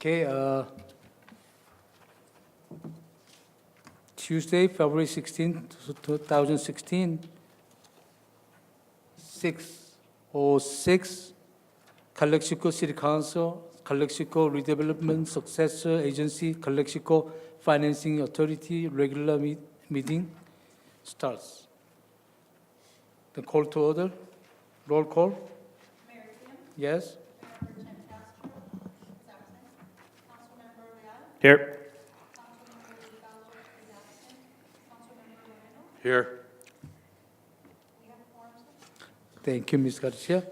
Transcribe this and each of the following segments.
Okay, Tuesday, February 16, 2016, 6:06, Calexico City Council, Calexico Redevelopment Successor Agency, Calexico Financing Authority regular meeting starts. The call to order, roll call. Mayor Kim, Yes? Member Chen Castro is absent. Councilmember Leal, Here. Councilmember Gonzalez is absent. Councilmember Moreno, Here. we have quorum, sir. Thank you, Ms. Garcia.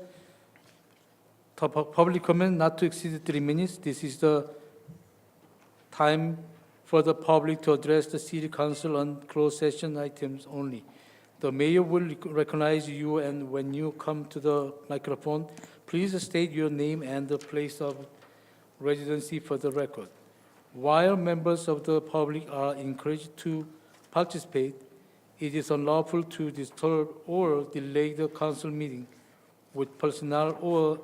Public comment not to exceed 3 minutes. This is the time for the public to address the city council on closed session items only. The mayor will recognize you, and when you come to the microphone, please state your name and the place of residency for the record. While members of the public are encouraged to participate, it is unlawful to disturb or delay the council meeting with personal or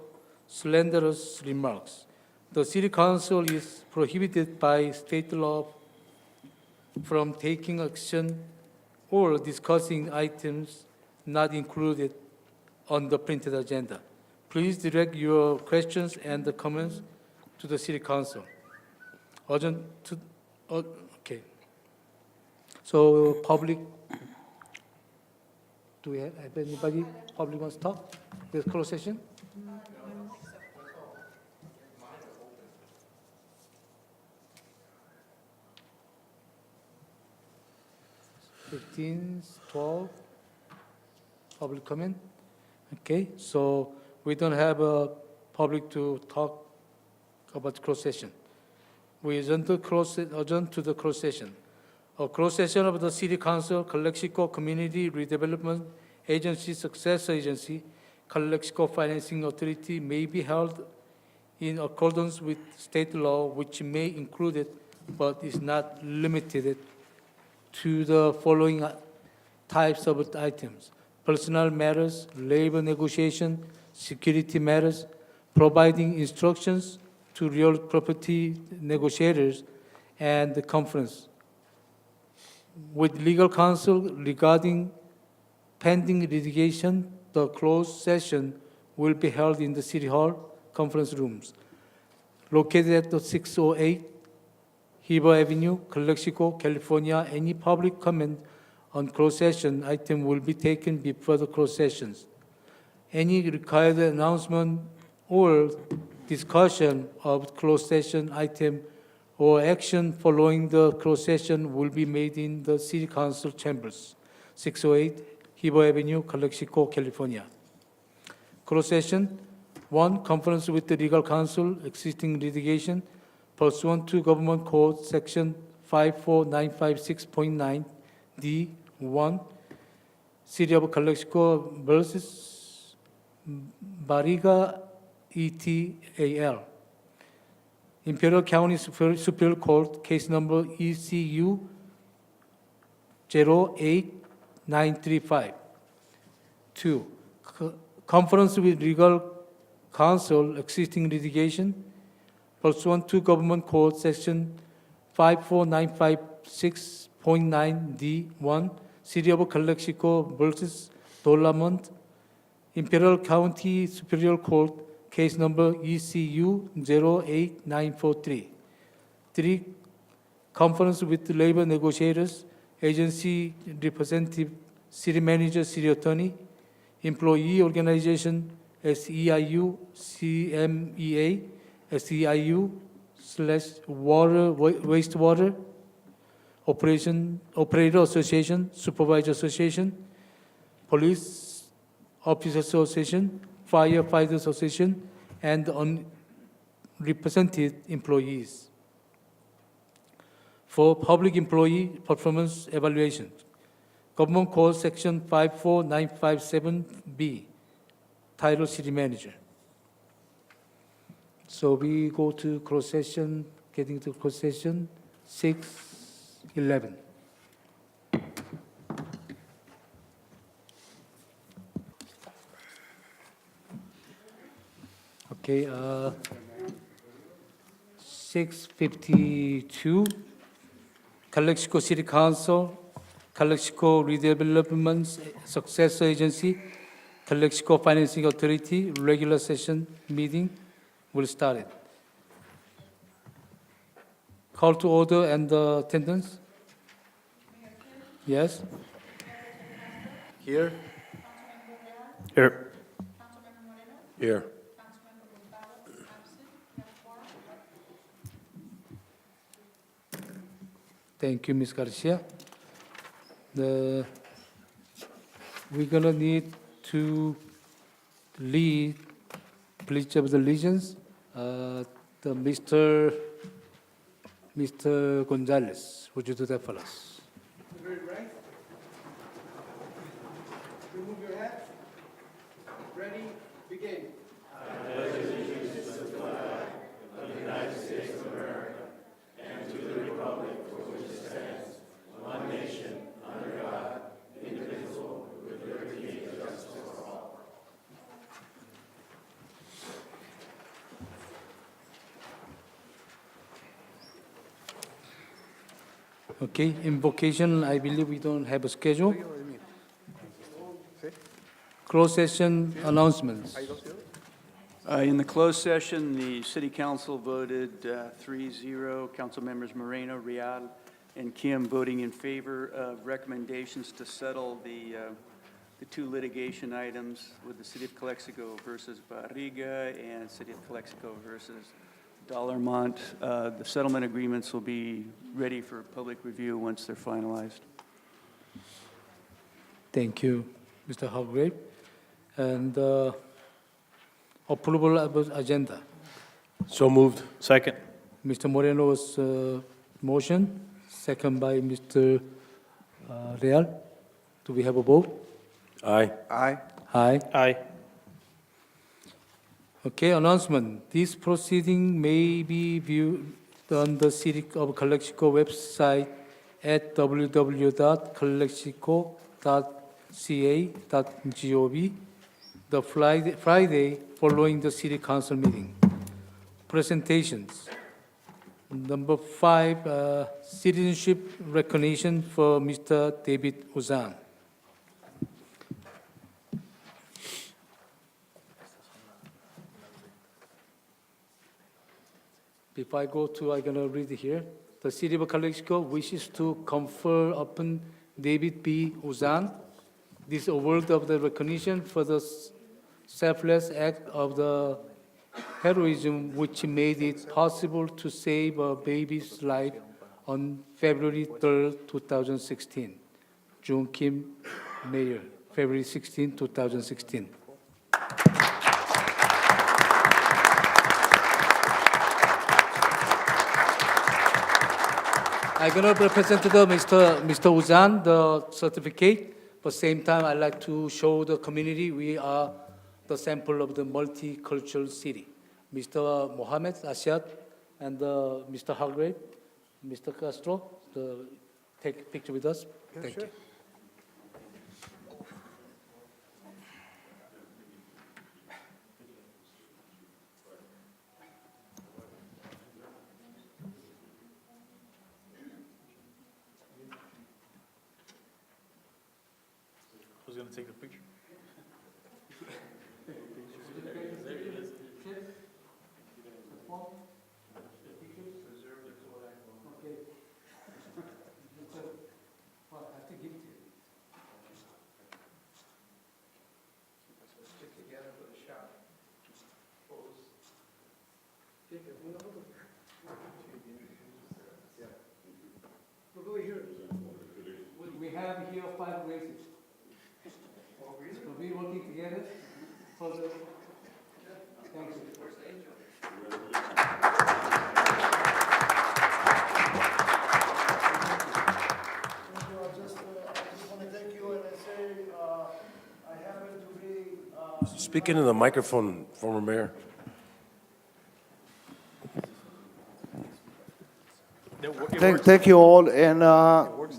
slanderous remarks. The city council is prohibited by state law from taking action or discussing items not included on the printed agenda. Please direct your questions and the comments to the city council. Okay. So public, do we have anybody, public wants to talk? This closed session? I don't think so. 15, 12, public comment. Okay, so we don't have a public to talk about closed session. We adjourn to the closed session. A closed session of the City Council, Calexico Community Redevelopment Agency, Successor Agency, Calexico Financing Authority may be held in accordance with state law, which may include it, but is not limited to the following types of items: personal matters, labor negotiation, security matters, providing instructions to real property negotiators, and the conference with legal counsel regarding pending litigation. The closed session will be held in the City Hall conference rooms located at the 608 Heber Avenue, Calexico, California. Any public comment on closed session item will be taken before the closed sessions. Any required announcement or discussion of closed session item or action following the closed session will be made in the City Council chambers, 608 Heber Avenue, Calexico, California. Closed session. 1. Conference with the legal counsel, existing litigation, pursuant to Government Code Section 54956.9 D1, City of Calexico versus Barriga et al. Imperial County Superior Court, case number ECU 08935. 2. Conference with legal counsel, existing litigation, pursuant to Government Code Section 54956.9 D1, City of Calexico versus Dolamont, Imperial County Superior Court, case number ECU 08943. 3. Conference with labor negotiators, agency representative, city manager, city attorney, employee organization, SEIU, CMEA, SEIU / wastewater, operator association, supervisor association, police officer association, firefighter association, and unrepresented employees. For public employee performance evaluation, Government Code Section 54957B, title City Manager. So we go to closed session, getting to closed session, 6:11. Okay, 652, Calexico City Council, Calexico Redevelopment Successor Agency, Calexico Financing Authority, regular session meeting will start it. Call to order and attendance? Yes? Here. Councilmember Real, Here. Councilmember Moreno, Here. Councilmember Hurtado, absent. We have quorum. Thank you, Ms. Garcia. We're gonna need to lead Pledge of Allegiance. Mr. Gonzalez, would you do that for us? Very right. Remove your hat. Ready, begin. Okay, invocation, I believe we don't have a schedule. Closed session announcements. In the closed session, the city council voted 3-0. Council members Moreno, Real, and Kim voting in favor of recommendations to settle the two litigation items with the city of Calexico versus Barriga and city of Calexico versus Dollarmont. The settlement agreements will be ready for public review once they're finalized. Thank you, Mr. Hargrave. And approval of agenda. So moved. Second. Mr. Moreno's motion, second by Mr. Real. Do we have a vote? Aye. Aye. Aye. Aye. Okay, announcement. This proceeding may be viewed on the City of Calexico website at www.calexico.ca.gov the Friday following the City Council meeting. Presentations. Number 5, citizenship recognition for Mr. David Uzan. Before I go to, I'm going to read here. The City of Calexico wishes to confer upon David B. Uzan this award of the recognition for the selfless act of the heroism which made it possible to save a baby's life on February 3rd, 2016. June Kim, Mayor, February 16, 2016. I'm going to present to Mr. Uzan the certificate. But same time, I'd like to show the community we are the sample of the multicultural city. Mr. Mohammed Asyad and Mr. Hargrave, Mr. Castro, take a picture with us. Thank you. Who's going to take the picture? We have here 5 races. We're working together for the. Thank you. I just want to thank you, and I say, I happen to be. Speak into the microphone, former mayor. Thank you all, and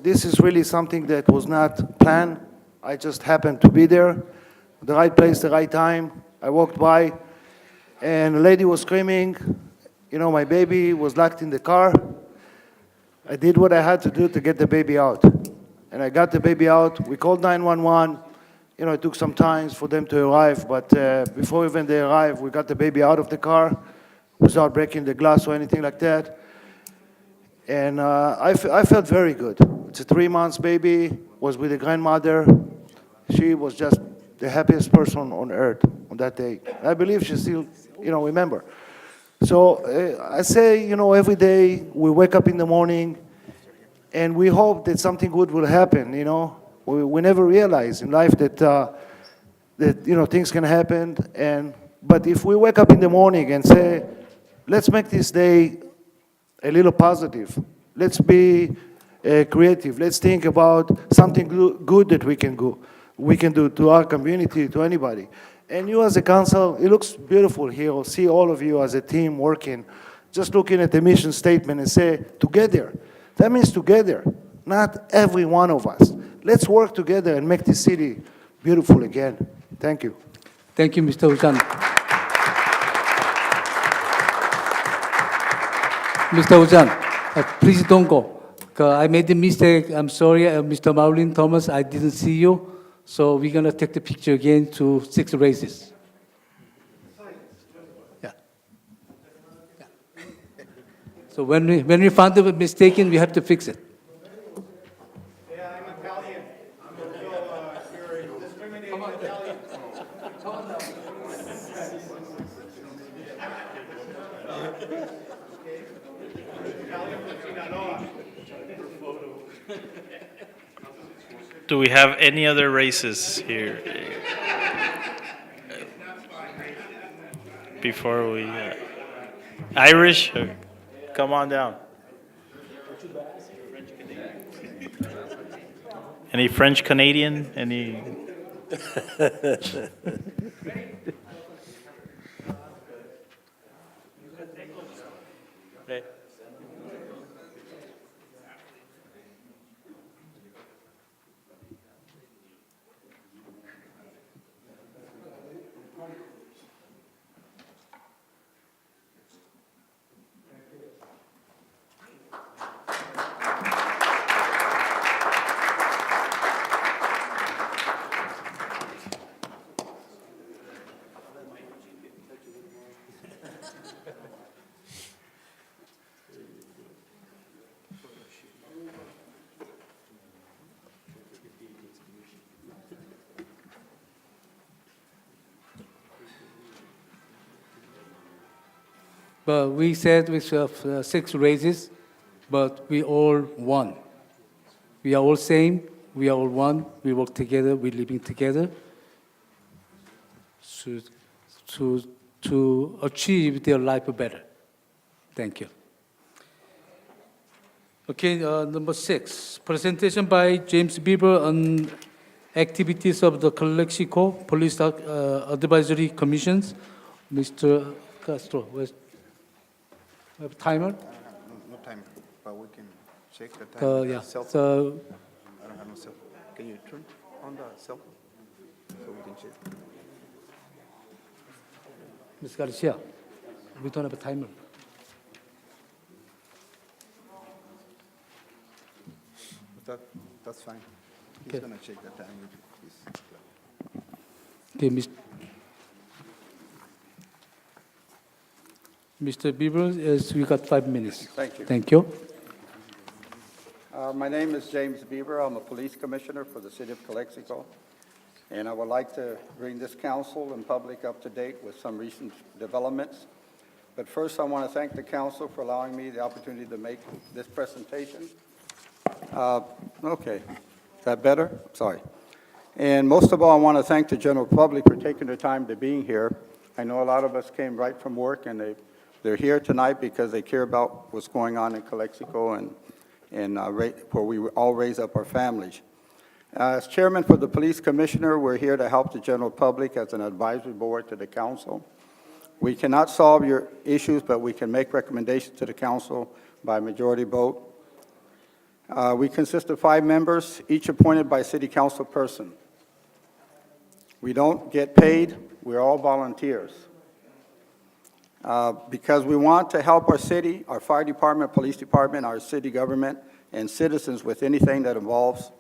this is really something that was not planned. I just happened to be there, the right place, the right time. I walked by, and a lady was screaming, You know, my baby was locked in the car. I did what I had to do to get the baby out. And I got the baby out. We called 911. You know, it took some time for them to arrive, but before even they arrived, we got the baby out of the car without breaking the glass or anything like that. And I felt very good. It's a 3 months baby, was with a grandmother. She was just the happiest person on earth on that day. I believe she still, you know, remember. So I say, you know, every day we wake up in the morning and we hope that something good will happen, you know. We never realize in life that, that you know, things can happen. But if we wake up in the morning and say, let's make this day a little positive. Let's be creative. Let's think about something good that we can do to our community, to anybody. And you as a council, it looks beautiful here. See all of you as a team working, just looking at the mission statement and say, together. That means together, not every one of us. Let's work together and make this city beautiful again. Thank you. Thank you, Mr. Ujjan. Mr. Ujjan, please don't go. I made a mistake. I'm sorry, Mr. Marlon Thomas, I didn't see you. So we're going to take the picture again to 6 races. Yeah. Yeah. So when we found it mistaken, we have to fix it. Yeah, I'm Italian. You're discriminating Italians. Do we have any other races here? Before we... Irish? Come on down. Any French Canadian? Any... But we said we have 6 races, but we all one. We are all same. We are all one. We work together. We're living together to achieve their life better. Thank you. Okay, number 6, presentation by James Bieber on activities of the Calexico Police Advisory Commissions. Mr. Castro, have a timer? No time, but we can check the time. Yeah. Cell phone. So, I don't have no cell phone. Can you turn on the cell phone so we can check? Ms. Garcia, we don't have a timer. That's fine. He's Okay. gonna check the time. Okay, Mr. Bieber, yes, we got 5 minutes. Thank you. Thank you. My name is James Bieber. I'm a police commissioner for the city of Calexico, and I would like to bring this council and public up to date with some recent developments. But first, I want to thank the council for allowing me the opportunity to make this presentation. Okay, is that better? Sorry. And most of all, I want to thank the general public for taking the time to being here. I know a lot of us came right from work, and they're here tonight because they care about what's going on in Calexico and where we all raise up our families. As chairman for the police commissioner, we're here to help the general public as an advisory board to the council. We cannot solve your issues, but we can make recommendations to the council by majority vote. We consist of 5 members, each appointed by city council person. We don't get paid. We're all volunteers. because we want to help our city, our fire department, police department, our city government, and citizens with anything that involves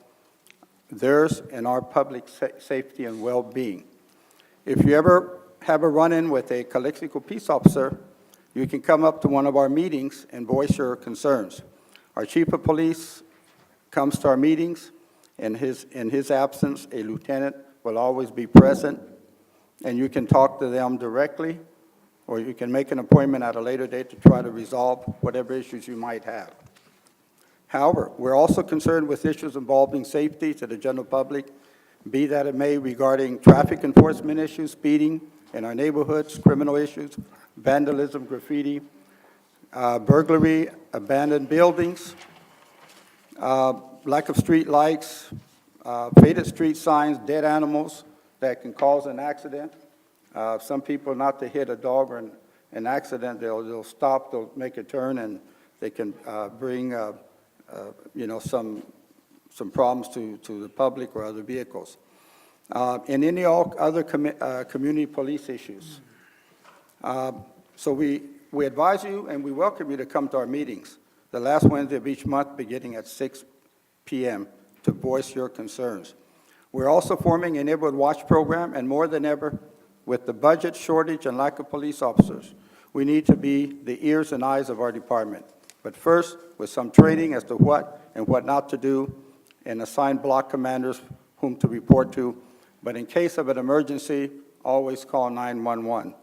theirs and our public safety and well-being. If you ever have a run-in with a Calexico peace officer, you can come up to one of our meetings and voice your concerns. Our chief of police comes to our meetings. In his absence, a lieutenant will always be present, and you can talk to them directly, or you can make an appointment at a later date to try to resolve whatever issues you might have. However, we're also concerned with issues involving safety to the general public, be that it may regarding traffic enforcement issues, speeding in our neighborhoods, criminal issues, vandalism, graffiti, burglary, abandoned buildings, lack of street lights, faded street signs, dead animals that can cause an accident. Some people, not to hit a dog or an accident, they'll stop, they'll make a turn, and they can bring some problems to the public or other vehicles. And any other community police issues. So we advise you and we welcome you to come to our meetings the last Wednesday of each month beginning at 6 p.m. to voice your concerns. We're also forming a neighborhood watch program, and more than ever, with the budget shortage and lack of police officers, we need to be the ears and eyes of our department. But first, with some training as to what and what not to do, and assign block commanders whom to report to. But in case of an emergency, always call 911.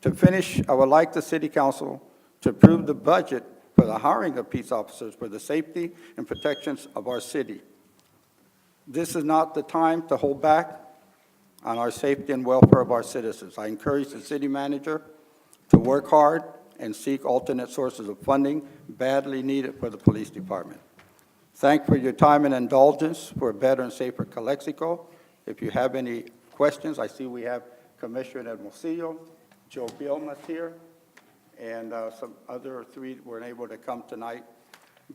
To finish, I would like the City Council to approve the budget for the hiring of peace officers for the safety and protections of our city. This is not the time to hold back on our safety and welfare of our citizens. I encourage the city manager to work hard and seek alternate sources of funding badly needed for the police department. Thank you for your time and indulgence for a better and safer Calexico. If you have any questions, I see we have Commissioner Hermosillo, Joe Bielma's here, and some other three weren't able to come tonight.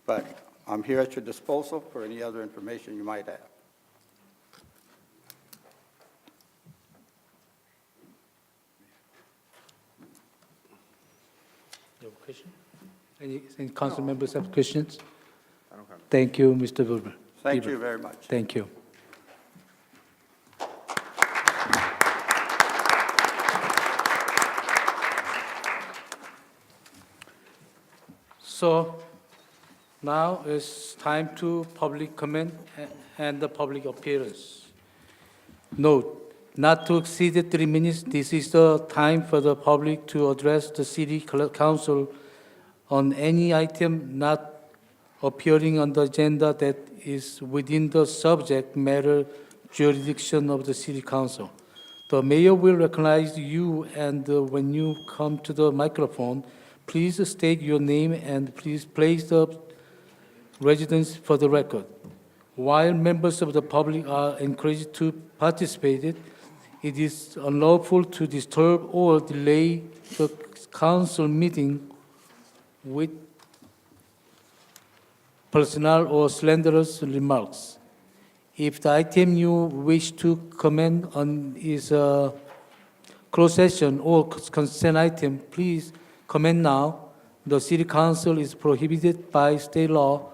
But I'm here at your disposal for any other information you might have. You have a question? Any council members have questions? Thank you, Mr. Wilbur. Thank you very much. Thank you. So now it's time to public comment and the public appearance. Note, not to exceed 3 minutes, this is the time for the public to address the city council on any item not appearing on the agenda that is within the subject matter jurisdiction of the city council. The mayor will recognize you, and when you come to the microphone, please state your name and please place the residence for the record. While members of the public are encouraged to participate, it is unlawful to disturb or delay the council meeting with personal or slanderous remarks. If the item you wish to comment on is a closed session or consent item, please comment now. The City Council is prohibited by state law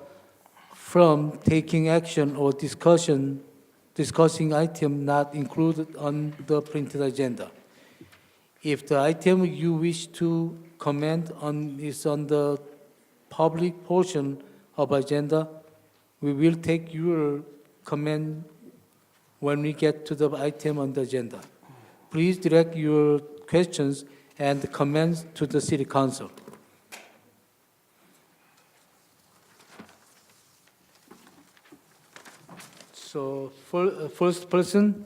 from taking action or discussing item not included on the printed agenda. If the item you wish to comment on is on the public portion of agenda, we will take your comment when we get to the item on the agenda. Please direct your questions and comments to the City Council. So, first person,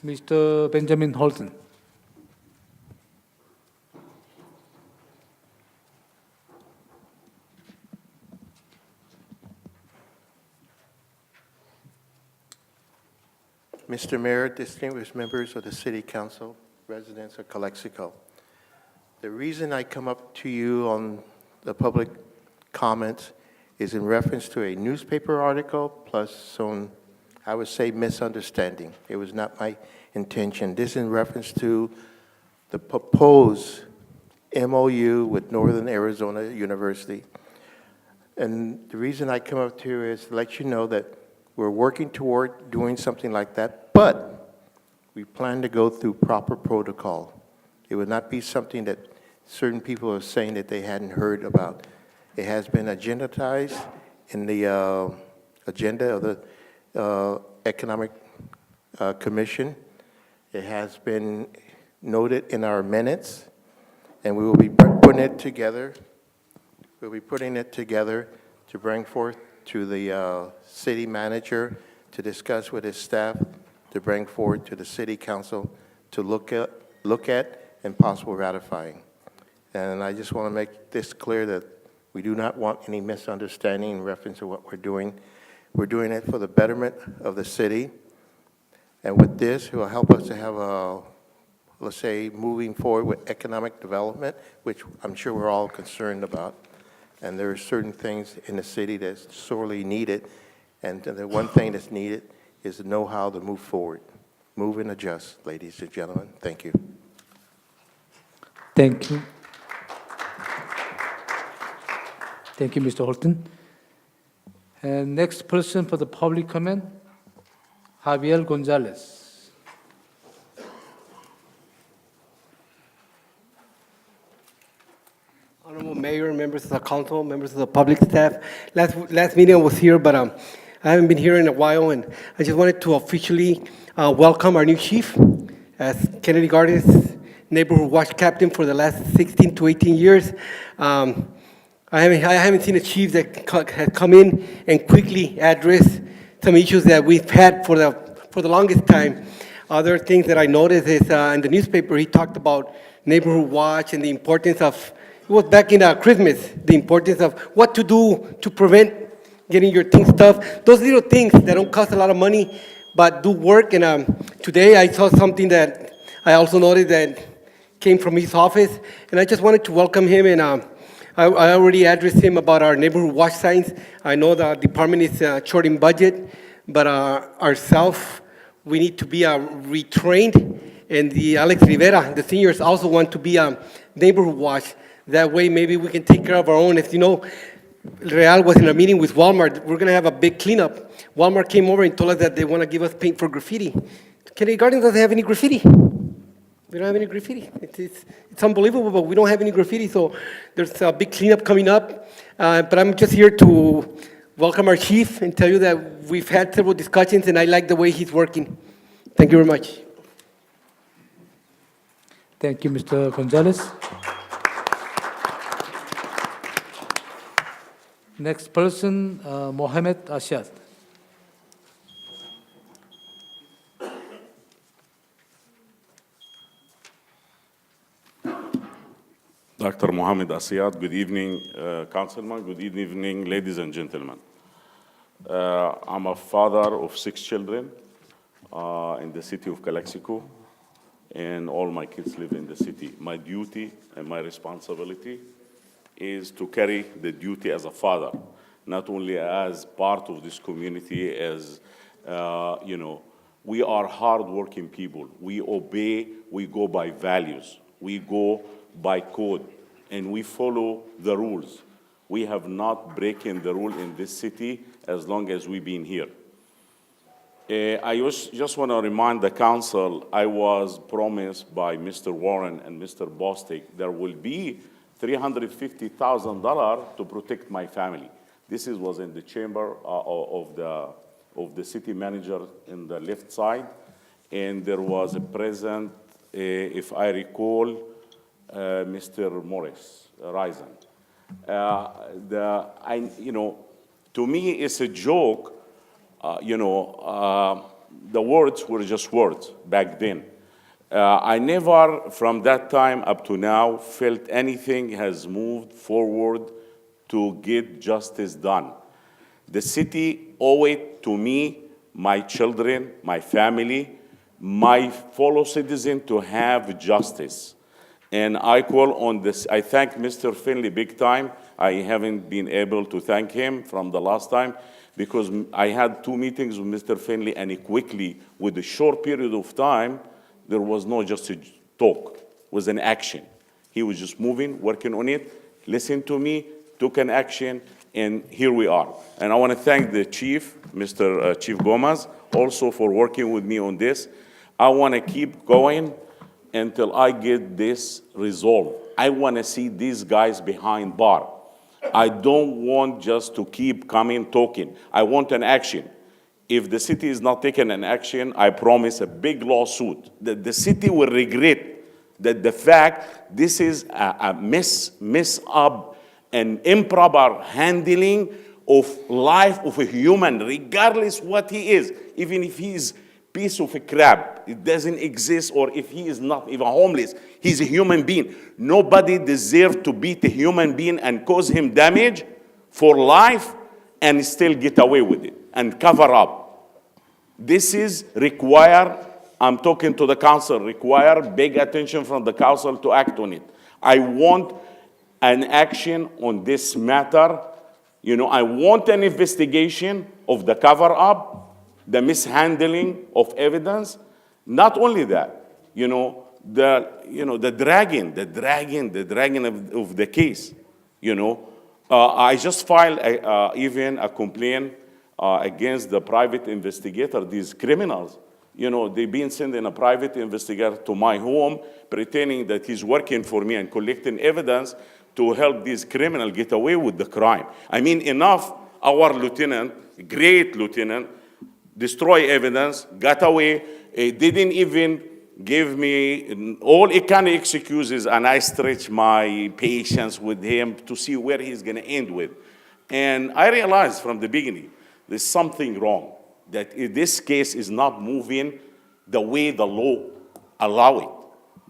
Mr. Benjamin Holton. Mr. Mayor, distinguished members of the City Council, residents of Calexico. The reason I come up to you on the public comments is in reference to a newspaper article plus some, I would say, misunderstanding. It was not my intention. This in reference to the proposed MOU with Northern Arizona University. And the reason I come up here is to let you know that we're working toward doing something like that, but we plan to go through proper protocol. It would not be something that certain people are saying that they hadn't heard about. It has been agendatized in the agenda of the Economic Commission. It has been noted in our minutes, and we will be putting it together. We'll be putting it together to bring forth to the city manager to discuss with his staff, to bring forward to the city council to look at and possible ratifying. And I just want to make this clear that we do not want any misunderstanding in reference to what we're doing. We're doing it for the betterment of the city. And with this, it will help us to have a, let's say, moving forward with economic development, which I'm sure we're all concerned about. And there are certain things in the city that's sorely needed. And the one thing that's needed is to know how to move forward. Move and adjust, ladies and gentlemen. Thank you. Thank you. Thank you, Mr. Holton. And next person for the public comment, Javier Gonzalez. Honorable Mayor, members of the council, members of the public staff. Last meeting I was here, but I haven't been here in a while, and I just wanted to officially welcome our new chief as Kennedy Gardens Neighborhood Watch Captain for the last 16 to 18 years. I haven't seen a chief that has come in and quickly address some issues that we've had for the longest time. Other things that I noticed is in the newspaper, he talked about neighborhood watch and the importance of, it was back in Christmas, the importance of what to do to prevent getting your things stuffed. Those little things that don't cost a lot of money, but do work. And today I saw something that I also noticed that came from his office, and I just wanted to welcome him. And I already addressed him about our neighborhood watch signs. I know the department is short in budget, but ourselves, we need to be retrained. And the Alex Rivera, the seniors also want to be a neighborhood watch. That way, maybe we can take care of our own. As you know, Real was in a meeting with Walmart. We're going to have a big cleanup. Walmart came over and told us that they want to give us paint for graffiti. Kennedy Gardens doesn't have any graffiti. We don't have any graffiti. It's unbelievable, but we don't have any graffiti. So there's a big cleanup coming up. But I'm just here to welcome our chief and tell you that we've had several discussions, and I like the way he's working. Thank you very much. Thank you, Mr. Gonzalez. Next person, Mohamed Ashad. Dr. Mohamed Asiyat, good evening, Councilman. Good evening, ladies and gentlemen. I'm a father of 6 children in the city of Calexico, and all my kids live in the city. My duty and my responsibility is to carry the duty as a father, not only as part of this community, as, we are hardworking people. We obey, we go by values. We go by code, and we follow the rules. We have not broken the rule in this city as long as we've been here. I just want to remind the council, I was promised by Mr. Warren and Mr. Bostic there will be $350,000 to protect my family. This was in the chamber of the city manager in the left side, and there was a present, if I recall, Mr. Morris Risen. To me, it's a joke. The words were just words back then. I never, from that time up to now, felt anything has moved forward to get justice done. The city owe it to me, my children, my family, my fellow citizens to have justice. And I call on this. I thank Mr. Finley big time. I haven't been able to thank him from the last time because I had 2 meetings with Mr. Finley, and he quickly, with a short period of time, there was no just a talk, it was an action. He was just moving, working on it, listened to me, took an action, and here we are. And I want to thank the chief, Mr. Chief Gomez, also for working with me on this. I want to keep going until I get this resolved. I want to see these guys behind bar. I don't want just to keep coming talking. I want an action. If the city is not taking an action, I promise a big lawsuit that the city will regret that the fact this is a mess up and improper handling of life of a human, regardless what he is, even if he is piece of a crap, it doesn't exist, or if he is not even homeless, he's a human being. Nobody deserves to beat a human being and cause him damage for life and still get away with it and cover up. This is require, I'm talking to the council, require big attention from the council to act on it. I want an action on this matter. You know, I want an investigation of the cover-up, the mishandling of evidence. Not only that, the dragging of the case. I just filed even a complaint against the private investigator. These criminals, they've been sending a private investigator to my home, pretending that he's working for me and collecting evidence to help these criminals get away with the crime. I mean, enough, our lieutenant, great lieutenant, destroy evidence, got away, didn't even give me all kind of excuses, and I stretched my patience with him to see where he's going to end with. And I realized from the beginning, there's something wrong, that this case is not moving the way the law allow it,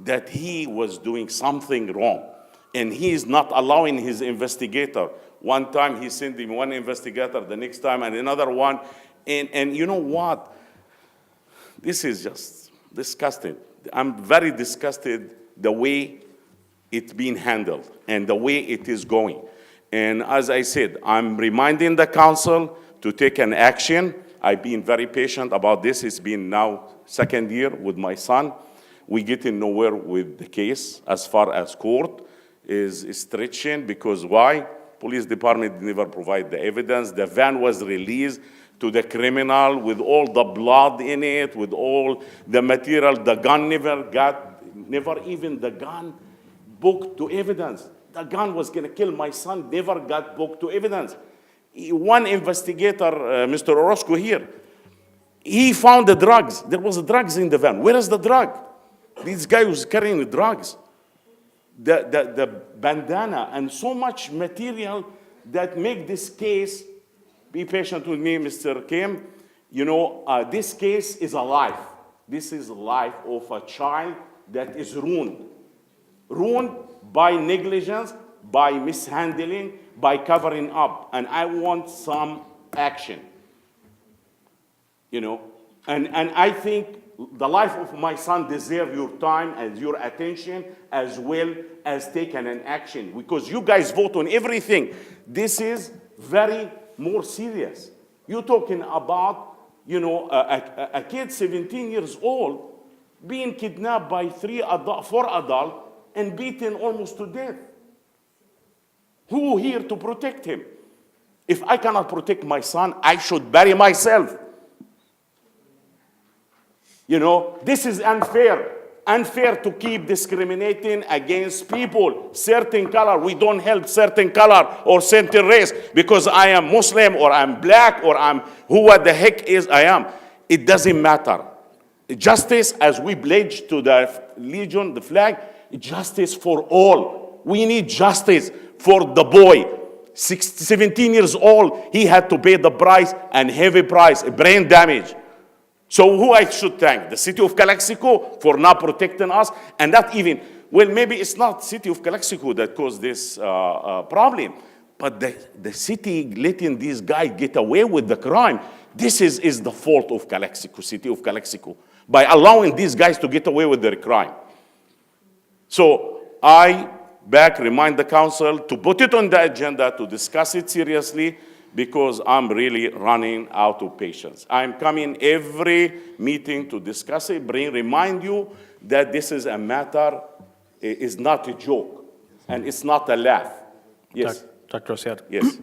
that he was doing something wrong, and he is not allowing his investigator. One time he sent him one investigator, the next time and another one. And you know what? This is just disgusting. I'm very disgusted the way it's being handled and the way it is going. And as I said, I'm reminding the council to take an action. I've been very patient about this. It's been now second year with my son. We're getting nowhere with the case as far as court is stretching, because why? Police department never provide the evidence. The van was released to the criminal with all the blood in it, with all the material. The gun never even the gun booked to evidence. The gun was gonna kill my son, never got booked to evidence. One investigator, Mr. Orozco here, he found the drugs. There was drugs in the van. Where is the drug? This guy was carrying the drugs. The bandana and so much material that make this case. Be patient with me, Mr. Kim. This case is a life. This is a life of a child that is ruined. Ruined by negligence, by mishandling, by covering up. And I want some action. And I think the life of my son deserves your time and your attention, as well as taking an action. Because you guys vote on everything. This is very more serious. You're talking about, a kid 17 years old being kidnapped by 4 adults and beaten almost to death. Who here to protect him? If I cannot protect my son, I should bury myself. This is unfair. Unfair to keep discriminating against people, certain color. We don't help certain color or certain race because I am Muslim or I'm black or I'm what the heck is I am. It doesn't matter. Justice, as we pledge to the Legion, the flag, justice for all. We need justice for the boy. 17 years old, he had to pay the price, and heavy price, brain damage. So who I should thank? The city of Calexico for not protecting us, and not even, well, maybe it's not city of Calexico that caused this problem, but the city letting these guys get away with the crime. This is the fault of Calexico, city of Calexico, by allowing these guys to get away with their crime. So I remind the council to put it on the agenda, to discuss it seriously, because I'm really running out of patience. I'm coming every meeting to discuss it, remind you that this is a matter is not a joke, and it's not a laugh. Yes, Dr. Asiad. yes.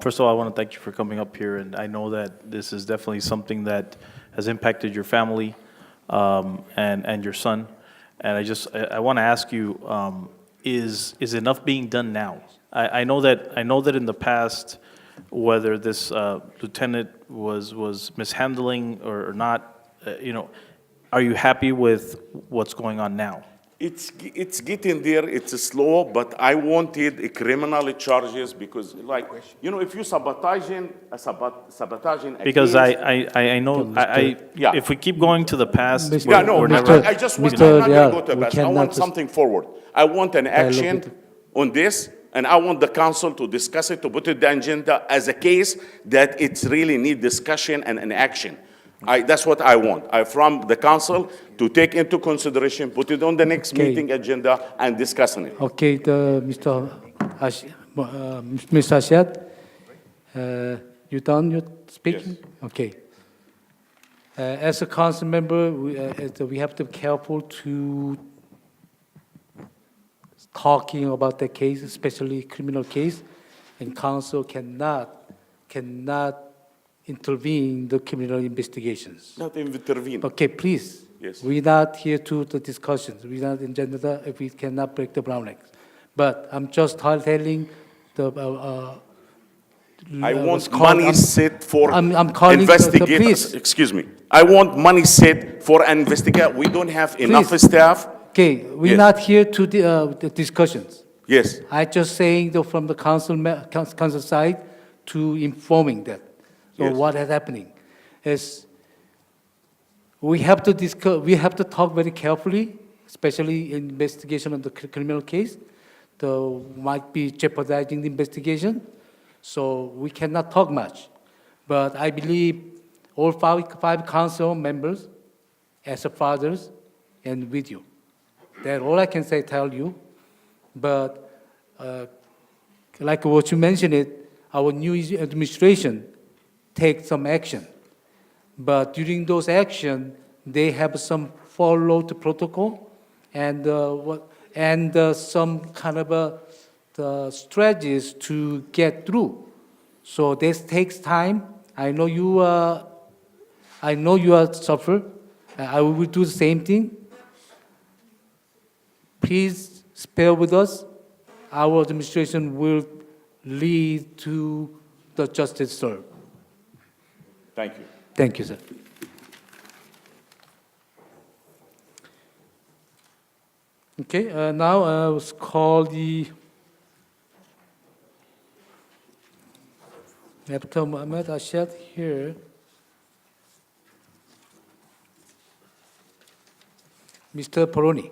First of all, I want to thank you for coming up here, and I know that this is definitely something that has impacted your family and your son. And I want to ask you, is enough being done now? I know that in the past, whether this lieutenant was mishandling or not, are you happy with what's going on now? It's getting there. It's slow, but I wanted criminal charges because, if you sabotaging a Because case, I know, Yeah. if we keep going to the past, Mr. Yeah, no, we're Mr. never. I just want, Mr. I'm not Real, going to go to the we past. I want cannot something forward. I want an action with- on this, and I want the council to discuss it, to put it on the agenda as a case that it's really need discussion and an action. That's what I want. From the council to take into consideration, put it on the next Okay. meeting agenda and discuss on it. Okay, Mr. Mr. Asiad, you done your speaking? Yes. Okay. As a council member, we have to be careful to talking about the case, especially criminal case, and council cannot intervene in the criminal investigations. Not intervene. Okay, please. Yes. We're not here to the discussions. We're not in agenda if we cannot break the brown eggs. But I'm just telling the. I what's want called- money set for I'm calling the investigators. police. Excuse me. I want money set for investigate. We don't have enough Please. staff. Okay, we're Yes. not here to the discussions. Yes. I just saying from the council side to informing that. So Yes. what is happening is we have to discuss. We have to talk very carefully, especially in investigation of the criminal case. Might be jeopardizing the investigation, so we cannot talk much. But I believe all five council members, as a fathers, and with you. That's all I can tell you. But like what you mentioned, our new administration take some action. But during those action, they have some follow the protocol and some kind of the strategies to get through. So this takes time. I know you are suffer. I will do the same thing. Please spare with us. Our administration will lead to the justice served. Thank you. Thank you, sir. Okay, now let's call Dr. Mohammed Asiad here. Mr. Peroni.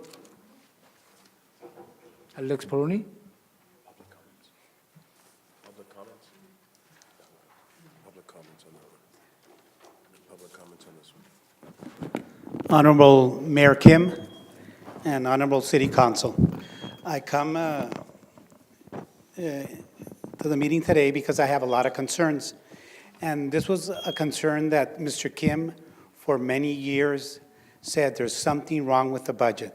Alex Peroni. Honorable Mayor Kim and Honorable City Council, I come to the meeting today because I have a lot of concerns. And this was a concern that Mr. Kim, for many years, said there's something wrong with the budget.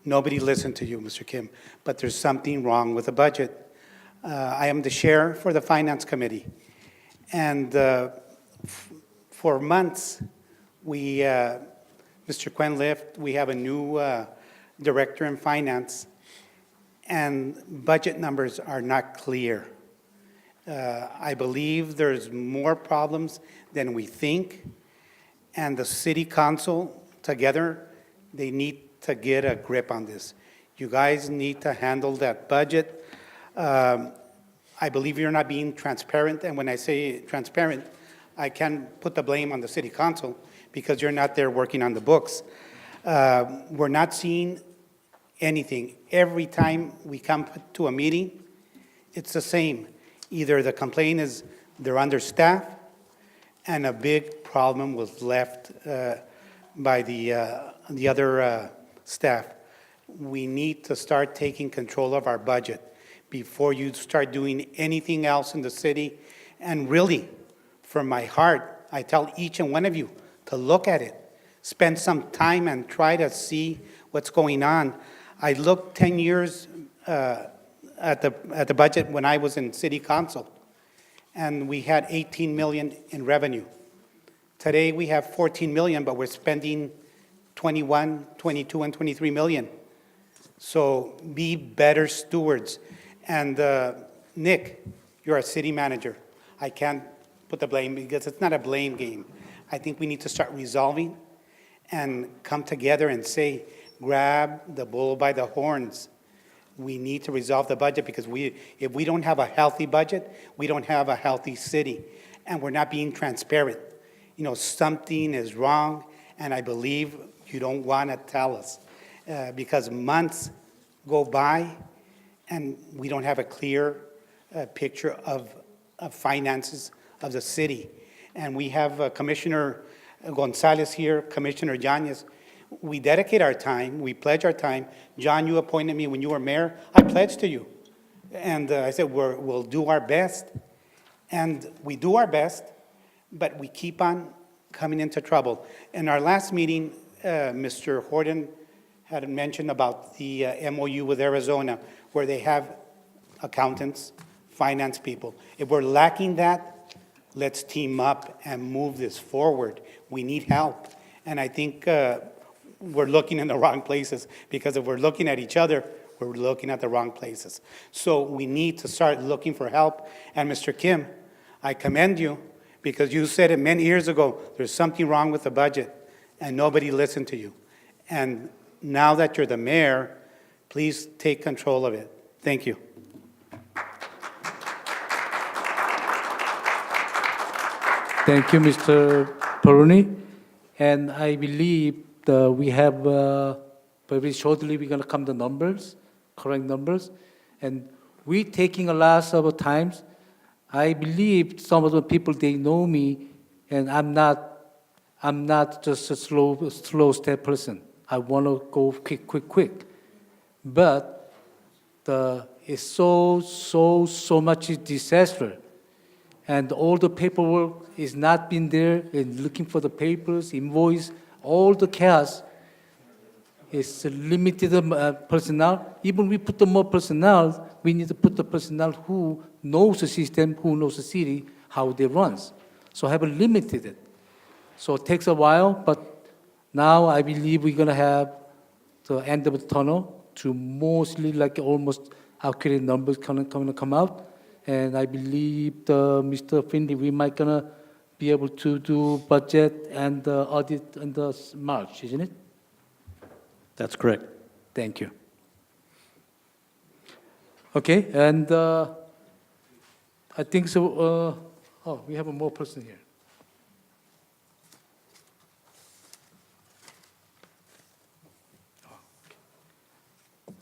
Nobody listened to you, Mr. Kim, but there's something wrong with the budget. I am the chair for the Finance Committee. And for months, Mr. Quen left, we have a new director in finance, and budget numbers are not clear. I believe there's more problems than we think, and the city council together, they need to get a grip on this. You guys need to handle that budget. I believe you're not being transparent, and when I say transparent, I can put the blame on the city council because you're not there working on the books. We're not seeing anything. Every time we come to a meeting, it's the same. Either the complaint is they're understaffed, and a big problem was left by the other staff. We need to start taking control of our budget before you start doing anything else in the city. And really, from my heart, I tell each and one of you to look at it. Spend some time and try to see what's going on. I looked 10 years at the budget when I was in city council, and we had 18 million in revenue. Today, we have 14 million, but we're spending 21, 22, and 23 million. So be better stewards. And Nick, you're a city manager. I can't put the blame because it's not a blame game. I think we need to start resolving and come together and say, grab the bull by the horns. We need to resolve the budget because if we don't have a healthy budget, we don't have a healthy city. And we're not being transparent. You know, something is wrong, and I believe you don't want to tell us because months go by and we don't have a clear picture of finances of the city. And we have Commissioner Gonzalez here, Commissioner Yanez. We dedicate our time, we pledge our time. John, you appointed me when you were mayor. I pledged to you. And I said, we'll do our best. And we do our best, but we keep on coming into trouble. In our last meeting, Mr. Horton had mentioned about the MOU with Arizona, where they have accountants, finance people. If we're lacking that, let's team up and move this forward. We need help. And I think we're looking in the wrong places, because if we're looking at each other, we're looking at the wrong places. So we need to start looking for help. And Mr. Kim, I commend you, because you said it many years ago, there's something wrong with the budget, and nobody listened to you. And now that you're the mayor, please take control of it. Thank you. Thank you, Mr. Peroni. And I believe we have, very shortly, we're going to come the numbers, correct numbers. And we taking a lot of times. I believe some of the people, they know me, and I'm not just a slow step person. I want to go quick. But it's so much disaster. And all the paperwork is not been there, and looking for the papers, invoice, all the chaos. It's limited personnel. Even we put the more personnel, we need to put the personnel who knows the system, who knows the city, how they runs. So I have limited it. So it takes a while, but now I believe we're going to have the end of the tunnel to mostly like almost accurate numbers come out. And I believe Mr. Finley, we might gonna be able to do budget and audit in the March, isn't it? That's correct. Thank you. Okay, and I think so. Oh, we have a more person here.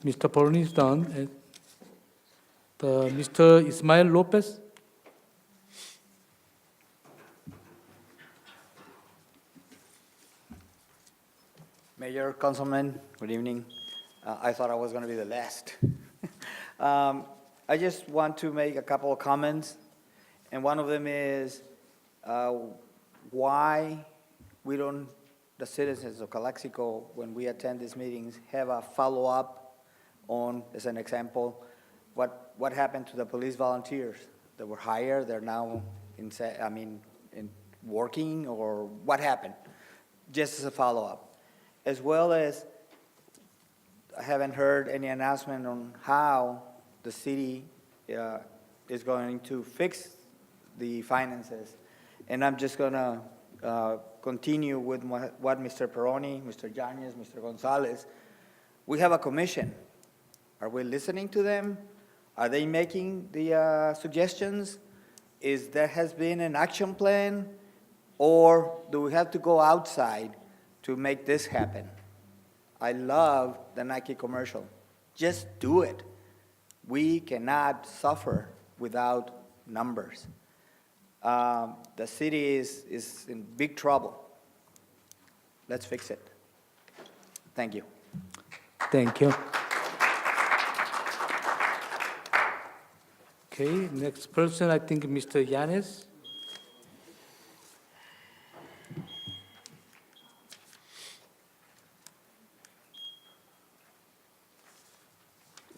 Mr. Peroni is done. And Mr. Ismael Lopez. Mayor, Councilman, good evening. I thought I was going to be the last. I just want to make a couple of comments, and one of them is why we don't, the citizens of Calexico, when we attend these meetings, have a follow-up on, as an example, what happened to the police volunteers that were hired? They're now in working, or what happened? Just as a follow-up. As well as, I haven't heard any announcement on how the city is going to fix the finances. And I'm just going to continue with what Mr. Peroni, Mr. Yanez, Mr. Gonzalez. We have a commission. Are we listening to them? Are they making the suggestions? There has been an action plan? Or do we have to go outside to make this happen? I love the Nike commercial. Just do it. We cannot suffer without numbers. The city is in big trouble. Let's fix it. Thank you. Thank you. Okay, next person, I think Mr. Yanez.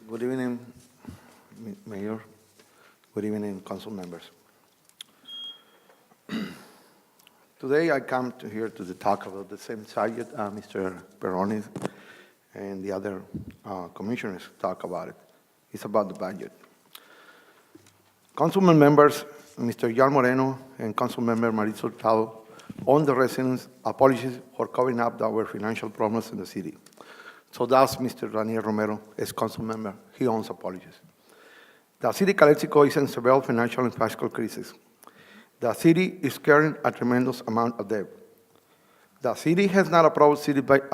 Good evening, Mayor. Good evening, council members. Today I come to here to talk about the same subject Mr. Perroni and the other commissioners talk about it. It's about the budget. Councilman members, Mr. Jan Moreno and Councilmember Marisol Hurtado, own the residents apologies for covering up our financial problems in the city. So does Mr. Daniel Romero as council member. He owns apologies. The city of Calexico is in severe financial and fiscal crisis. The city is carrying a tremendous amount of debt. The city has not approved city budget.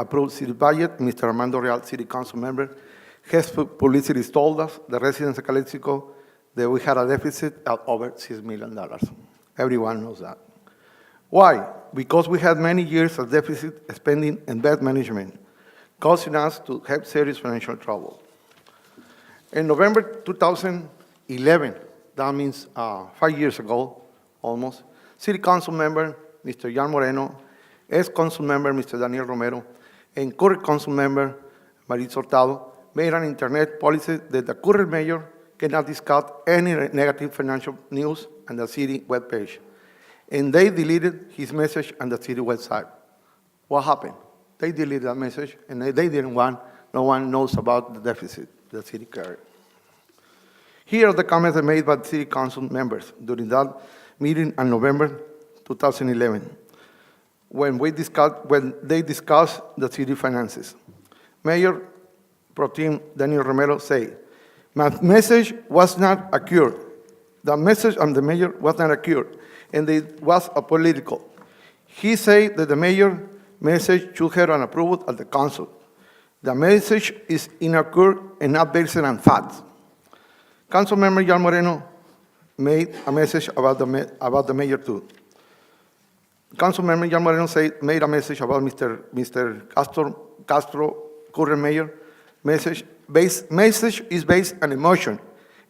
Mr. Armando Real, city council member, has publicly told us, the residents of Calexico, that we had a deficit of over $6 million. Everyone knows that. Why? Because we had many years of deficit spending and bad management, causing us to have serious financial trouble. In November 2011, that means 5 years ago, almost, City Council member Mr. Jan Moreno, ex-council member Mr. Daniel Romero, and current council member Marisol Hurtado made an internet policy that the current mayor cannot discuss any negative financial news on the city webpage. And they deleted his message on the city website. What happened? They deleted that message, and they didn't want, no one knows about the deficit the city carried. Here are the comments made by the city council members during that meeting in November 2011, when they discussed the city finances. Mayor Pro Tem Daniel Romero said, "My message was not accurate. The message of the mayor was not accurate, and it was a political. He said that the mayor message should have an approval of the council. The message is inaccurate and not based on facts." Councilmember Jan Moreno made a message about the mayor too. Councilmember Jan Moreno made a message about Mr. Castro, current mayor. Message is based on emotion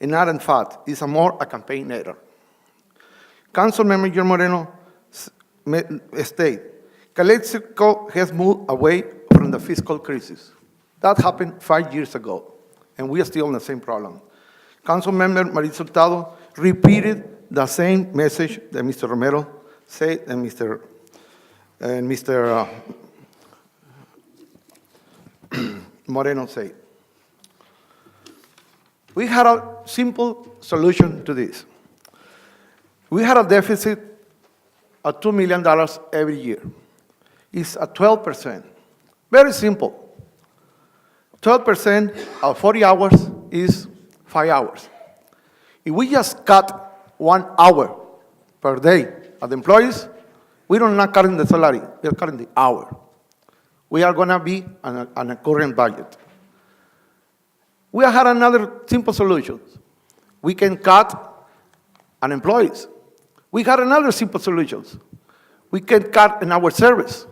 and not on fact. It's more a campaign error. Councilmember Jan Moreno stated, Calexico has moved away from the fiscal crisis. That happened 5 years ago, and we are still in the same problem. Councilmember Marisol Hurtado repeated the same message that Mr. Romero said and Mr. Moreno said. We had a simple solution to this. We had a deficit of $2 million every year. It's at 12%. Very simple. 12% of 40 hours is 5 hours. If we just cut 1 hour per day of the employees, we don't not cutting the salary, we're cutting the hour. We are going to be on a current budget. We had another simple solution. We can cut on employees. We got another simple solution. We can cut in our service.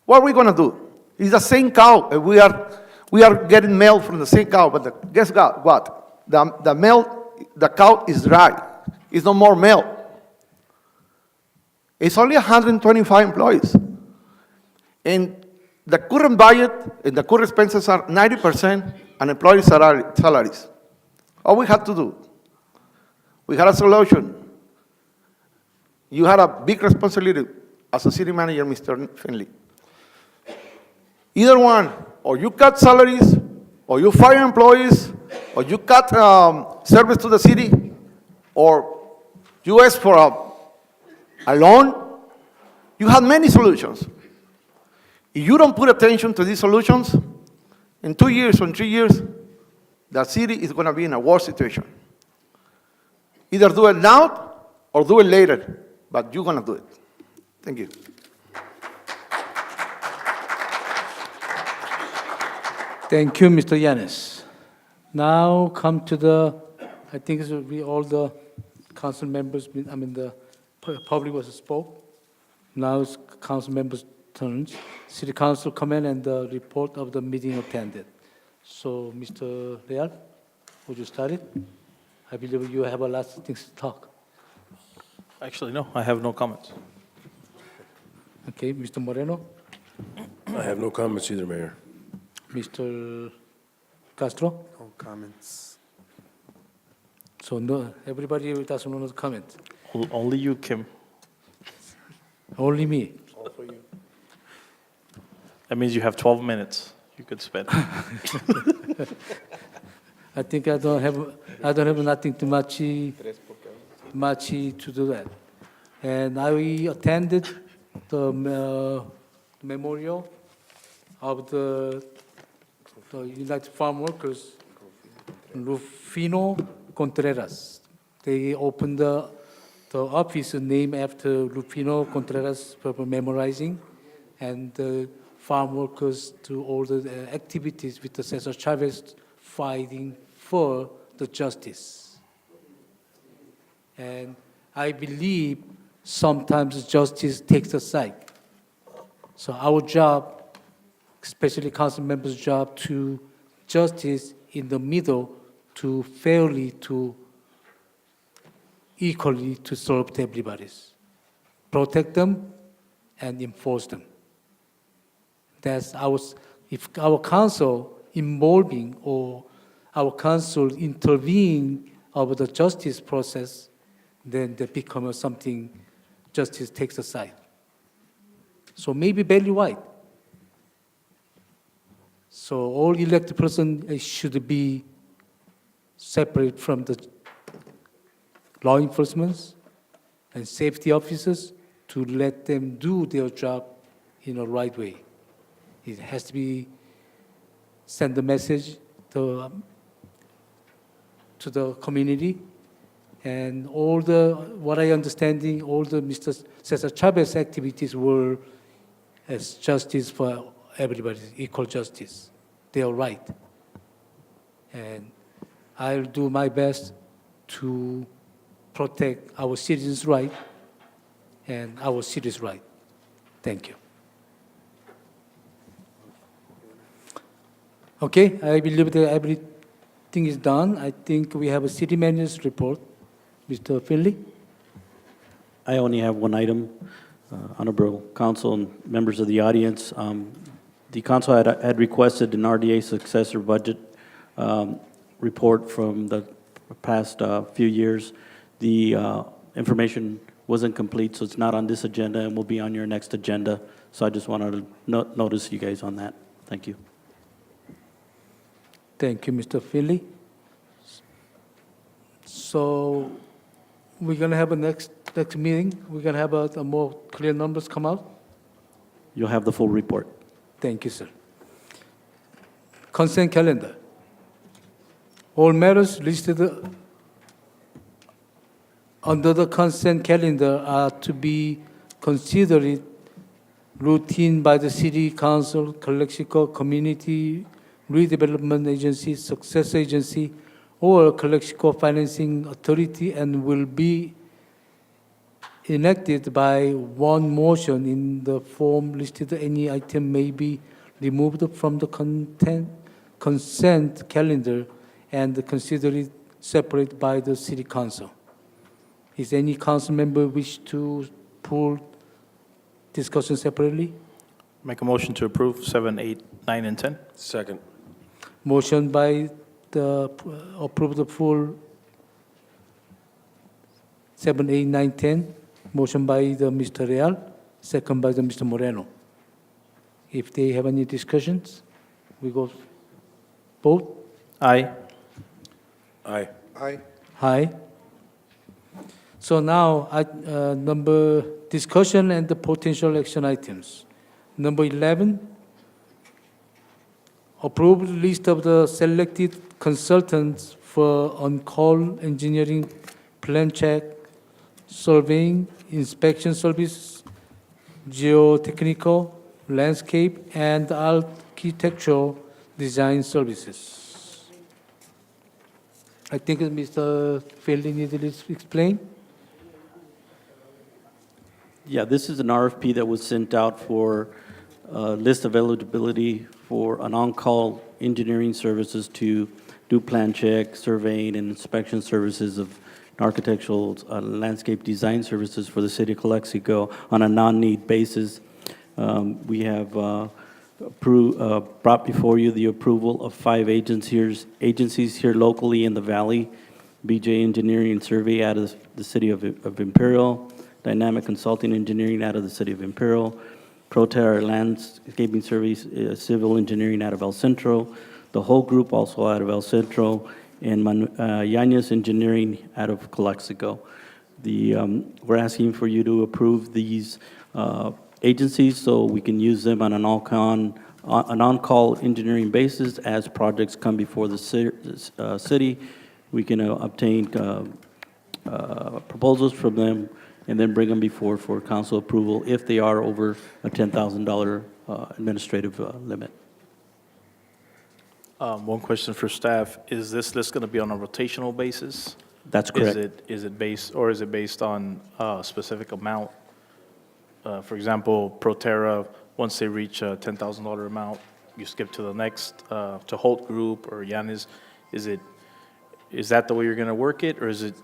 What are we going to do? It's the same cow. We are getting milk from the same cow, but guess what? The cow is dry. It's no more milk. It's only 125 employees. And the current budget and the current expenses are 90% on employee salaries. All we had to do, we had a solution. You had a big responsibility as a city manager, Mr. Finley. Either one, or you cut salaries, or you fire employees, or you cut service to the city, or you ask for a loan. You have many solutions. If you don't put attention to these solutions, in 2 years or in 3 years, the city is going to be in a worse situation. Either do it now or do it later, but you're going to do it. Thank you. Thank you, Mr. Yanes. Now come to I think it will be all the council members, the public was spoke. Now it's council members' turns. City council comment and the report of the meeting attended. So, Mr. Real, would you start it? I believe you have a lot of things to talk. Actually, no, I have no comments. Okay, Mr. Moreno, I have no comments either, Mayor. Mr. Castro? No comments. So no, everybody doesn't want to comment. Only you, Kim. Only me. All for you. That means you have 12 minutes you could spend. I think I don't have nothing too much to do that. And I attended the memorial of the United Farm Workers, Rufino Contreras. They opened the office named after Rufino Contreras for memorizing, and the farm workers do all the activities with the Cesar Chavez fighting for the justice. And I believe sometimes justice takes a side. So our job, especially council members' job, to justice in the middle, to fairly, to equally to serve everybody's, protect them and enforce them. That's if our council involving or our council intervening over the justice process, then that becomes something justice takes aside. So maybe Barry White. So all elected person should be separate from the law enforcement and safety officers to let them do their job in a right way. It has to be send the message to the community, and all the what I understanding, all the Mr. Cesar Chavez activities were as justice for everybody, equal justice. They are right, and I'll do my best to protect our citizens' right and our city's right. Thank you. Okay, I believe that everything is done. I think we have a city manager's report. Mr. Finley? I only have one item. Honorable Council and members of the audience, the Council had requested an RDA successor budget report from the past few years. The information wasn't complete, so it's not on this agenda and will be on your next agenda. So I just wanted to notice you guys on that. Thank you. Thank you, Mr. Finley. So we're going to have a next meeting. We're going to have a more clear numbers come out. You'll have the full report. Thank you, sir. Consent calendar. All matters listed under the consent calendar are to be considered routine by the City Council, Calexico Community Redevelopment Agency, Successor Agency, or Calexico Financing Authority, and will be enacted by one motion in the form listed. Any item may be removed from the consent calendar and considered separate by the City Council. Is any council member wish to pull discussion separately? Make a motion to approve 7, 8, 9, and 10. Second. Motion by the approve the full 7, 8, 9, 10. Motion by the Mr. Real, second by the Mr. Moreno. If they have any discussions, we go vote. Aye. Aye. Aye. Aye. So now, number discussion and the potential action items. Number 11, approved list of the selected consultants for on-call engineering, plan check, surveying, inspection service, geotechnical, landscape, and architectural design services. I think Mr. Fielding needed to explain. Yeah, this is an RFP that was sent out for list of eligibility for an on-call engineering services to do plan check, surveying, and inspection services of architectural landscape design services for the city of Calexico on a non-need basis. We have brought before you the approval of 5 agencies here locally in the Valley: BJ Engineering and Survey out of the city of Imperial, Dynamic Consulting Engineering out of the city of Imperial, Proterra Landscaping Service, Civil Engineering out of El Centro, the whole group also out of El Centro, and Yanez Engineering out of Calexico. We're asking for you to approve these agencies so we can use them on an on-call engineering basis as projects come before the city. We can obtain proposals from them and then bring them before for council approval if they are over a $10,000 administrative limit. One question for staff: is this list going to be on a rotational basis? That's correct. Is it based on a specific amount? For example, Proterra, once they reach a $10,000 amount, you skip to the next, to Holt Group or Yanis. Is that the way you're going to work it, or is it?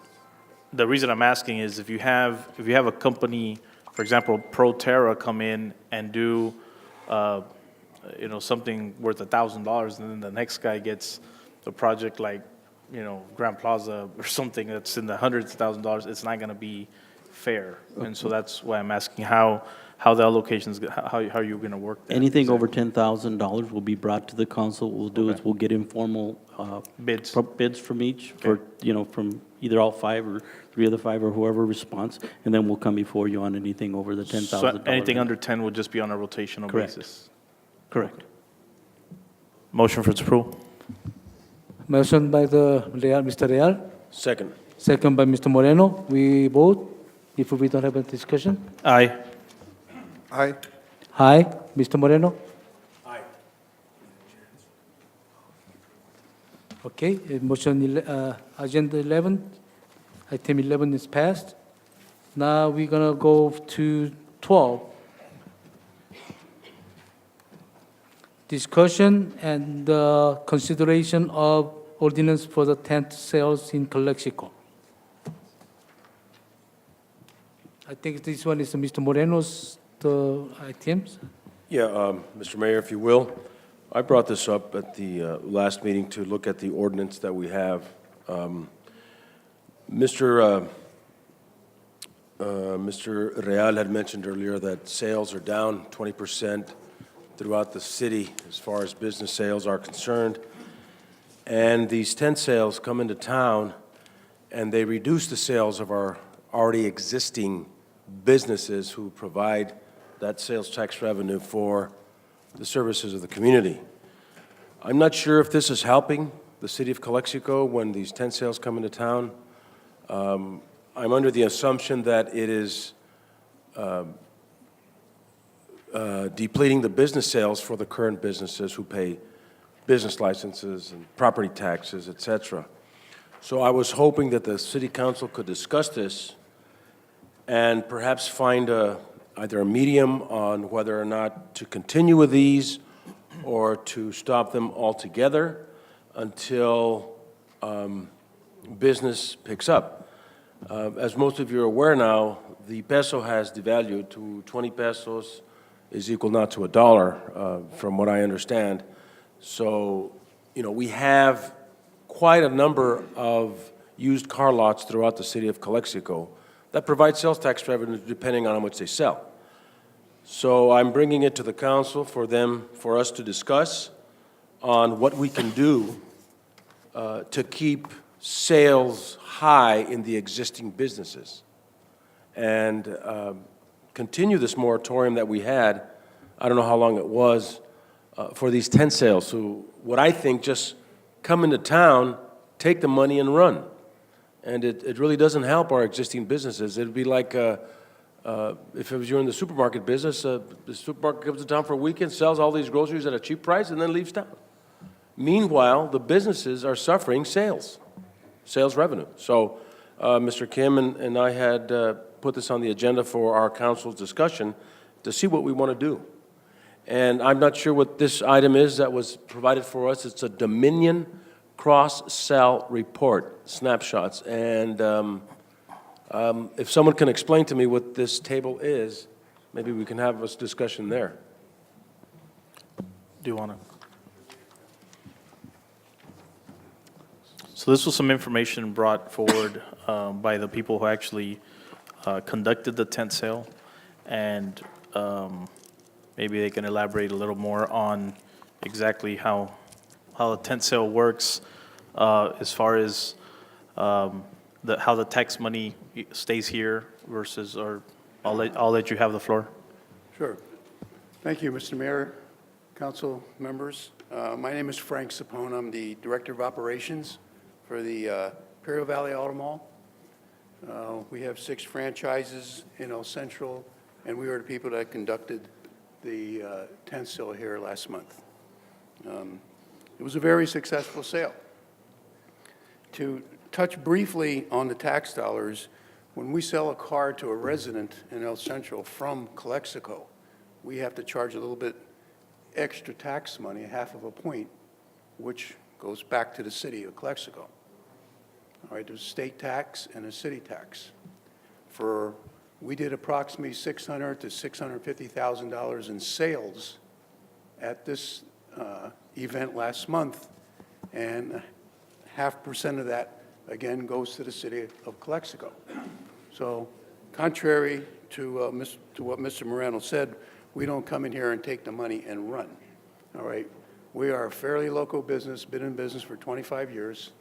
The reason I'm asking is if you have a company, for example, Proterra, come in and do, something worth $1,000, and then the next guy gets a project like, Grand Plaza or something that's in the hundreds of thousands of dollars, it's not going to be fair. And so that's why I'm asking how the allocations, how are you going to work that? Anything over $10,000 will be brought to the council. What we'll do is we'll get informal Bids. bids from each for, from either all 5 or 3 of the 5 or whoever responds, and then we'll come before you on anything over the $10,000. So anything under 10 would just be on a rotational Correct. basis? Correct. Motion for its approval? Motion by Mr. Real, Second. second by Mr. Moreno. We vote if we don't have a discussion. Aye. Aye. Aye. Mr. Moreno? Aye. Okay, agenda 11, item 11 is passed. Now we're gonna go to 12. Discussion and consideration of ordinance for the tent sales in Calexico. I think this one is Mr. Moreno's items. Yeah, Mr. Mayor, if you will, I brought this up at the last meeting to look at the ordinance that we have. Mr. Real had mentioned earlier that sales are down 20% throughout the city as far as business sales are concerned. And these tent sales come into town and they reduce the sales of our already existing businesses who provide that sales tax revenue for the services of the community. I'm not sure if this is helping the city of Calexico when these tent sales come into town. I'm under the assumption that it is depleting the business sales for the current businesses who pay business licenses and property taxes, et cetera. So I was hoping that the city council could discuss this and perhaps find either a medium on whether or not to continue with these or to stop them altogether until business picks up. As most of you are aware now, the peso has devalued to 20 pesos is equal now to $1, from what I understand. So, we have quite a number of used car lots throughout the city of Calexico that provide sales tax revenue depending on how much they sell. So I'm bringing it to the council for us to discuss on what we can do to keep sales high in the existing businesses and continue this moratorium that we had, I don't know how long it was, for these tent sales who, what I think, just come into town, take the money and run. And it really doesn't help our existing businesses. It'd be like if it was you're in the supermarket business, the supermarket comes to town for a weekend, sells all these groceries at a cheap price, and then leaves town. Meanwhile, the businesses are suffering sales revenue. So Mr. Kim and I had put this on the agenda for our council's discussion to see what we want to do. And I'm not sure what this item is that was provided for us. It's a Dominion cross-sell report, snapshots. And if someone can explain to me what this table is, maybe we can have a discussion there. Do you want to? So this was some information brought forward by the people who actually conducted the tent sale, and maybe they can elaborate a little more on exactly how the tent sale works as far as how the tax money stays here versus, or I'll let you have the floor. Sure. Thank you, Mr. Mayor, council members. My name is Frank Sapone. I'm the Director of Operations for the Imperial Valley Auto Mall. We have 6 franchises in El Central, and we were the people that conducted the tent sale here last month. It was a very successful sale. To touch briefly on the tax dollars, when we sell a car to a resident in El Central from Calexico, we have to charge a little bit extra tax money, half of a point, which goes back to the city of Calexico. All right, there's a state tax and a city tax. We did approximately $600,000 to $650,000 in sales at this event last month, and 0.5% of that, again, goes to the city of Calexico. So contrary to what Mr. Moreno said, we don't come in here and take the money and run, all right? We are a fairly local business, been in business for 25 years.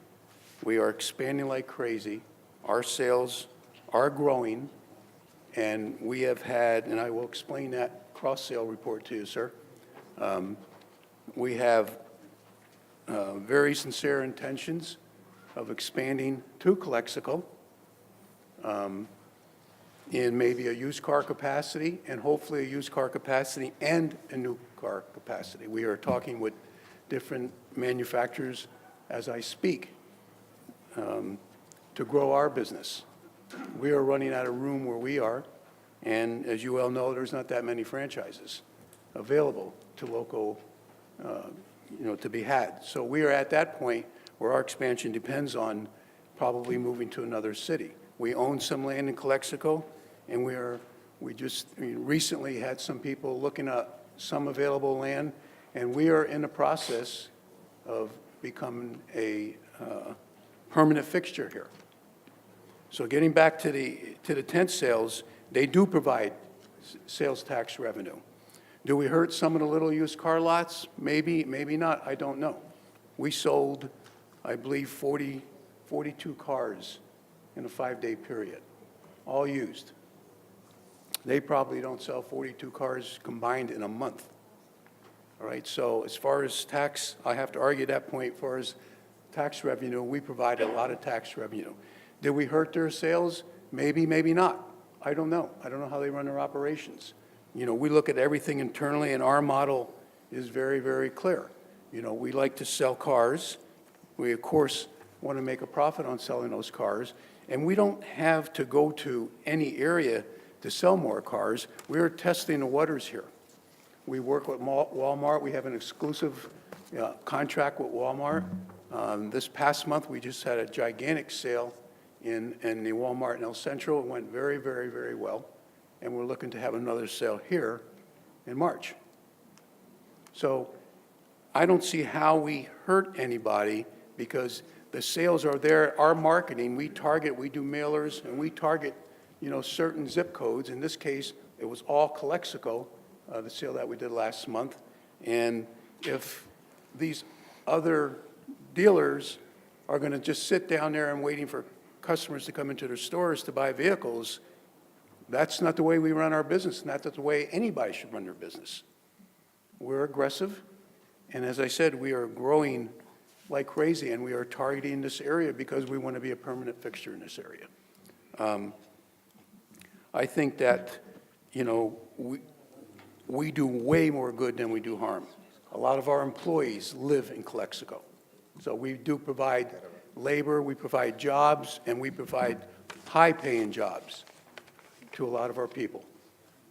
We are expanding like crazy. Our sales are growing, and we have had, and I will explain that cross-sale report to you, sir. We have very sincere intentions of expanding to Calexico in maybe a used car capacity, and hopefully a used car capacity and a new car capacity. We are talking with different manufacturers as I speak to grow our business. We are running out of room where we are, and as you well know, there's not that many franchises available to local, to be had. So we are at that point where our expansion depends on probably moving to another city. We own some land in Calexico, and we just recently had some people looking at some available land, and we are in the process of becoming a permanent fixture here. So getting back to the tent sales, they do provide sales tax revenue. Do we hurt some of the little used car lots? Maybe, maybe not, I don't know. We sold, I believe, 42 cars in a 5-day period, all used. They probably don't sell 42 cars combined in a month. All right, so as far as tax, I have to argue that point. As far as tax revenue, we provide a lot of tax revenue. Did we hurt their sales? Maybe, maybe not. I don't know. I don't know how they run their operations. We look at everything internally, and our model is very, very clear. We like to sell cars. We, of course, want to make a profit on selling those cars, and we don't have to go to any area to sell more cars. We're testing the waters here. We work with Walmart. We have an exclusive contract with Walmart. This past month, we just had a gigantic sale in the Walmart in El Centro. It went very, very, very well, and we're looking to have another sale here in March. So I don't see how we hurt anybody, because the sales are there. Our marketing, we do mailers, and we target, certain zip codes. In this case, it was all Calexico, the sale that we did last month. And if these other dealers are going to just sit down there and waiting for customers to come into their stores to buy vehicles, that's not the way we run our business, and that's not the way anybody should run their business. We're aggressive, and as I said, we are growing like crazy, and we are targeting this area because we want to be a permanent fixture in this area. I think that, we do way more good than we do harm. A lot of our employees live in Calexico. So we do provide labor, we provide jobs, and we provide high-paying jobs to a lot of our people.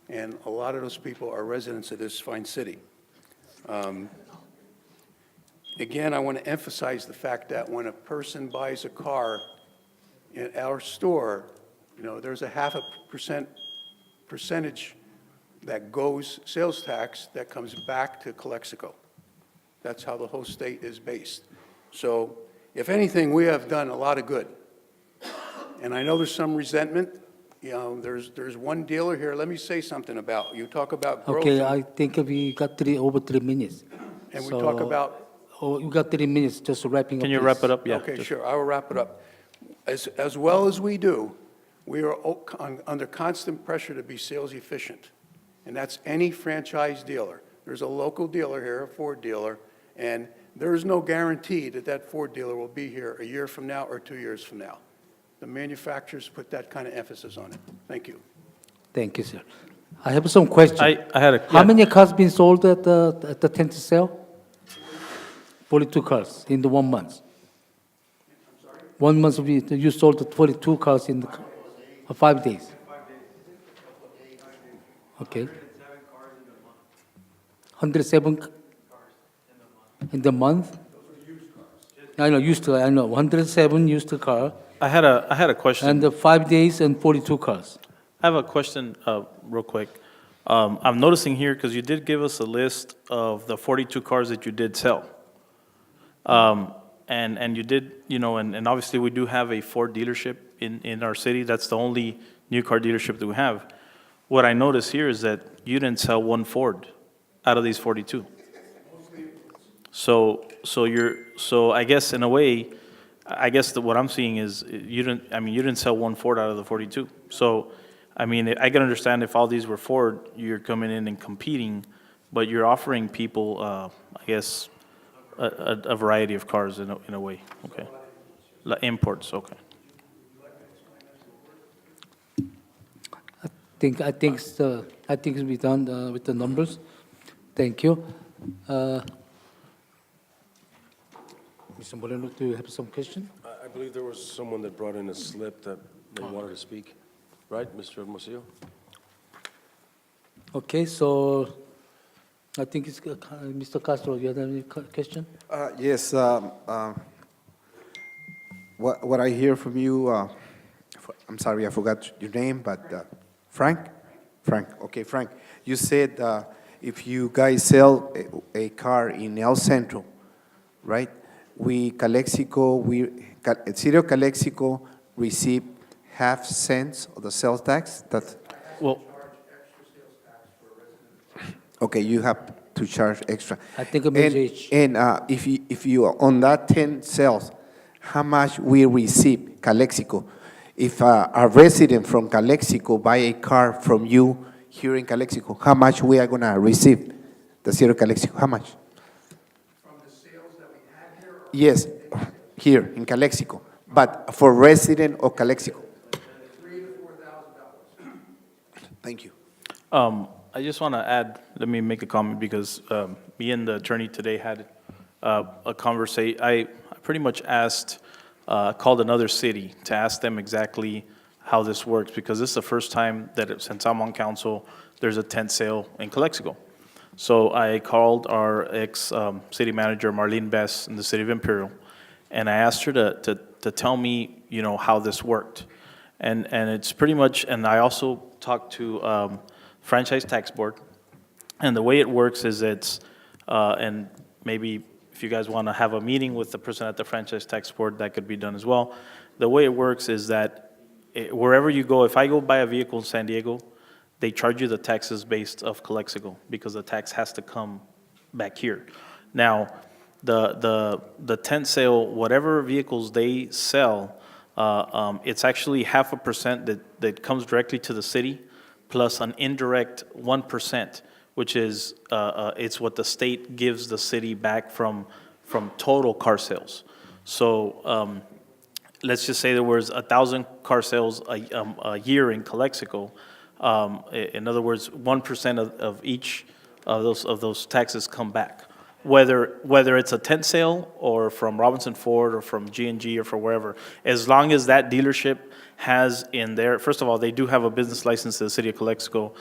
And a lot of those people are residents of this fine city. Again, I want to emphasize the fact that when a person buys a car in our store, there's a 0.5% percentage that goes, sales tax, that comes back to Calexico. That's how the whole state is based. So if anything, we have done a lot of good. And I know there's some resentment. You know, there's one dealer here, let me say something about, you talk about growth. Okay, I think we got over 3 minutes. And we talk about. Oh, you got 3 minutes, just wrapping up. Can you this. wrap it up? Yeah. Okay, just- sure, I will wrap it up. As well as we do, we are under constant pressure to be sales efficient. And that's any franchise dealer. There's a local dealer here, a Ford dealer, and there is no guarantee that that Ford dealer will be here a year from now or 2 years from now. The manufacturers put that kind of emphasis on it. Thank you. Thank you, sir. I have some questions. I had a. How yeah. many cars been sold at the tent sale? 42 cars in the 1 month. 1 month, you sold 42 cars in the 5 days. Okay. 107 in the month? I know, used to, I know, 107 used car, I had a question. and the 5 days and 42 cars. I have a question, real quick. I'm noticing here, because you did give us a list of the 42 cars that you did sell. And you did, you know, and obviously we do have a Ford dealership in our city. That's the only new car dealership that we have. What I notice here is that you didn't sell one Ford out of these 42. So I guess in a way, I guess what I'm seeing is you didn't sell one Ford out of the 42. So, I mean, I can understand if all these were Ford, you're coming in and competing, but you're offering people, I guess, a variety of cars in a way. Okay. Like imports, okay. I think it's be done with the numbers. Thank you. Mr. Moreno, do you have some question? I believe there was someone that brought in a slip that they wanted to speak, right, Mr. Hermosillo? Okay, so I think it's Mr. Castro. You have any question? Yes, what I hear from you, I'm sorry, I forgot your name, but Frank? Frank, okay, Frank. You said if you guys sell a car in El Centro, right? Calexico, City of Calexico receive half cents of the sales tax? Well, okay, you have to charge extra. I think it means And if you on that 10 sales, how much we receive Calexico? If a resident from Calexico buy a car from you here in Calexico, how much we are gonna receive? The City of Calexico, how much? From the sales that we had here? Yes, here in Calexico, but for resident of Calexico. $3,000 to $4,000. Thank you. I just want to add, let me make a comment, because me and the attorney today had a conversation. I pretty much called another city to ask them exactly how this works, because this is the first time that since I'm on council, there's a tent sale in Calexico. So I called our ex-city manager, Marlene Bess, in the city of Imperial, and I asked her to tell me, you know, how this worked. And it's pretty much, and I also talked to Franchise Tax Board, and the way it works is and maybe if you guys want to have a meeting with the person at the Franchise Tax Board, that could be done as well. The way it works is that wherever you go, if I go buy a vehicle in San Diego, they charge you the taxes based off Calexico, because the tax has to come back here. Now, the tent sale, whatever vehicles they sell, it's actually 0.5% that comes directly to the city, plus an indirect 1%, which is it's what the state gives the city back from total car sales. So let's just say there was 1,000 car sales a year in Calexico. In other words, 1% of each of those taxes come back, whether it's a tent sale or from Robinson Ford or from G&G or from wherever. As long as that dealership has in there, first of all, they do have a business license to the city of Calexico,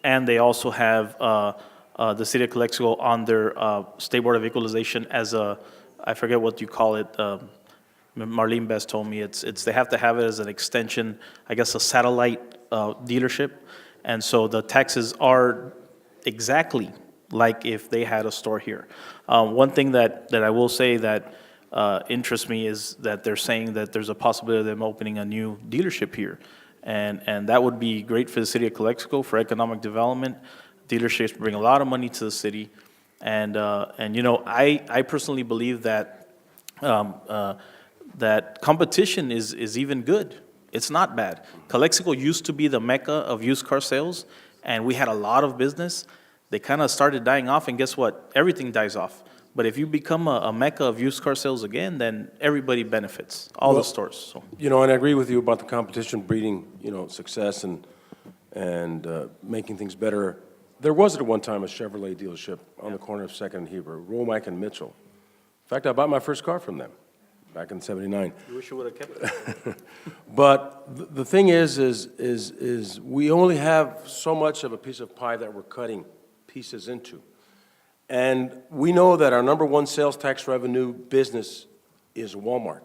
and they also have the city of Calexico on their State Board of Equalization as I forget what you call it. Marlene Best told me they have to have it as an extension, I guess, a satellite dealership, and so the taxes are exactly like if they had a store here. One thing that I will say that interests me is that they're saying that there's a possibility of them opening a new dealership here. And that would be great for the city of Calexico for economic development. Dealerships bring a lot of money to the city. And you know, I personally believe that that competition is even good. It's not bad. Calexico used to be the mecca of used car sales, and we had a lot of business. They kind of started dying off, and guess what? Everything dies off. But if you become a mecca of used car sales again, then everybody benefits, all the stores. So. You know, and I agree with you about the competition breeding, you know, success and making things better. There was at one time a Chevrolet dealership on the corner of 2nd and Heber, Romack and Mitchell. In fact, I bought my first car from them back in '79. You wish you would have kept it. But the thing is we only have so much of a piece of pie that we're cutting pieces into. And we know that our number one sales tax revenue business is Walmart.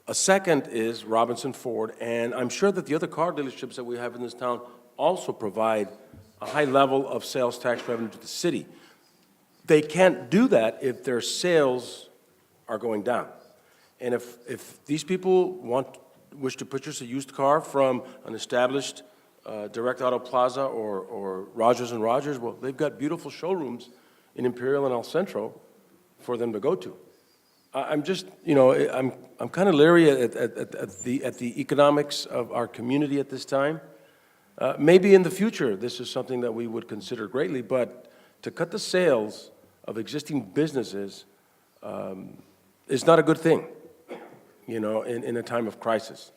A second is Robinson Ford, and I'm sure that the other car dealerships that we have in this town also provide a high level of sales tax revenue to the city. They can't do that if their sales are going down. And if these people wish to purchase a used car from an established Direct Auto Plaza or Rogers and Rogers, well, they've got beautiful showrooms in Imperial and El Centro for them to go to. I'm just, you know, I'm kind of leery at the economics of our community at this time. Maybe in the future, this is something that we would consider greatly, but to cut the sales of existing businesses is not a good thing, you know, in a time of crisis.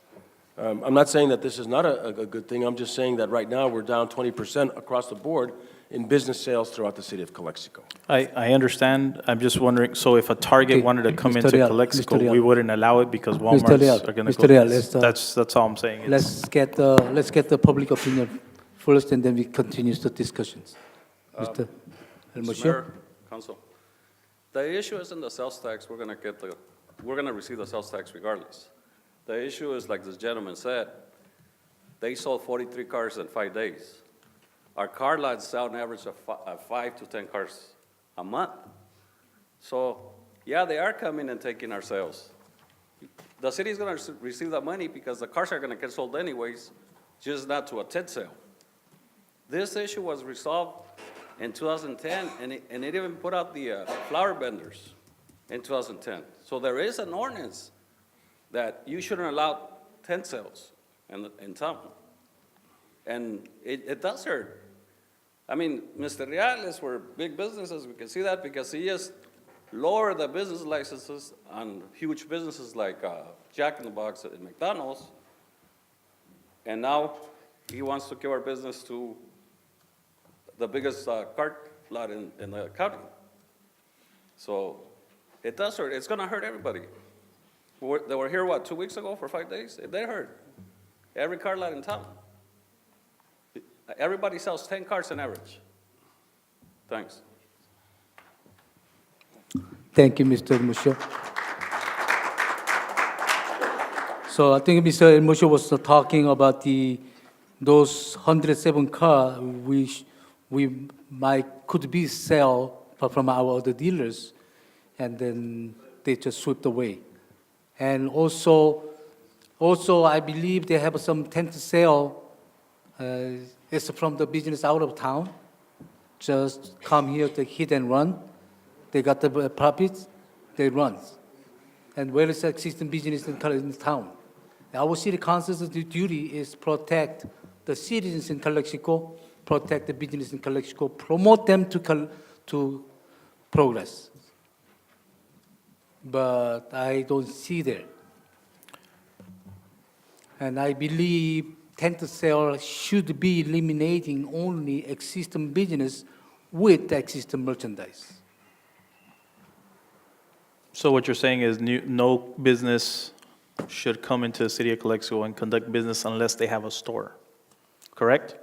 I'm not saying that this is not a good thing. I'm just saying that right now we're down 20% across the board in business sales throughout the city of Calexico. I understand. I'm just wondering, so if a Target wanted to come into Calexico, we wouldn't allow it because Walmart's are going to go. That's all I'm saying. Let's get the public opinion first, and then we continue the discussions. Mr. El Moshio? Mayor, Council, the issue isn't the sales tax. We're going to receive the sales tax regardless. The issue is, like this gentleman said, they sold 43 cars in 5 days. Our car lots sell an average of 5 to 10 cars a month. So, yeah, they are coming and taking our sales. The city is going to receive that money because the cars are going to get sold anyways, just not to a tent sale. This issue was resolved in 2010, and it even put out the flower vendors in 2010. So there is an ordinance that you shouldn't allow tent sales in town. And it does hurt. I mean, Mr. Reales were big businesses. We can see that because he just lowered the business licenses on huge businesses like Jack in the Box and McDonald's. And now he wants to give our business to the biggest cart lot in the county. So it does hurt. It's going to hurt everybody. They were here, 2 weeks ago for 5 days? They hurt. Every car lot in town. Everybody sells 10 cars on average. Thanks. Thank you, Mr. El Moshio. So I think Mr. El Moshio was talking about those 107 cars which we could be sell from our other dealers, and then they just swept away. And also, I believe they have some tent sale. It's from the business out of town. Just come here to hit and run. They got the profits, they run. And where is the existing business in town? Our city council's duty is protect the citizens in Calexico, protect the business in Calexico, promote them to progress. But I don't see there. And I believe tent sale should be eliminating only existing business with existing merchandise. So what you're saying is no business should come into the city of Calexico and conduct business unless they have a store, correct?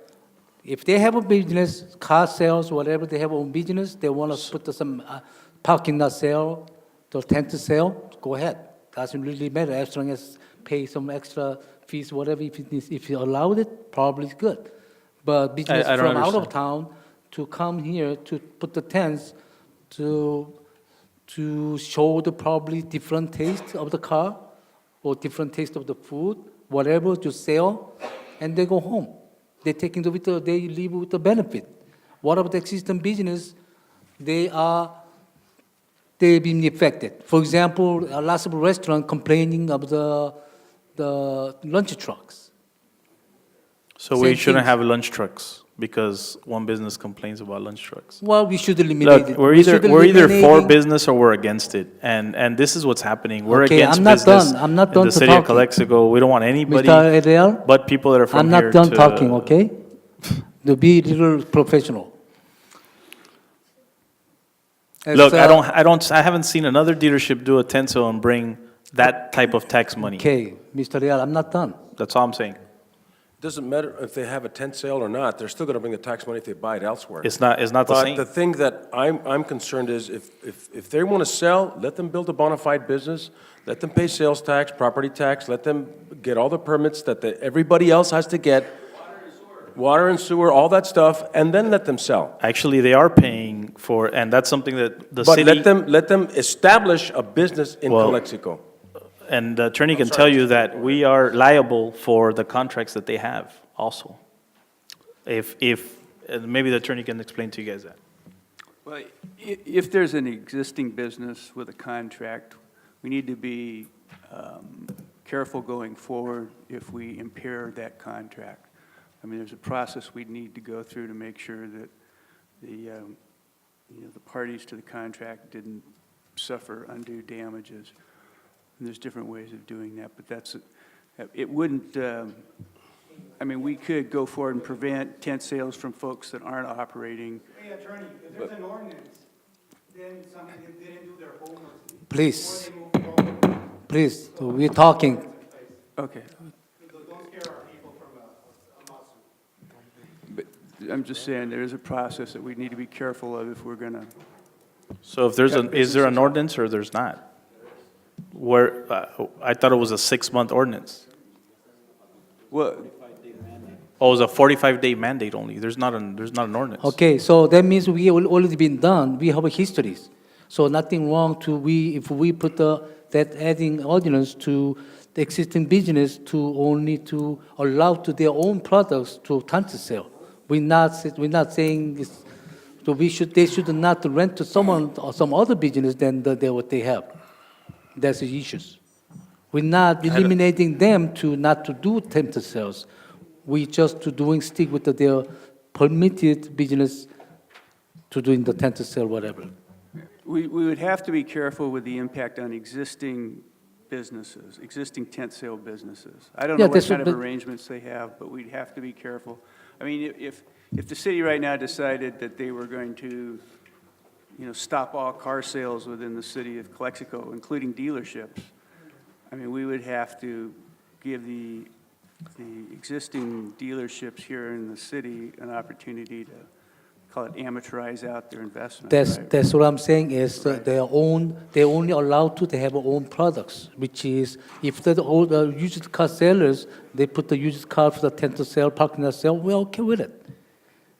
If they have a business, car sales, whatever, they have own business, they want to put some parking lot sale, the tent sale, go ahead. Doesn't really matter as long as pay some extra fees, whatever. If you allowed it, probably it's good. But business from out of town to come here to put the tents, to show the probably different taste of the car or different taste of the food, whatever to sell, and they go home. They take into it, they live with the benefit. What about the existing business? They've been affected. For example, lots of restaurants complaining of the lunch trucks. So Same we shouldn't things. have lunch trucks because one business complains about lunch trucks. Well, we should eliminate Look, it. we're We either should we're either for eliminating- business or we're against it, and this is what's happening. We're Okay, against I'm not business done. I'm not in done the to city of talking. Calexico. We don't want anybody Mr. Adele, but people that are from I'm here not done to- talking, okay? To be a little professional. As, Look, I haven't seen another dealership do a Tenso and bring that type of tax money. Okay, Mr. Real, I'm not done. That's all I'm saying. Doesn't matter if they have a tent sale or not, they're still gonna bring the tax money if they buy it elsewhere. It's not the But same. the thing that I'm concerned is if they wanna sell, let them build a bona fide business, let them pay sales tax, property tax, let them get all the permits that everybody else has to get. Water and sewer, all that stuff, and then let them sell. Actually, they are paying for, and that's something that the But city. let them establish a business in Well, Calexico. And the attorney can tell you that we are liable for the contracts that they have also. And maybe the attorney can explain to you guys that. Well, if there's an existing business with a contract, we need to be careful going forward if we impair that contract. I mean, there's a process we'd need to go through to make sure that the parties to the contract didn't suffer undue damages. And there's different ways of doing that, but it wouldn't, I mean, we could go forward and prevent tent sales from folks that aren't operating. Hey, attorney, if there's an ordinance, then somebody didn't do their homework. Please, Before they move forward. please, we're talking. Okay. Don't scare our people from a lawsuit. But I'm just saying, there is a process that we need to be careful of if we're gonna. So if there's Have is there an businesses- ordinance or there's not? Where, I thought it was a 6-month ordinance. Well, Oh, it was a 45-day mandate only. There's not an ordinance. Okay, so that means we already been done, we have histories. So nothing wrong if we put that adding ordinance to the existing business to only to allow to their own products to tent sale. We're not saying this, so they should not rent to someone or some other business than what they have. That's the issues. We're not eliminating them not to do tent sales. We just stick with their permitted business to doing the tent sale, whatever. we would have to be careful with the impact on existing businesses, existing tent sale businesses. I don't Yeah, know what that's kind of what- but- arrangements they have, but we'd have to be careful. I mean, if the city right now decided that they were going to, stop all car sales within the city of Calexico, including dealerships, I mean, we would have to give the existing dealerships here in the city an opportunity to, call it amateurize out their investment. right? That's what I'm saying is they're only allowed to have their own products, which is if all the used car sellers, they put the used car for the tent sale, parking lot sale, we're okay with it.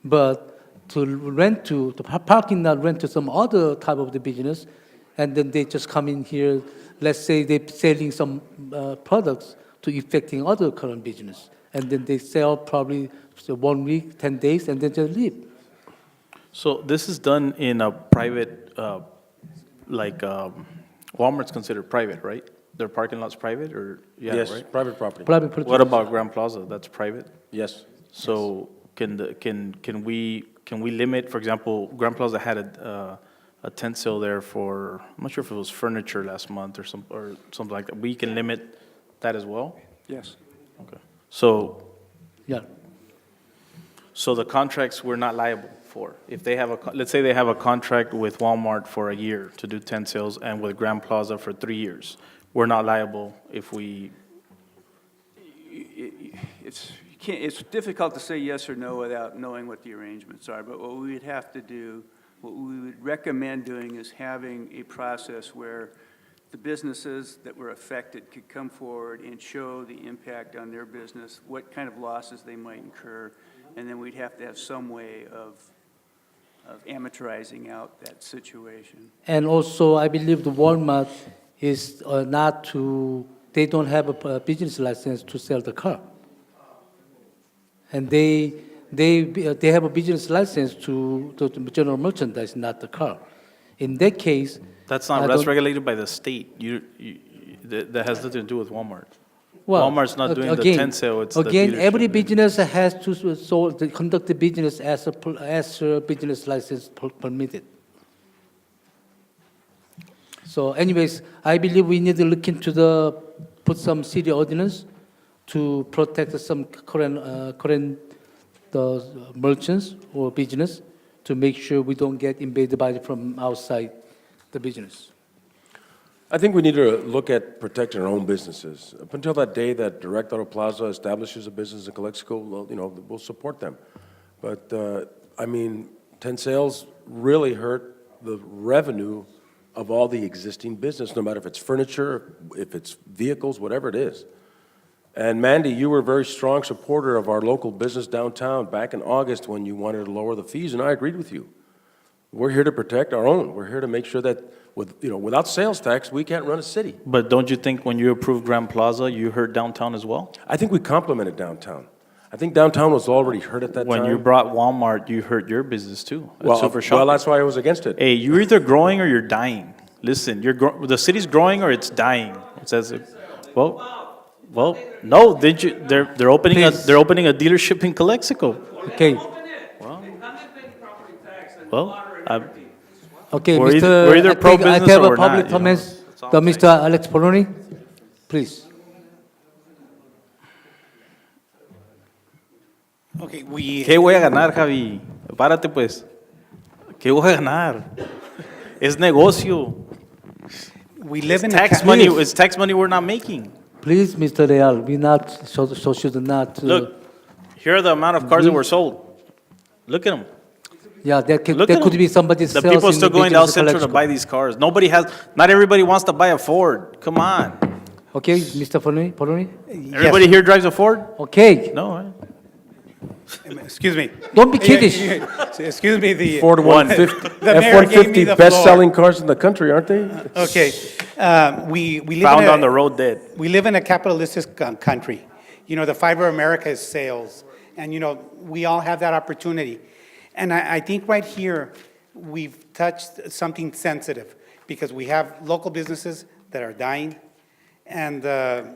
But to rent to the parking lot, rent to some other type of the business, and then they just come in here, let's say they're selling some products to affecting other current business, and then they sell probably 1 week, 10 days, and then just leave. So this is done in a private, Walmart's considered private, right? Their parking lot's private, or, yeah, Yes, right? private property. What about Grand Plaza? That's private? Yes. So can we limit, for example, Grand Plaza had a tent sale there for, I'm not sure if it was furniture last month or something like that. We can limit that as well? Yes. Okay. So, Yeah. so the contracts we're not liable for. If they have let's say they have a contract with Walmart for a year to do tent sales and with Grand Plaza for 3 years, we're not liable if we, It's difficult to say yes or no without knowing what the arrangements are, but what we would have to do, what we would recommend doing is having a process where the businesses that were affected could come forward and show the impact on their business, what kind of losses they might incur, and then we'd have to have some way of of amateurizing out that situation. And also, I believe the Walmart is not to, they don't have a business license to sell the car. And they have a business license to general merchandise, not the car. In that case, That's I not, that's don't- regulated by the state. That has nothing to do with Walmart. Well, Walmart's not doing the again- tent sale, it's the Again, every dealership. business has to conduct the business as a business license permitted. So anyways, I believe we need to look into put some city ordinance to protect some current merchants or business to make sure we don't get invaded by from outside the business. I think we need to look at protecting our own businesses. Up until that day that Direct Auto Plaza establishes a business in Calexico, well, we'll support them. But, I mean, tent sales really hurt the revenue of all the existing business, no matter if it's furniture, if it's vehicles, whatever it is. And Mandy, you were a very strong supporter of our local business downtown back in August when you wanted to lower the fees, and I agreed with you. We're here to protect our own. We're here to make sure that without sales tax, we can't run a city. But don't you think when you approved Grand Plaza, you hurt downtown as well? I think we complemented downtown. I think downtown was already hurt at that time. When you brought Walmart, you hurt your business too. at Well, Super Shop. well, that's why I was against it. Hey, you're either growing or you're dying. Listen, the city's growing or it's dying. It says, well, no. Did you? They're opening Please. they're opening a dealership in Calexico. Okay. Well, Okay, We're Mr. either- we're either I think pro-business I have or a we're public not, you know. comments. That's all I'm Mr. Alex Poloni, please. Okay, we, ¿Qué voy a ganar, Javi? Párate pues. ¿Qué voy a ganar? Es negocio. we live in It's a... tax money. It's tax money we're not making. Please, Mr. Real, we not, so should not. Look, here are the amount of cars that were sold. Look at them. Yeah, that could, Look that at could them. be somebody's The sales people in still the going to El business Centro to Calexico. buy these cars. Not everybody wants to buy a Ford. Come on. Okay, Mr. Poloni? Everybody here drives a Ford? Okay, No, right? Excuse me. don't be kiddish. Excuse me, the... Ford 150, The mayor gave me F-150 the best-selling cars in the country, aren't they? Okay, we live Found in a... on the road dead. We live in a capitalistic country. The fiber of America is sales. And, we all have that opportunity. And I think right here, we've touched something sensitive because we have local businesses that are dying. And, the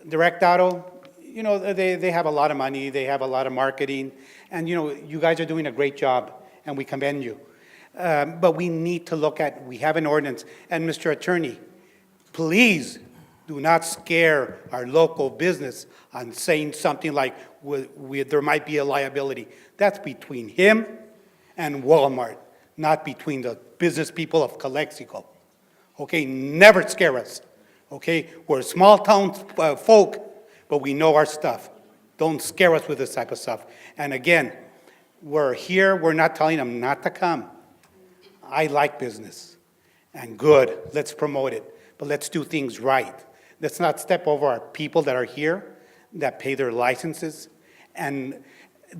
Direct Auto, they have a lot of money, they have a lot of marketing. And, you guys are doing a great job and we commend you. But we need to look at, we have an ordinance. And Mr. Attorney, please do not scare our local business on saying something like there might be a liability. That's between him and Walmart, not between the business people of Calexico. Okay, never scare us. Okay, we're small town folk, but we know our stuff. Don't scare us with this type of stuff. And again, we're here, we're not telling them not to come. I like business, and good, let's promote it, but let's do things right. Let's not step over our people that are here, that pay their licenses, and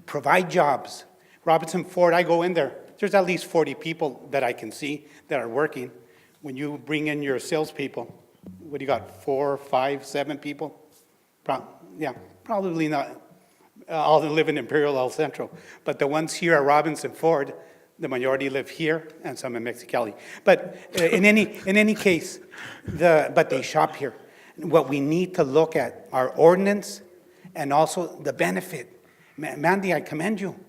provide jobs. Robinson Ford, I go in there, there's at least 40 people that I can see that are working. When you bring in your salespeople, what do you got, 4, 5, 7 people? Probably not all that live in Imperial El Centro, but the ones here at Robinson Ford, the majority live here and some in Mexicali. But in any case, but they shop here. What we need to look at, our ordinance and also the benefit. Mandy, I commend you.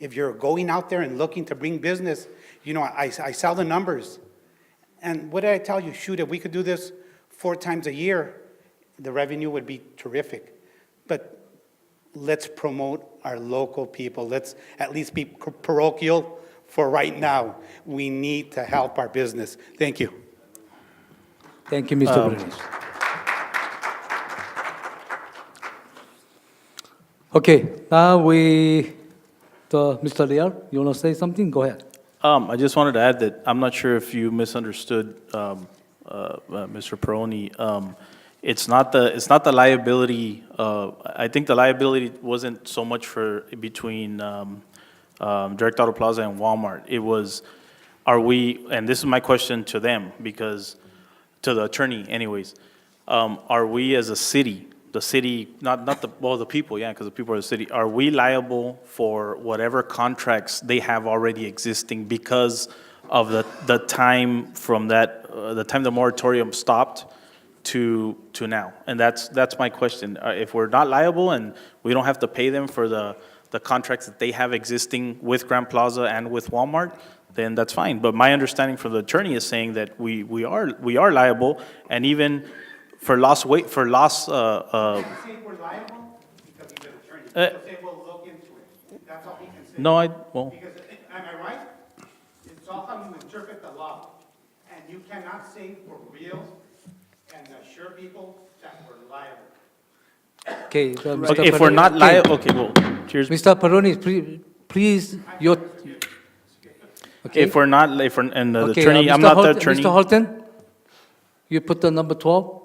If you're going out there and looking to bring business, I saw the numbers. And what did I tell you? Shoot, if we could do this 4 times a year, the revenue would be terrific. But let's promote our local people. Let's at least be parochial for right now. We need to help our business. Thank you. Thank you, Mr. Brenes. Okay, now Mr. Leal, you want to say something? Go ahead. I just wanted to add that I'm not sure if you misunderstood Mr. Peroni. It's not the liability. I think the liability wasn't so much for between Direct Auto Plaza and Walmart. It was, are we, and this is my question to them, because, to the attorney anyways, are we as a city, the city, not the, well, the people, yeah, because the people are the city, are we liable for whatever contracts they have already existing because of the time from that, the time the moratorium stopped to now? And that's my question. If we're not liable and we don't have to pay them for the contracts that they have existing with Grand Plaza and with Walmart, then that's fine. But my understanding from the attorney is saying that we are liable, and even for lost weight, for lost, Say we're liable because he's an attorney. He'll say we'll look into it. That's all he can say. no, well, Because, am I right? It's all how you interpret the law. And you cannot say for real and assure people that we're liable. Okay, okay, if we're not liable, okay, well, cheers. Mr. Peroni, please, your, okay? If we're not, if we're, and the Okay, attorney, I'm Mr. not the Holt- attorney. Mr. Holton, you put the number 12?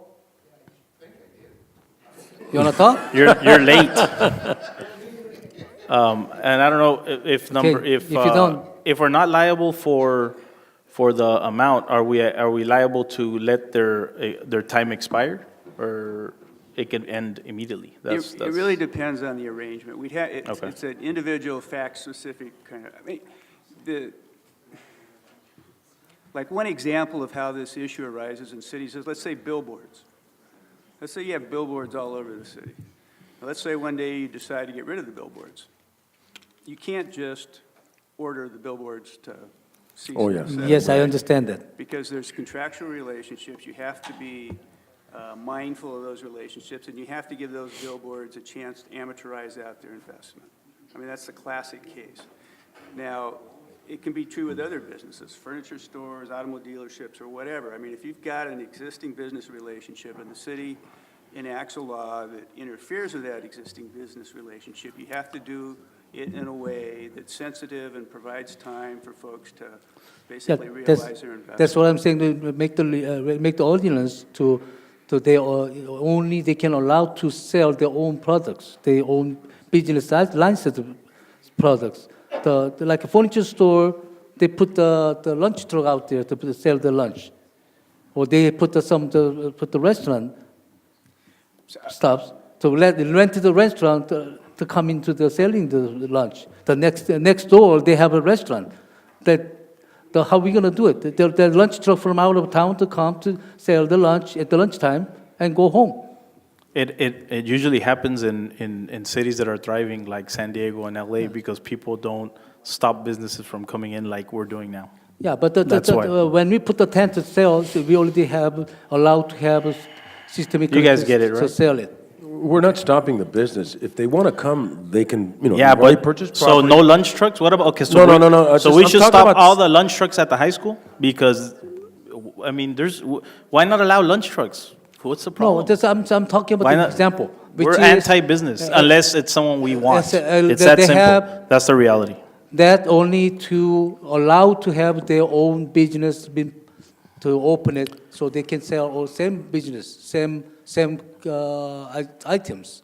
You wanna talk? You're late. And I don't know if number, Okay, if, if you don't- if we're not liable for the amount, are we liable to let their time expire? Or it can end immediately? It really depends on the arrangement. We'd have, Okay. it's an individual, fact-specific kind of, I mean, like one example of how this issue arises in cities is, let's say billboards. Let's say you have billboards all over the city. Now, let's say one day you decide to get rid of the billboards. You can't just order the billboards to cease Oh, and yes. desist. Yes, I understand that. Because there's contractual relationships, you have to be mindful of those relationships, and you have to give those billboards a chance to amortize out their investment. I mean, that's the classic case. Now, it can be true with other businesses, furniture stores, automobile dealerships, or whatever. I mean, if you've got an existing business relationship and the city enacts a law that interferes with that existing business relationship, you have to do it in a way that's sensitive and provides time for folks to basically Yeah, realize their investment. that's what I'm saying, to make the ordinance to they only, they can allow to sell their own products, their own business licensed products. Like a furniture store, they put the lunch truck out there to sell the lunch. Or they put the restaurant stops to rent the restaurant to come into the selling the lunch. The next door, they have a restaurant. How are we going to do it? The lunch truck from out of town to come to sell the lunch at the lunchtime and go home. It usually happens in cities that are thriving, like San Diego and LA, because people don't stop businesses from coming in like we're doing now. Yeah, but That's why. when we put the tent to sell, we already have allowed to have a systemic. You guys get it, right? To sell it. We're not stopping the business. If they want to come, they can, Yeah, they've already but, purchased so property. no lunch trucks? What about, okay, so. No, we- no, no, no, So just- we I'm should talking stop about all the lunch trucks at the high school? Because, I mean, why not allow lunch trucks? What's the No, problem? I'm talking about Why the not? example. which We're is- anti-business, unless it's someone we want. Yes, It's that that they have- simple. That's the reality. That only to allow to have their own business to open it so they can sell all same business, same items,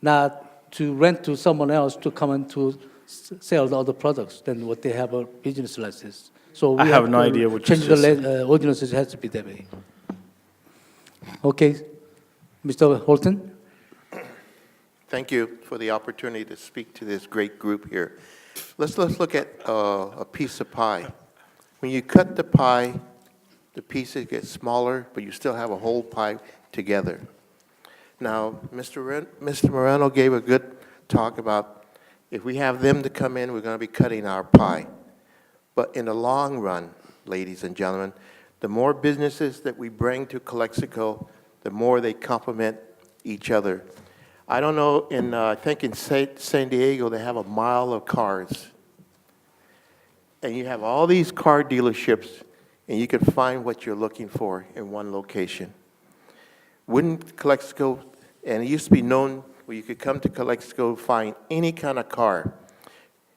not to rent to someone else to come and to sell the other products than what they have a business license. So we I have no idea what you change the just ordinances. It has to be that way. Okay, Mr. Holton. Thank you for the opportunity to speak to this great group here. Let's look at a piece of pie. When you cut the pie, the pieces get smaller, but you still have a whole pie together. Now, Mr. Moreno gave a good talk about if we have them to come in, we're going to be cutting our pie. But in the long run, ladies and gentlemen, the more businesses that we bring to Calexico, the more they complement each other. I don't know, I think in San Diego, they have a mile of cars. And you have all these car dealerships, and you can find what you're looking for in one location. Wouldn't Calexico, and it used to be known where you could come to Calexico, find any kind of car.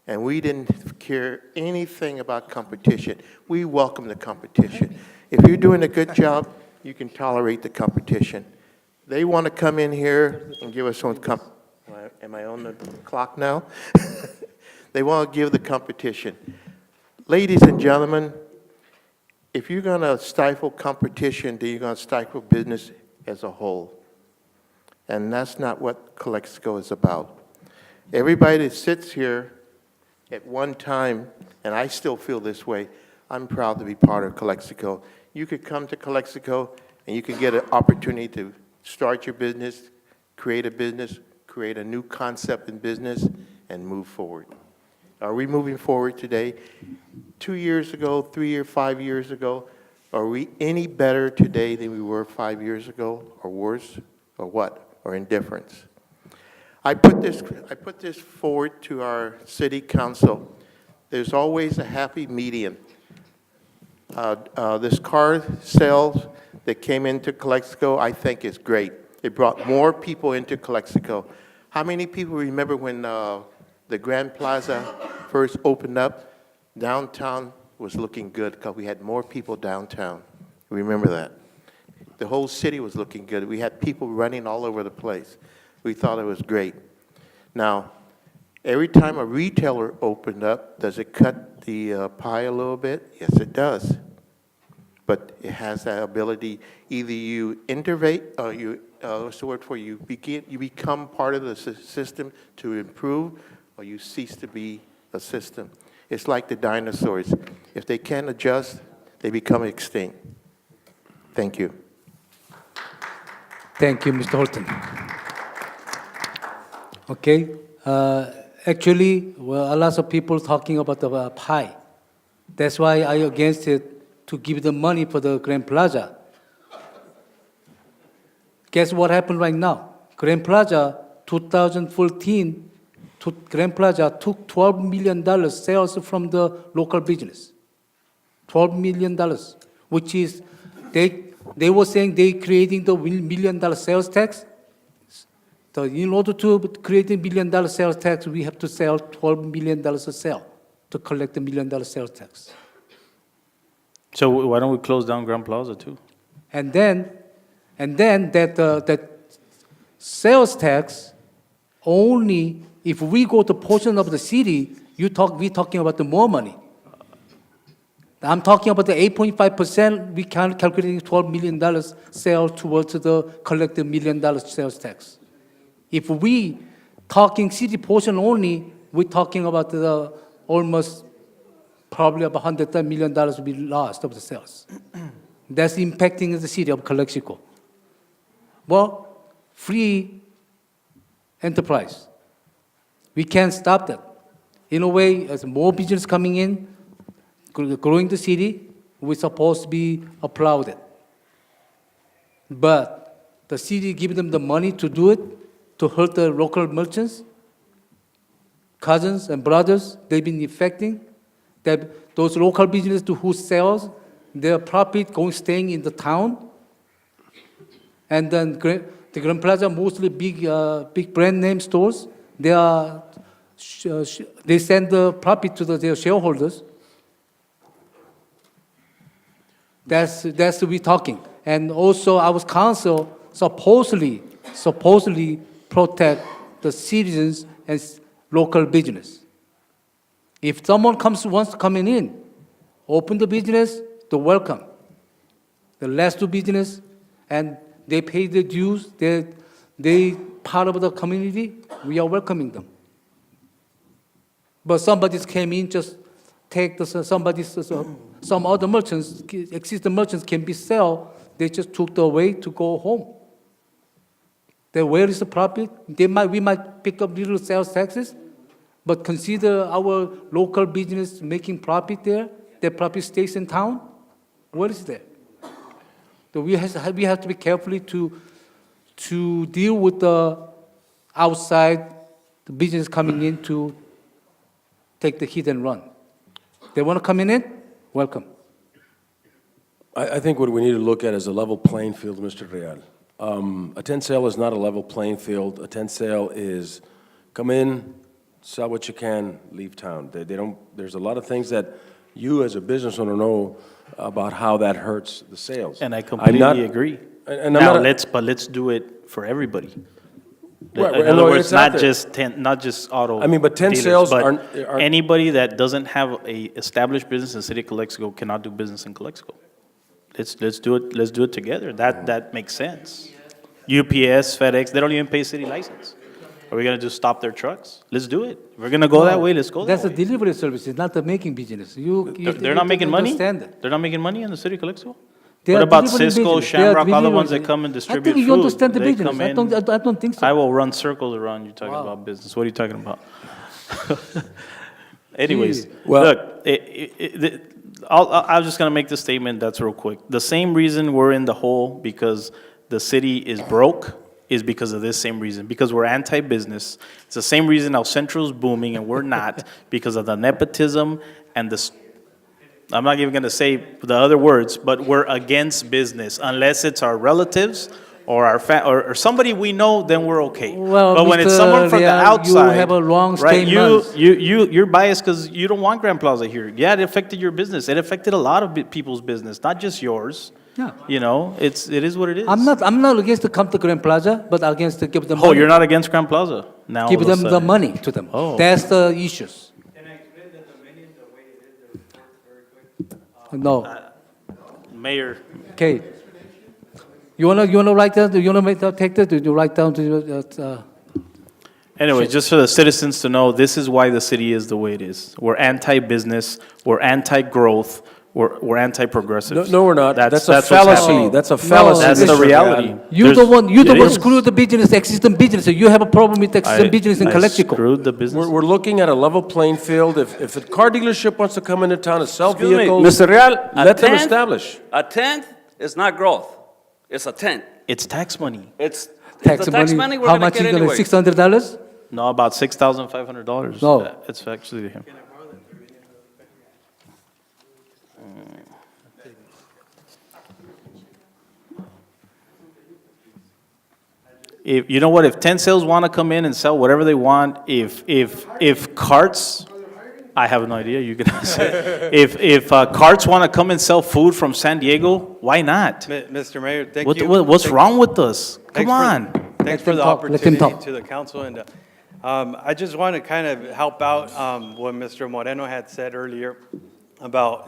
And we didn't care anything about competition. We welcome the competition. If you're doing a good job, you can tolerate the competition. They want to come in here and give us some am I on the clock now? They want to give the competition. Ladies and gentlemen, if you're going to stifle competition, then you're going to stifle business as a whole. And that's not what Calexico is about. Everybody that sits here at one time, and I still feel this way, I'm proud to be part of Calexico. You could come to Calexico and you could get an opportunity to start your business, create a new concept in business, and move forward. Are we moving forward today? 2 years ago, 3 years, 5 years ago, are we any better today than we were 5 years ago, or worse, or what, or indifference? I put this forward to our city council. There's always a happy medium. This car sales that came into Calexico, I think is great. It brought more people into Calexico. How many people remember when the Grand Plaza first opened up? Downtown was looking good because we had more people downtown. Remember that. The whole city was looking good. We had people running all over the place. We thought it was great. Now, every time a retailer opened up, does it cut the pie a little bit? Yes, it does. But it has that ability, either you innovate, or what's the word for you become part of the system to improve, or you cease to be a system. It's like the dinosaurs. If they can't adjust, they become extinct. Thank you. Thank you, Mr. Holton. Okay. Actually, well, a lot of people talking about the pie. That's why I against it to give the money for the Grand Plaza. Guess what happened right now? Grand Plaza, 2014, Grand Plaza took $12 million sales from the local business. $12 million, which is, they were saying they creating the $1 million sales tax. So in order to create a $1 million sales tax, we have to sell $12 million a sale to collect the $1 million sales tax. So why don't we close down Grand Plaza too? And then that sales tax only if we go to portion of the city, we talking about the more money. I'm talking about the 8.5%. We can calculating $12 million sale towards the collective $1 million sales tax. If we talking city portion only, we're talking about the almost probably about $100 million will be lost of the sales. That's impacting the city of Calexico. Well, free enterprise. We can't stop that. In a way, as more business coming in, growing the city, we're supposed to be applauded. But the city give them the money to do it, to hurt the local merchants, cousins and brothers, they've been affecting. That those local businesses who sales, their profit staying in the town. And then the Grand Plaza, mostly big brand name stores, they send the profit to their shareholders. That's we talking. And also our council supposedly protect the citizens and local business. If someone wants to come in, open the business, they're welcome. The last do business, and they pay the dues, they part of the community, we are welcoming them. But somebody came in, just take some other merchants, existing merchants can be sell, they just took the way to go home. Then where is the profit? We might pick up little sales taxes, but consider our local business making profit there, their profit stays in town. What is that? So we have to be carefully to deal with the outside, the business coming in to take the hit and run. They want to come in, welcome. I think what we need to look at is a level playing field, Mr. Real. A tent sale is not a level playing field. A tent sale is come in, sell what you can, leave town. They don't. There's a lot of things that you as a business owner know about how that hurts the sales. And I completely agree. And now let's do it for everybody. Right, In no, other words, it's out there. not just auto. I mean, but 10 dealers, sales but aren't- anybody that doesn't have a established business in the city of Calexico cannot do business in Calexico. Let's do it. Let's do it together. That makes sense. UPS, FedEx, they don't even pay city license. Are we gonna just stop their trucks? Let's do it. If we're gonna go that No, way, let's go that That's a way. delivery service, it's not the making business. They're not making money? Understand it. They're not making money in the city of Calexico? They What are about delivering Cisco, business. They are Shamrock, all the delivering ones that business. come and distribute I think you food? understand the They business. come I in- don't think so. I will run circles around you talking about business. What are you talking about? Anyways, Well- look, I'm just gonna make this statement that's real quick. The same reason we're in the hole because the city is broke is because of this same reason, because we're anti-business. It's the same reason El Centro's booming and we're not, because of the nepotism and I'm not even gonna say the other words, but we're against business unless it's our relatives or or somebody we know, then we're okay. Well, But when it's Mr. someone from the Real, you outside, have a long right? statement. You're biased because you don't want Grand Plaza here. Yeah, it affected your business. It affected a lot of people's business, not just yours. Yeah. You know, it is what it is. I'm not against to come to Grand Plaza, but against to give them Oh, money. you're not against Grand Plaza now? Give all of a them the sudden. money to them. Oh. That's the issues. No. Mayor. Okay. You wanna write down? You wanna take that? Do you write down to? Anyway, just for the citizens to know, this is why the city is the way it is. We're anti-business, we're anti-growth, we're anti-progressive. No, we're not. That's a what's fallacy. happening. That's a fallacy. That's the Mr. reality. Real. You the one. You the It one is. screwed the business, existing business. You have a problem with existing business in Calexico. I screwed the business. We're looking at a level playing field. If a car dealership wants to come into town and sell Excuse me. vehicles, Mr. Real, A let them tenth- establish. A tenth is not growth. It's a tenth. It's tax money. It's Tax the tax money we're How gonna much get is gonna anyway. $600? No, about $6,500. No. It's actually him. If, you know what, if 10 sales want to come in and sell whatever they want, if carts, I have no idea, you can ask. If carts want to come and sell food from San Diego, why not? Mr. Mayor, thank What, you. what's wrong with us? Come Thanks for- on. Thanks for the Let him opportunity talk. to the council. And I just want to kind of help out what Mr. Moreno had said earlier about,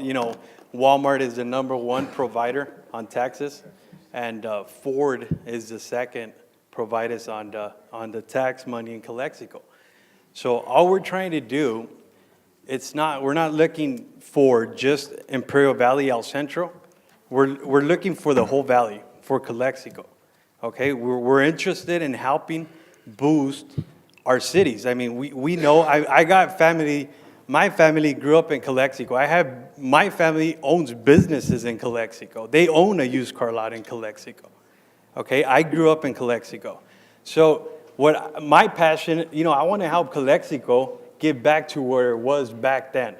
Walmart is the #1 provider on taxes, and Ford is the second provider on the tax money in Calexico. So all we're trying to do, we're not looking for just Imperial Valley, El Centro. We're looking for the whole valley, for Calexico. Okay, we're interested in helping boost our cities. I mean, we know, I got family, my family grew up in Calexico. My family owns businesses in Calexico. They own a used car lot in Calexico. Okay, I grew up in Calexico. So my passion, I want to help Calexico get back to where it was back then.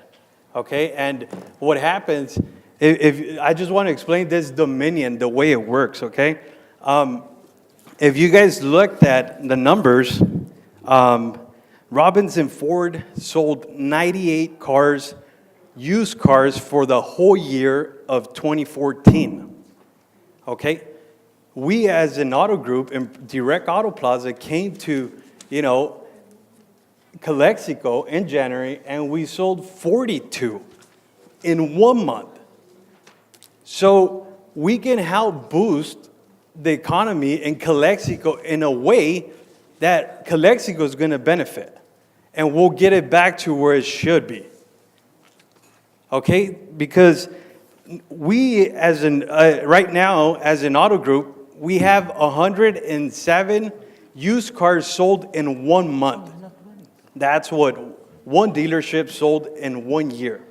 Okay, and what happens, if I just want to explain this Dominion, the way it works, okay? If you guys looked at the numbers, Robinson Ford sold 98 cars, used cars, for the whole year of 2014. Okay? We, as an auto group in Direct Auto Plaza, came to, Calexico in January, and we sold 42 in 1 month. So we can help boost the economy in Calexico in a way that Calexico is going to benefit, and we'll get it back to where it should be. Okay? Because we, right now, as an auto group, we have 107 used cars sold in 1 month. That's what one dealership sold in 1 year.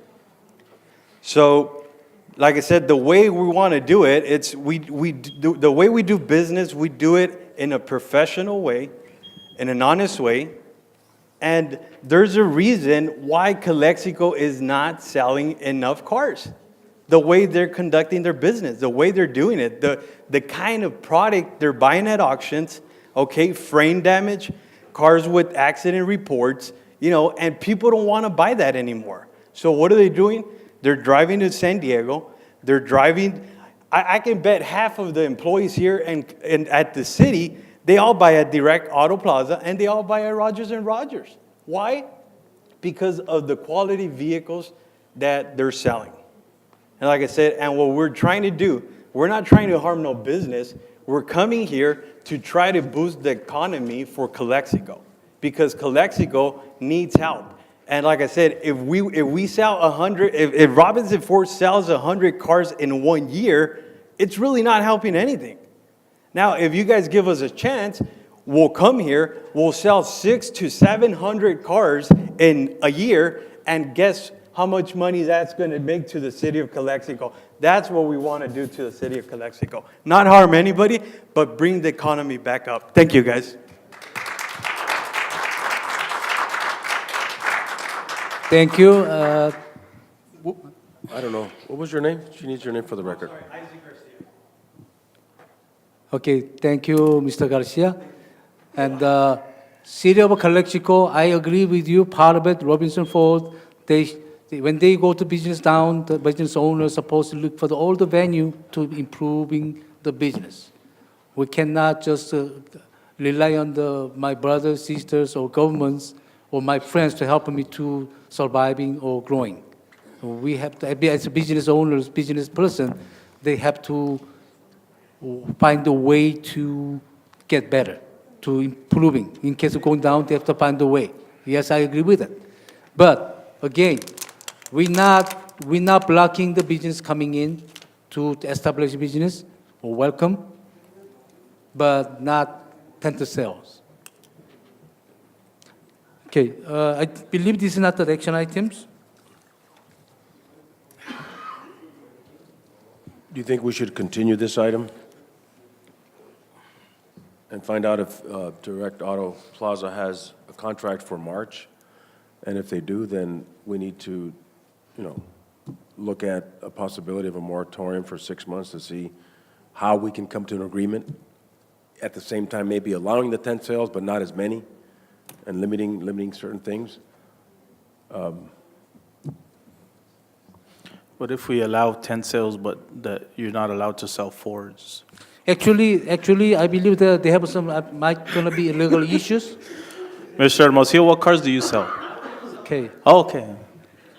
So, like I said, the way we want to do it, the way we do business, we do it in a professional way, in an honest way, and there's a reason why Calexico is not selling enough cars. The way they're conducting their business, the way they're doing it, the kind of product they're buying at auctions, okay, frame damage, cars with accident reports, and people don't want to buy that anymore. So what are they doing? They're driving to San Diego. They're driving. I can bet half of the employees here and at the city, They all buy at Direct Auto Plaza, and they all buy at Rogers and Rogers. Why? Because of the quality vehicles that they're selling. And like I said, and what we're trying to do, we're not trying to harm no business. We're coming here to try to boost the economy for Calexico, because Calexico needs help. And like I said, if we sell 100, if Robinson Ford sells 100 cars in 1 year, it's really not helping anything. Now, if you guys give us a chance, we'll come here, we'll sell 600 to 700 cars in a year, and guess how much money that's going to make to the city of Calexico. That's what we want to do to the city of Calexico. Not harm anybody, but bring the economy back up. Thank you, guys. Thank you. I don't know. What was your name? She needs your name for the record. Okay, thank you, Mr. Garcia. And City of Calexico, I agree with you, part of it, Robinson Ford, when they go to business down, the business owner is supposed to look for all the venue to improving the business. We cannot just rely on my brothers, sisters, or governments, or my friends to help me to surviving or growing. We have to, as a business owners, business person, they have to find a way to get better, to improving. In case of going down, they have to find a way. Yes, I agree with it. But again, we're not blocking the business coming in to establish business or welcome, but not tent sales. Okay, I believe this is not the action items. Do you think we should continue this item and find out if Direct Auto Plaza has a contract for March? And if they do, then we need to, look at a possibility of a moratorium for 6 months to see how we can come to an agreement. At the same time, maybe allowing the tent sales, but not as many, and limiting certain things. But if we allow tent sales, but that you're not allowed to sell Fords? Actually, I believe that they have some, might gonna be illegal issues. Mr. Hermosillo, what cars do you sell? Okay. Oh, okay.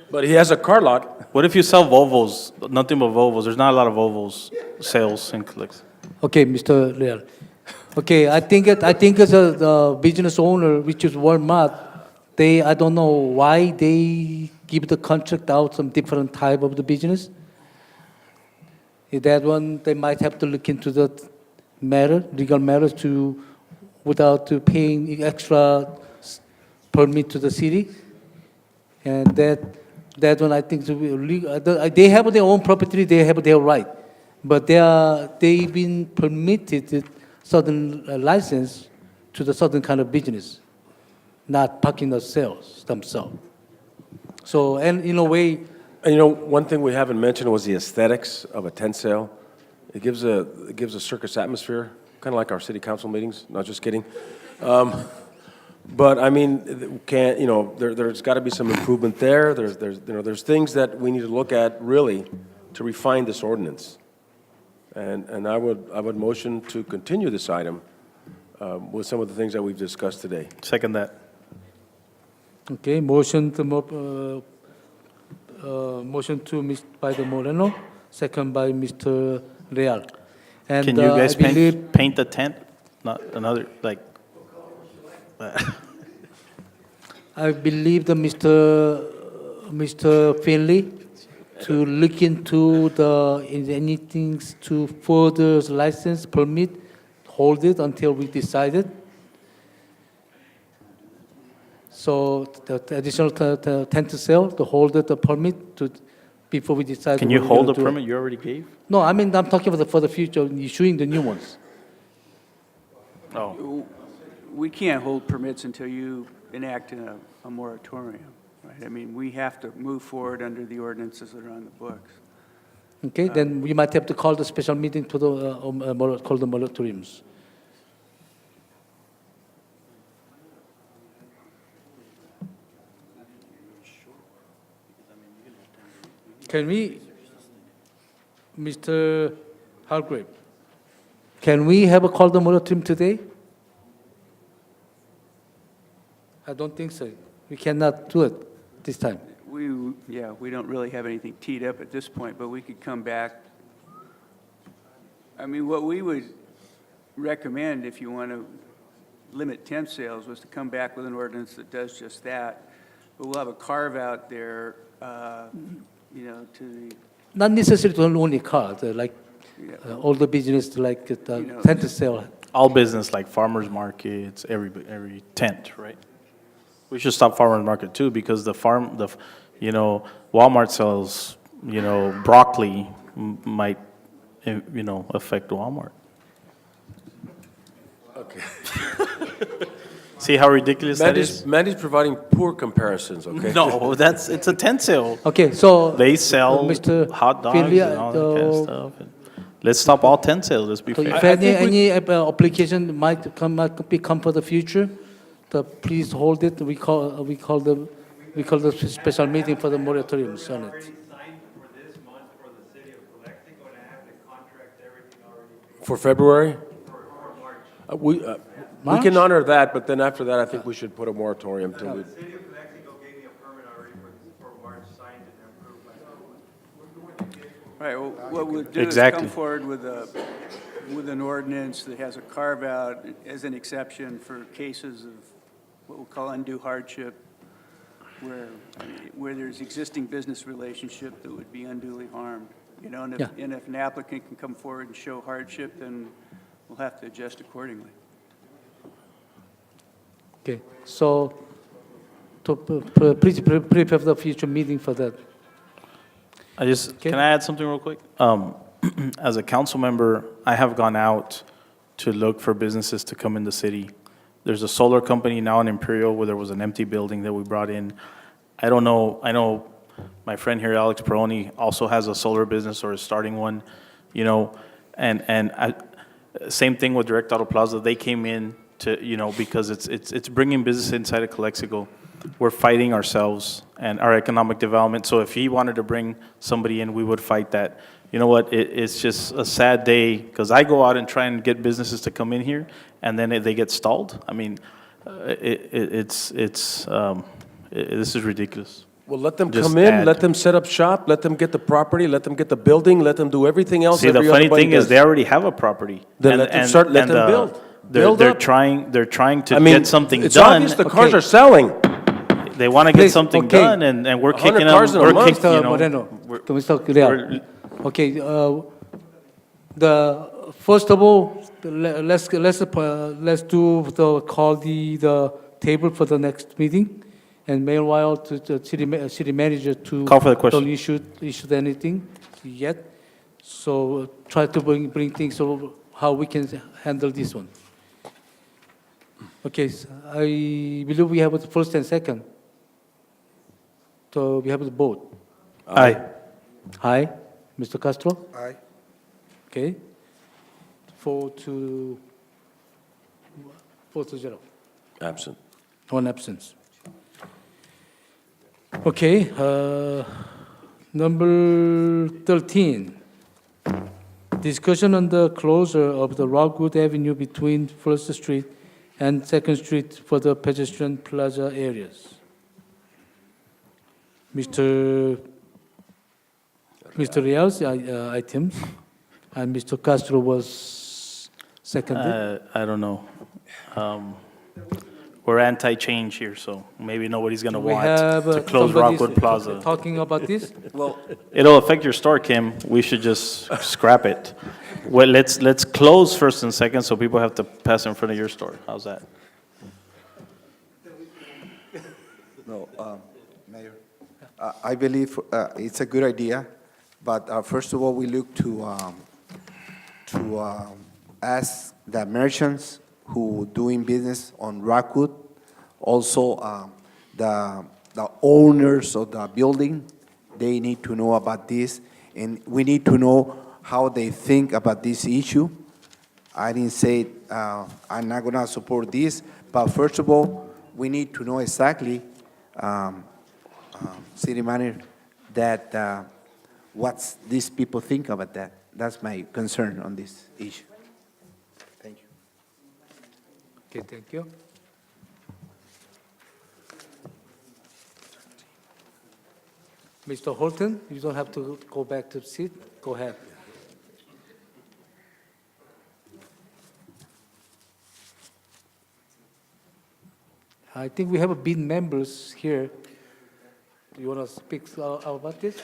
But he has a car lot. What if you sell Volvos? Nothing but Volvos. There's not a lot of Volvos sales in Calexico. Okay, Mr. Real. Okay, I think it's the business owner, which is Walmart. I don't know why they give the contract out some different type of the business. That one, they might have to look into the legal matters without paying extra permit to the city. And that one, I think, they have their own property, they have their right. But they've been permitted certain license to the certain kind of business, not parking the sales themselves. So, and in a way, And one thing we haven't mentioned was the aesthetics of a tent sale. It gives a circus atmosphere, kind of like our city council meetings. Not just kidding. But I mean, there's got to be some improvement there. There's things that we need to look at really to refine this ordinance. And I would motion to continue this item with some of the things that we've discussed today. Second that. okay, motion by the Moreno, second by Mr. Real. And Can you guys I believe, paint the tent? Not another, like... I believe that Mr. Finley to look into anything to further license, permit, hold it until we decided. So the additional tent to sell, to hold the permit before we decide. Can you hold the permit you already gave? No, I mean, I'm talking for the future, issuing the new ones. Oh. We can't hold permits until you enact a moratorium, right? I mean, we have to move forward under the ordinances that are on the books. Okay, then we might have to call the special meeting to call the moratoriums. Can we, Mr. Hargrave, can we have a call the moratorium today? I don't think so. We cannot do it this time. We don't really have anything teed up at this point, but we could come back. I mean, what we would recommend, if you want to limit tent sales, was to come back with an ordinance that does just that. But we'll have a carve-out there, you know, to the, Not necessarily to only cars, like all the business, like tent sale. All business like farmers markets, every tent, right? We should stop farmers market too, because Walmart sells, broccoli might, affect Walmart. Okay. See how ridiculous that is? Mandy's providing poor comparisons, okay? No, it's a tent sale. Okay, so They sell Mr. hot dogs Filia, and all that kind of stuff. Let's stop all tent sales, let's be so fair. if any application might become for the future, please hold it. We call the special meeting for the moratoriums on it. For February? We can honor that, but then after that, I think we should put a moratorium till we... The city of Calexico gave me a permit already for March, signed and approved by right, well, what we'll do is Exactly. come forward with an ordinance that has a carve-out as an exception for cases of what we'll call undue hardship, where there's existing business relationship that would be unduly harmed. And if an applicant can come forward and show hardship, then we'll have to adjust accordingly. Okay, so please prepare the future meeting for that. Can I add something real quick? As a council member, I have gone out to look for businesses to come in the city. There's a solar company now in Imperial where there was an empty building that we brought in. I don't know, I know my friend here, Alex Peroni, also has a solar business or is starting one, same thing with Direct Auto Plaza. They came in to, because it's bringing business inside of Calexico. We're fighting ourselves and our economic development. So if he wanted to bring somebody in, we would fight that. You know what? It's just a sad day because I go out and try and get businesses to come in here, and then they get stalled. I mean, this is ridiculous. Well, let them Just come in, add. let them set up shop, let them get the property, let them get the building, let them do everything else See, the every funny other buddy thing is does. they already have a property. Then let them start, let them build. Build They're up. trying to I mean, get something it's done. obvious the cars are selling. They want to get Please, something okay. done, and we're 100 kicking them. cars in a We're month. kicking, Mr. Moreno, to Mr. Leal. Okay, first of all, let's call the table for the next meeting, and meanwhile to the city manager to Call for the question. don't issue anything yet. So try to bring things over how we can handle this one. Okay, so I believe we have the first and second. So we have the vote. Aye. Aye. Mr. Castro? Aye. Okay. 4-0. Absent. One absence. Okay, number 13. Discussion on the closure of the Rockwood Avenue between First Street and Second Street for the pedestrian plaza areas. Mr. Rial's items, and Mr. Castro was seconded. I don't know. We're anti-change here, so maybe nobody's going to We want have to close somebody Rockwood Plaza. talking about this. Well, it'll affect your store, Kim. We should just scrap it. Well, let's close first and second, so people have to pass in front of your store. How's that? No, Mayor, I believe it's a good idea, but first of all, we look to ask the merchants who doing business on Rockwood, also the owners of the building, they need to know about this, and we need to know how they think about this issue. I didn't say I'm not gonna support this, but first of all, we need to know exactly, city manager, that what these people think about that. That's my concern on this issue. Thank you. Okay, thank you. Mr. Horton, you don't have to go back to the seat. Go ahead. I think we have a big members here. You want to speak about this?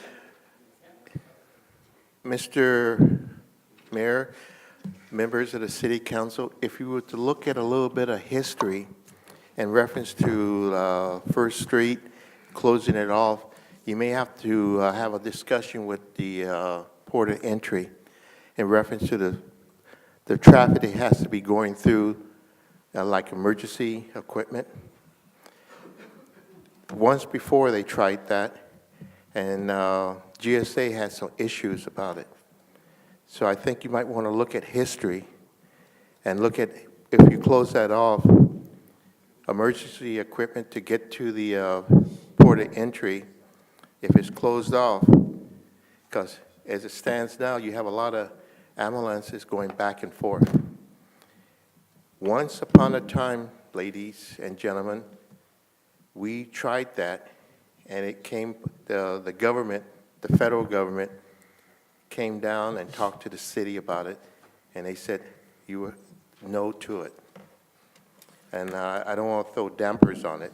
Mr. Mayor, members of the City Council, if you were to look at a little bit of history in reference to First Street, closing it off, you may have to have a discussion with the port of entry in reference to the traffic that has to be going through, like emergency equipment. Once before they tried that, and GSA had some issues about it. So I think you might want to look at history and look at, if you close that off, emergency equipment to get to the port of entry, if it's closed off, because as it stands now, you have a lot of ambulances going back and forth. Once upon a time, ladies and gentlemen, we tried that, and it came, the government, the federal government, came down and talked to the city about it, and they said, you were no to it. And I don't want to throw dampers on it,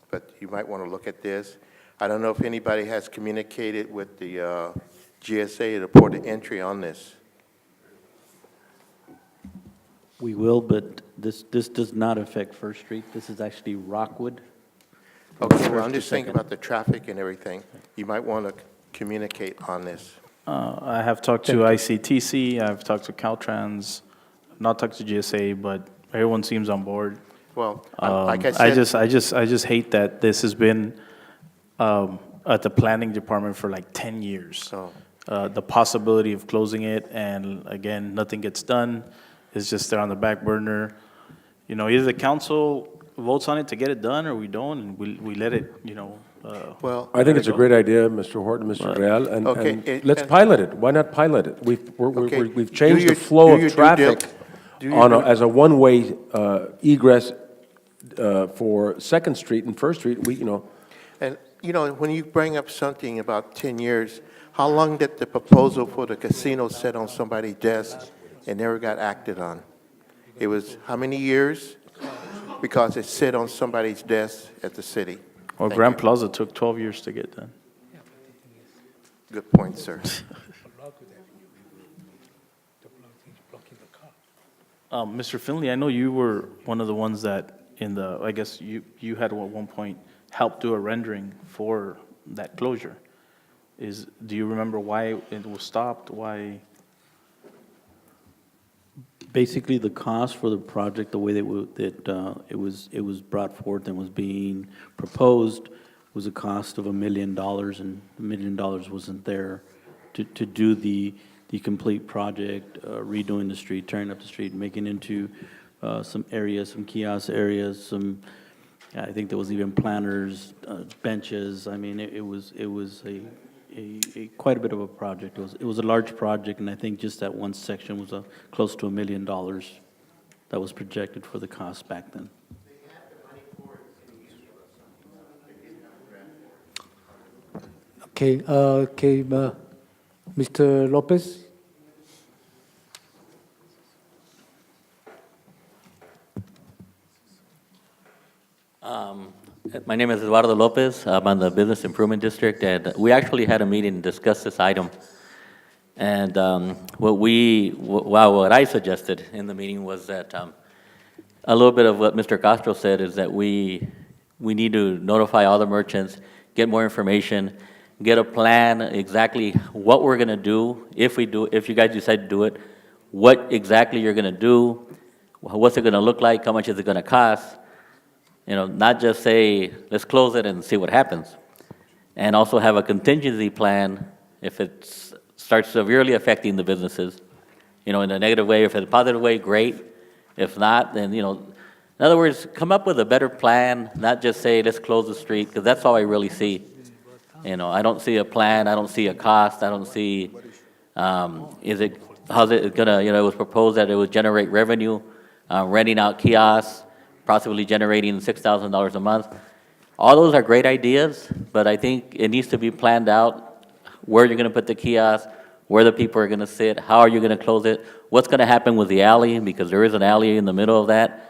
but you might want to look at this. I don't know if anybody has communicated with the GSA, the port of entry, on this. We will, but this does not affect First Street. This is actually Rockwood. Okay, well, I'm just thinking about the traffic and everything. You might want to communicate on this. I have talked to ICTC, I've talked to Caltrans, I've not talked to GSA, but everyone seems on board. Well, like I said, I just hate that this has been at the planning department for like 10 years. The possibility of closing it, and again, nothing gets done. It's just there on the back burner. You know, either the council votes on it to get it done, or we don't, and we let it, you know. Well, I think it's a great idea, Mr. Horton, Mr. Real, and let's pilot it. Why not pilot it? We've changed the flow of traffic as a one-way egress for Second Street and First Street. And, you know, when you bring up something about 10 years, how long did the proposal for the casino sit on somebody's desk and never got acted on? It was how many years? Because it sit on somebody's desk at the city. Well, Grand Plaza took 12 years to get done. Good point, sir. Mr. Finley, I know you were one of the ones that I guess you had at one point helped do a rendering for that closure. Do you remember why it was stopped? Why? Basically, the cost for the project, the way that it was brought forth and was being proposed, was a cost of $1 million, and $1 million wasn't there to do the complete project, redoing the street, tearing up the street, making into some areas, some kiosk areas, I think there was even planters, benches. I mean, it was a quite a bit of a project. It was a large project, and I think just that one section was close to $1 million that was projected for the cost back then. Okay, Mr. Lopez? My name is Eduardo Lopez. I'm on the Business Improvement District, and we actually had a meeting and discussed this item. And what I suggested in the meeting was that a little bit of what Mr. Castro said is that we need to notify all the merchants, get more information, get a plan exactly what we're going to do if you guys decide to do it, what exactly you're going to do, what's it going to look like, how much is it going to cost. You know, not just say, let's close it and see what happens. And also have a contingency plan if it starts severely affecting the businesses, you know, in a negative way. If in a positive way, great. If not, then, you know, in other words, come up with a better plan, not just say, let's close the street, because that's all I really see. You know, I don't see a plan, I don't see a cost, I don't see, how's it gonna, you know, it was proposed that it would generate revenue, renting out kiosks, possibly generating $6,000 a month. All those are great ideas, but I think it needs to be planned out, where you're going to put the kiosk, where the people are going to sit, how are you going to close it, what's going to happen with the alley, because there is an alley in the middle of that.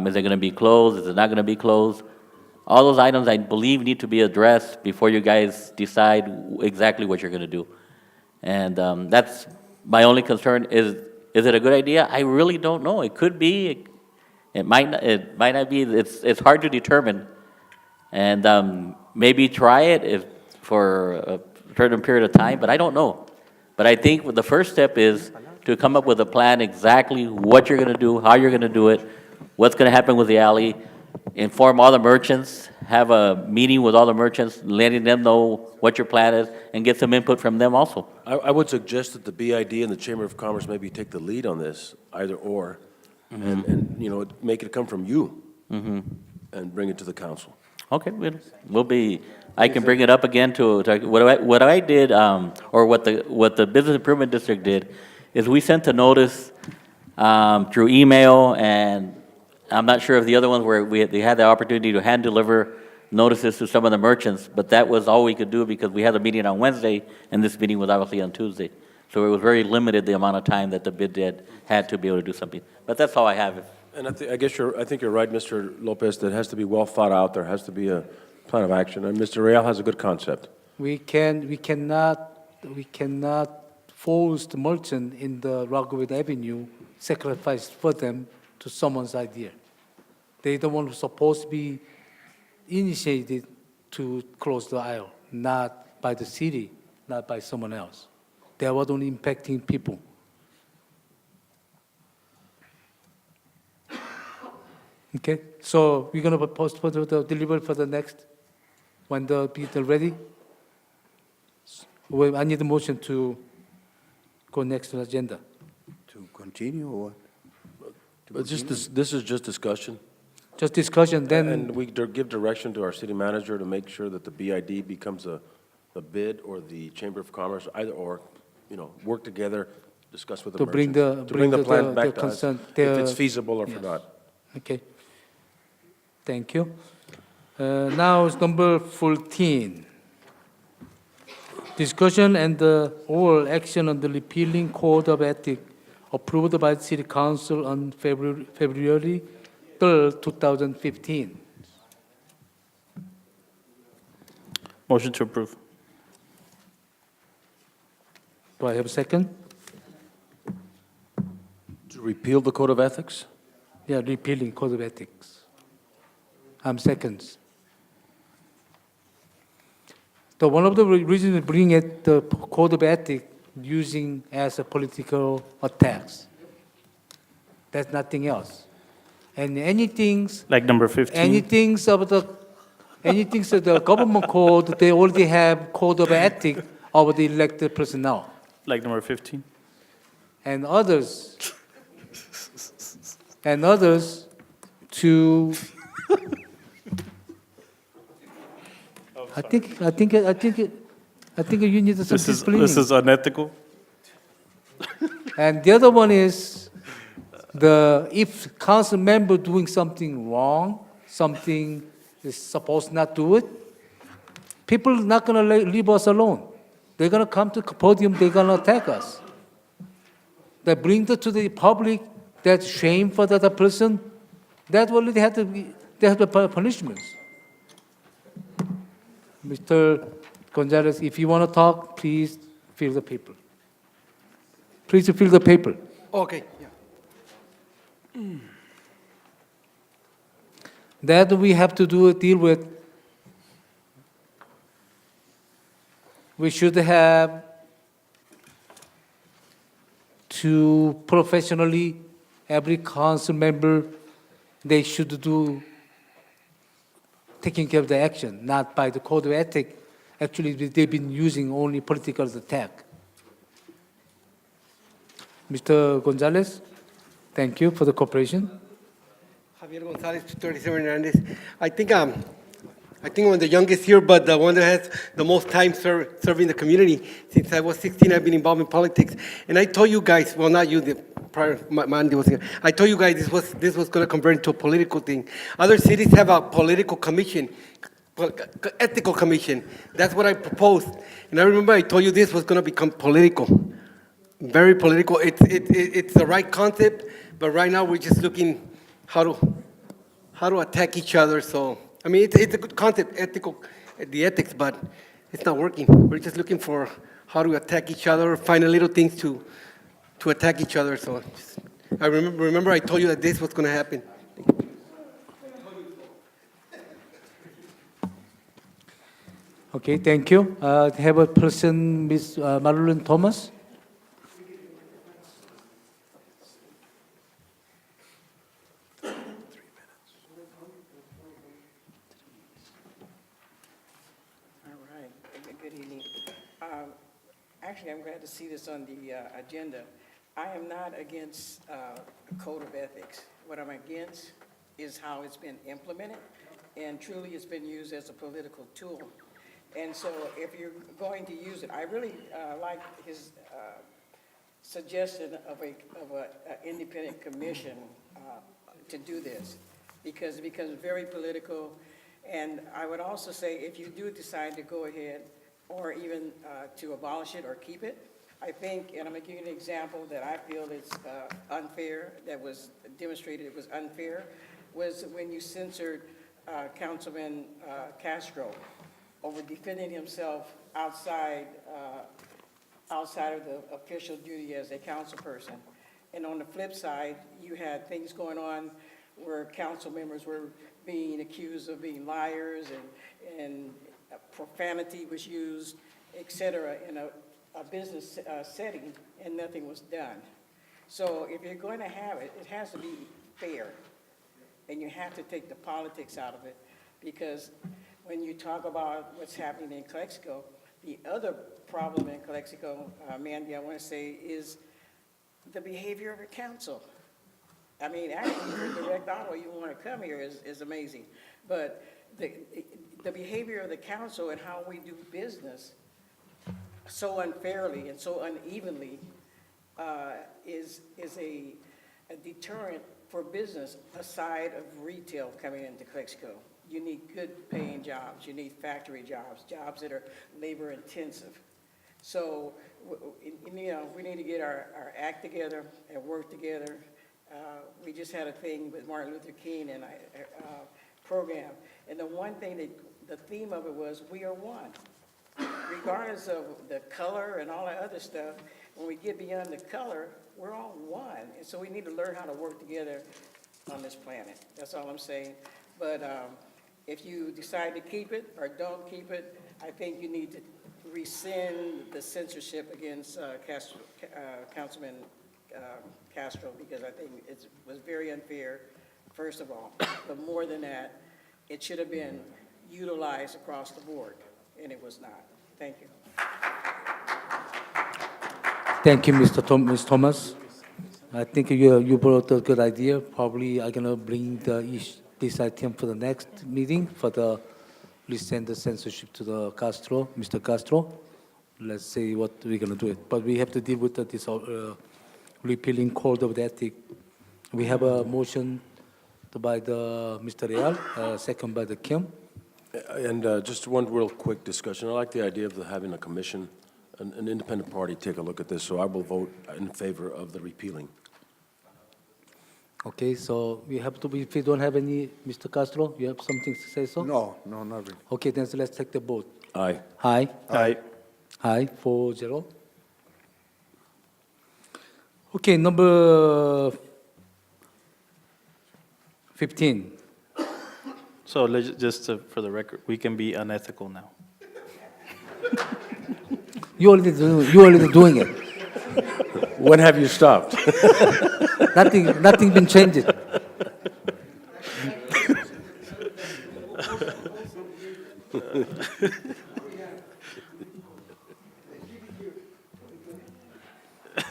Is it going to be closed? Is it not going to be closed? All those items, I believe, need to be addressed before you guys decide exactly what you're going to do. And that's my only concern. Is it a good idea? I really don't know. It could be. It might not be. It's hard to determine. And maybe try it for a certain period of time, but I don't know. But I think the first step is to come up with a plan exactly what you're going to do, how you're going to do it, what's going to happen with the alley, inform all the merchants, have a meeting with all the merchants, letting them know what your plan is, and get some input from them also. I would suggest that the BID and the Chamber of Commerce maybe take the lead on this, either or, and you know, make it come from you, and bring it to the council. Okay, we'll be. I can bring it up again to what I did, or what the Business Improvement District did, is we sent a notice through email, and I'm not sure if the other ones where they had the opportunity to hand deliver notices to some of the merchants, but that was all we could do because we had a meeting on Wednesday, and this meeting was obviously on Tuesday. So it was very limited, the amount of time that the bid had to be able to do something. But that's all I have. And I think you're right, Mr. Lopez, that has to be well thought out. There has to be a plan of action. And Mr. Real has a good concept. We cannot force the merchant in the Rockwood Avenue, sacrifice for them to someone's idea. They don't want to supposed to be initiated to close the aisle, not by the city, not by someone else. They are only impacting people. Okay, so we're going to postpone the delivery for the next, when the people ready. Well, I need a motion to go next to the agenda. To continue or what? But this is just discussion. Just discussion, then. And we give direction to our city manager to make sure that the BID becomes a bid, or the Chamber of Commerce, either or, you know, work together, discuss with the merchants. To bring the plan back to us, if it's feasible or not. Okay. Thank you. Now it's number 14. Discussion and oral action on the repealing Code of Ethics approved by the City Council on February 3rd, 2015. Motion to approve. Do I have a second? To repeal the Code of Ethics? Yeah, repealing Code of Ethics. I'm seconds. So one of the reasons we bring it, the Code of Ethics, using as a political attacks. That's nothing else. And anything Like number 15. anything of the government code, they already have Code of Ethics of the elected personnel. Like number 15. And others to I think you need some discipline. This is unethical. And the other one is if council member doing something wrong, something is supposed not to do it, people not gonna leave us alone. They're gonna come to the podium, they're gonna attack us. They bring it to the public, that shame for the other person, that will they have the punishments. Mr. Gonzalez, if you want to talk, please fill the paper. Please fill the paper. Okay, yeah. That we have to deal with. We should have to professionally, every council member, they should do taking care of the action, not by the Code of Ethics. Actually, they've been using only political attack. Mr. Gonzalez, thank you for the cooperation. Javier Gonzalez, 37 Hernandez. I think I'm the youngest here, but the one that has the most time serving the community. Since I was 16, I've been involved in politics. And I told you guys, well, not you, the prior, Mandy was here. I told you guys this was going to convert into a political thing. Other cities have a political commission. ethical commission. That's what I proposed. And I remember I told you this was going to become political, very political. It's the right concept, but right now we're just looking how to attack each other. So, I mean, it's a good concept, the ethics, but it's not working. We're just looking for how to attack each other, find a little things to attack each other. So, I remember I told you that this was going to happen. Okay, thank you. Have a person, Ms. Marilyn Thomas. All right, good evening. Actually, I'm glad to see this on the agenda. I am not against a code of ethics. What I'm against is how it's been implemented, and truly it's been used as a political tool. And so if you're going to use it, I really like his suggestion of a independent commission to do this, because it becomes very political. And I would also say, if you do decide to go ahead or even to abolish it or keep it, I think, and I'm going to give you an example that I feel is unfair, that was demonstrated it was unfair, was when you censored Councilman Castro over defending himself outside of the official duty as a council person. And on the flip side, you had things going on where council members were being accused of being liars, and profanity was used, et cetera, in a business setting, and nothing was done. So if you're going to have it, it has to be fair, and you have to take the politics out of it, because when you talk about what's happening in Calexico, the other problem in Calexico, Mandy, I want to say, is the behavior of the council. I mean, actually, for direct auto, you want to come here is amazing. But the behavior of the council and how we do business so unfairly and so unevenly is a deterrent for business aside of retail coming into Calexico. You need good paying jobs. You need factory jobs, jobs that are labor intensive. So, you know, we need to get our act together and work together. We just had a thing with Martin Luther King and program. And the one thing that the theme of it was, we are one. Regardless of the color and all that other stuff, when we get beyond the color, we're all one. And so we need to learn how to work together on this planet. That's all I'm saying. But if you decide to keep it or don't keep it, I think you need to rescind the censorship against Councilman Castro, because I think it was very unfair, first of all. But more than that, it should have been utilized across the board, and it was not. Thank you. Thank you, Ms. Thomas. I think you brought a good idea. Probably I'm gonna bring this item for the next meeting for the rescind the censorship to the Mr. Castro. Let's see what we're gonna do it. But we have to deal with this repealing code of ethics. We have a motion by the Mr. Real, second by the Kim. And just one real quick discussion. I like the idea of having a commission, an independent party take a look at this, so I will vote in favor of the repealing. Okay, so we have to, if you don't have any, Mr. Castro, you have something to say, so? No, not really. Okay, then so let's take the vote. Aye. Aye. Aye. Aye, 4-0. Okay, number 15. So for the record, we can be unethical now. You already doing it. When have you stopped? Nothing been changed.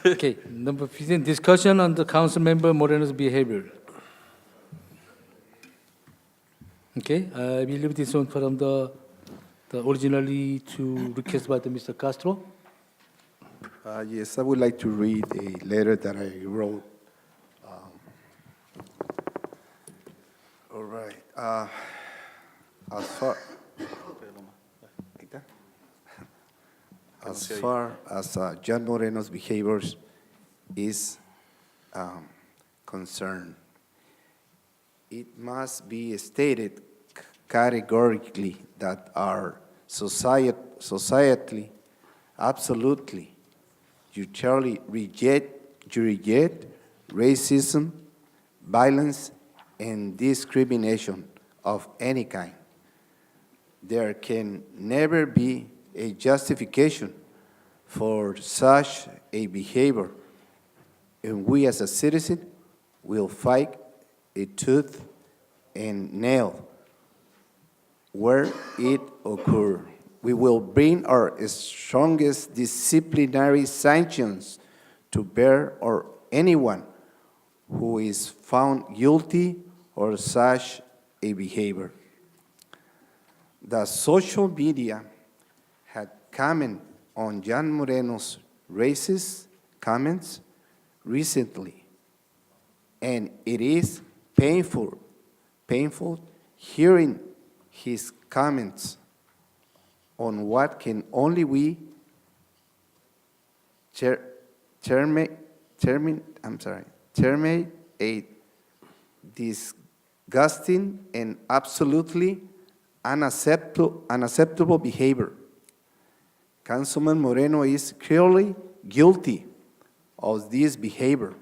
Okay, number 15, discussion on the council member Moreno's behavior. Okay, I believe this one from the originally to request by the Mr. Castro. Yes, I would like to read a letter that I wrote. All right. As far as John Moreno's behavior is concerned, it must be stated categorically that our society absolutely utterly reject racism, violence, and discrimination of any kind. There can never be a justification for such a behavior, and we as a citizen will fight a tooth and nail where it occurs. We will bring our strongest disciplinary sanctions to bear on anyone who is found guilty of such a behavior. The social media had commented on John Moreno's racist comments recently, and it is painful hearing his comments on what can only we term a disgusting and absolutely unacceptable behavior. Councilman Moreno is clearly guilty of this behavior.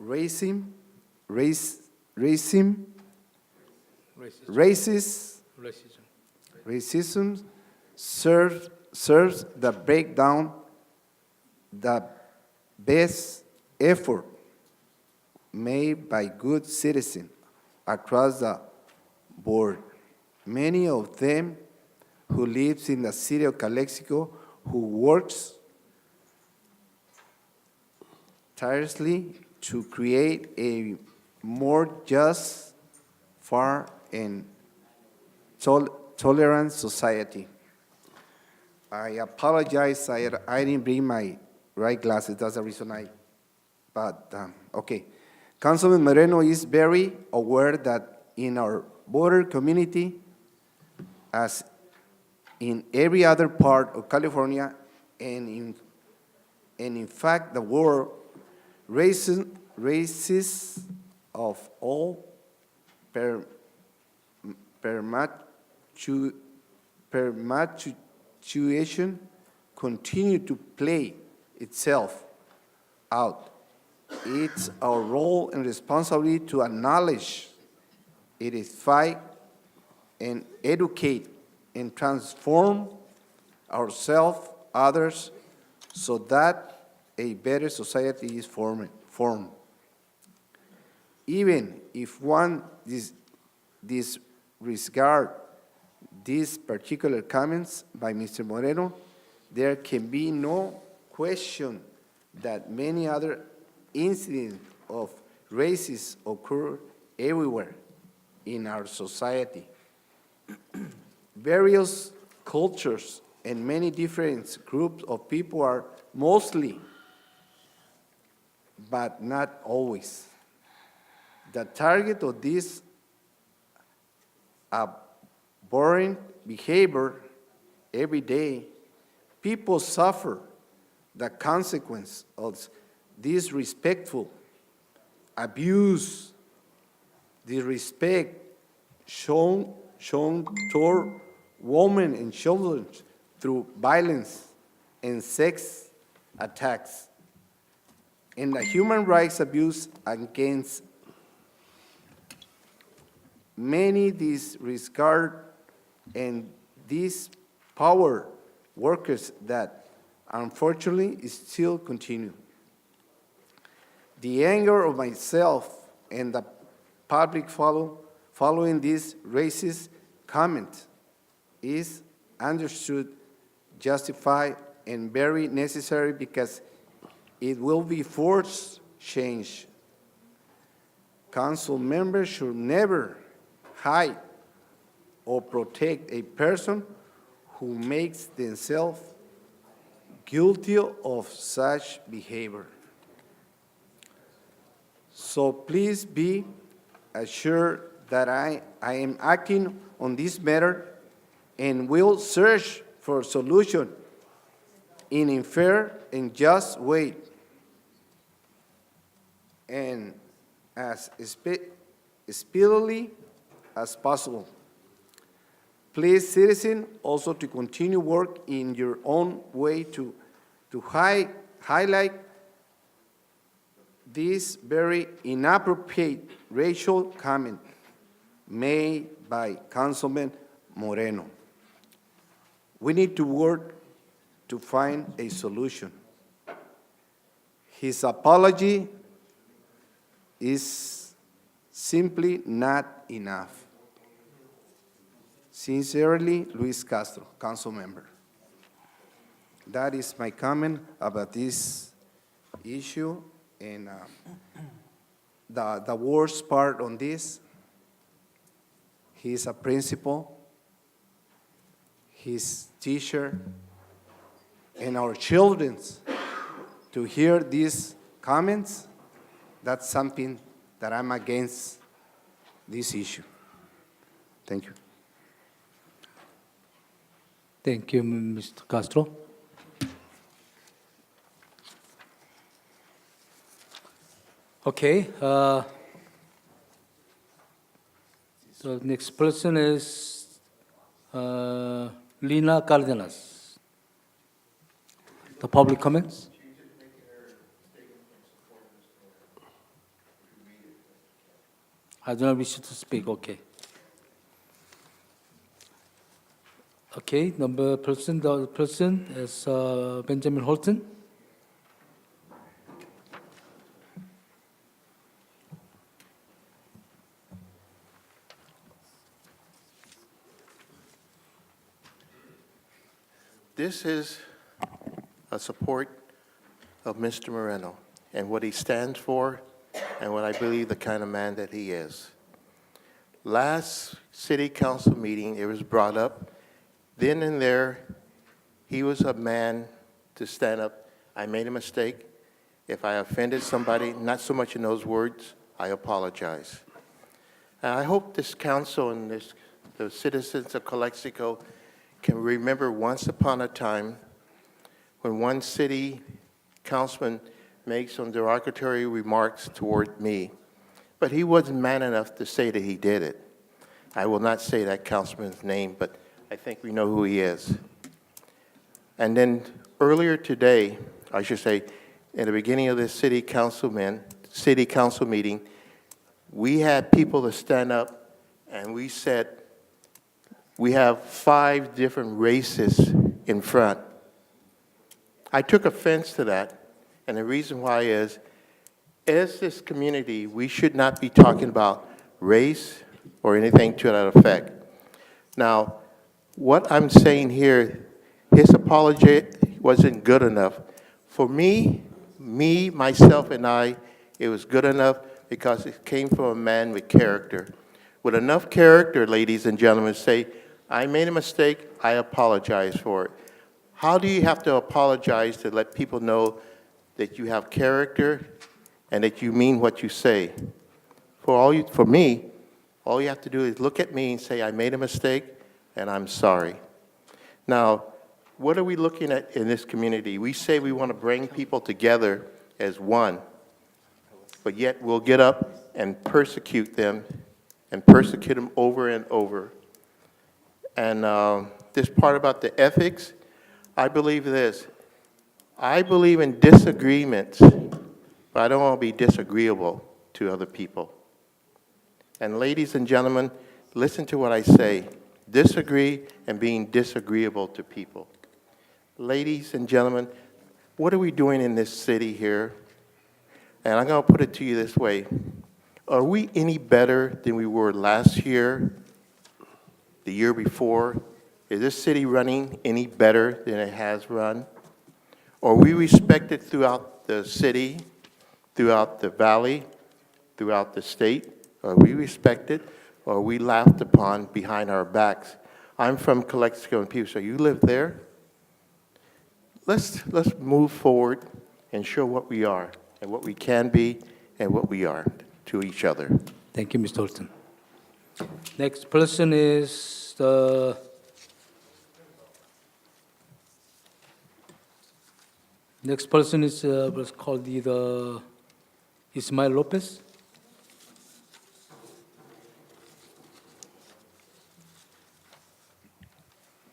Racism serves the breakdown the best effort made by good citizens across the board. Many of them who lives in the city of Calexico, who works tirelessly to create a more just, fair, and tolerant society. I apologize, I didn't bring my right glasses, that's the reason okay. Councilman Moreno is very aware that in our border community, as in every other part of California, and in fact the world, races of all permutation continue to play itself out. It's our role and responsibility to acknowledge it is fight and educate and transform ourselves, others, so that a better society is formed. Even if one disregard these particular comments by Mr. Moreno, there can be no question that many other incidents of racism occur everywhere in our society. Various cultures and many different groups of people are mostly, but not always, the target of this abhorrent behavior every day. People suffer the consequence of disrespectful abuse, disrespect shown toward women and children through violence and sex attacks, and the human rights abuse against many disregard and these power workers that unfortunately still continue. The anger of myself and the public following this racist comment is understood, justified, and very necessary because it will be forced change. Council members should never hide or protect a person who makes themselves guilty of such behavior. So please be assured that I am acting on this matter and will search for solution in a fair and just way, and as speedily as possible. Please, citizen, also to continue work in your own way to highlight this very inappropriate racial comment made by Councilman Moreno. We need to work to find a solution. His apology is simply not enough. Sincerely, Luis Castro, council member. That is my comment about this issue. And the worst part on this, he's a principal, his teacher, and our children to hear these comments, that's something that I'm against this issue. Thank you. Thank you, Mr. Castro. Okay, the next person is Lina Cardenas. The public comments? I do not wish to speak, okay. Okay, the person is Benjamin Holton. This is a support of Mr. Moreno and what he stands for and what I believe the kind of man that he is. Last city council meeting, it was brought up, then and there, he was a man to stand up. I made a mistake. If I offended somebody, not so much in those words, I apologize. And I hope this council and the citizens of Calexico can remember once upon a time when one city councilman makes some derogatory remarks toward me, but he wasn't man enough to say that he did it. I will not say that councilman's name, but I think we know who he is. And then earlier today, I should say, in the beginning of this city council meeting, we had people to stand up and we said, we have 5 different races in front. I took offense to that, and the reason why is, as this community, we should not be talking about race or anything to that effect. Now, what I'm saying here, his apology wasn't good enough. For me, myself, and I, it was good enough because it came from a man with character. With enough character, ladies and gentlemen, say, I made a mistake, I apologize for it. How do you have to apologize to let people know that you have character and that you mean what you say? For me, all you have to do is look at me and say, I made a mistake and I'm sorry. Now, what are we looking at in this community? We say we want to bring people together as one, but yet we'll get up and persecute them over and over. And this part about the ethics, I believe this. I believe in disagreements, but I don't want to be disagreeable to other people. And ladies and gentlemen, listen to what I say. Disagree and being disagreeable to people. Ladies and gentlemen, what are we doing in this city here? And I'm going to put it to you this way. Are we any better than we were last year? The year before? Is this city running any better than it has run? Are we respected throughout the city, throughout the valley, throughout the state? Are we respected, or are we laughed upon behind our backs? I'm from Calexico, and people say, you live there? Let's move forward and show what we are, and what we can be, and what we are to each other. Thank you, Mr. Holton. Next person is the Next person is what's called the Ismael Lopez.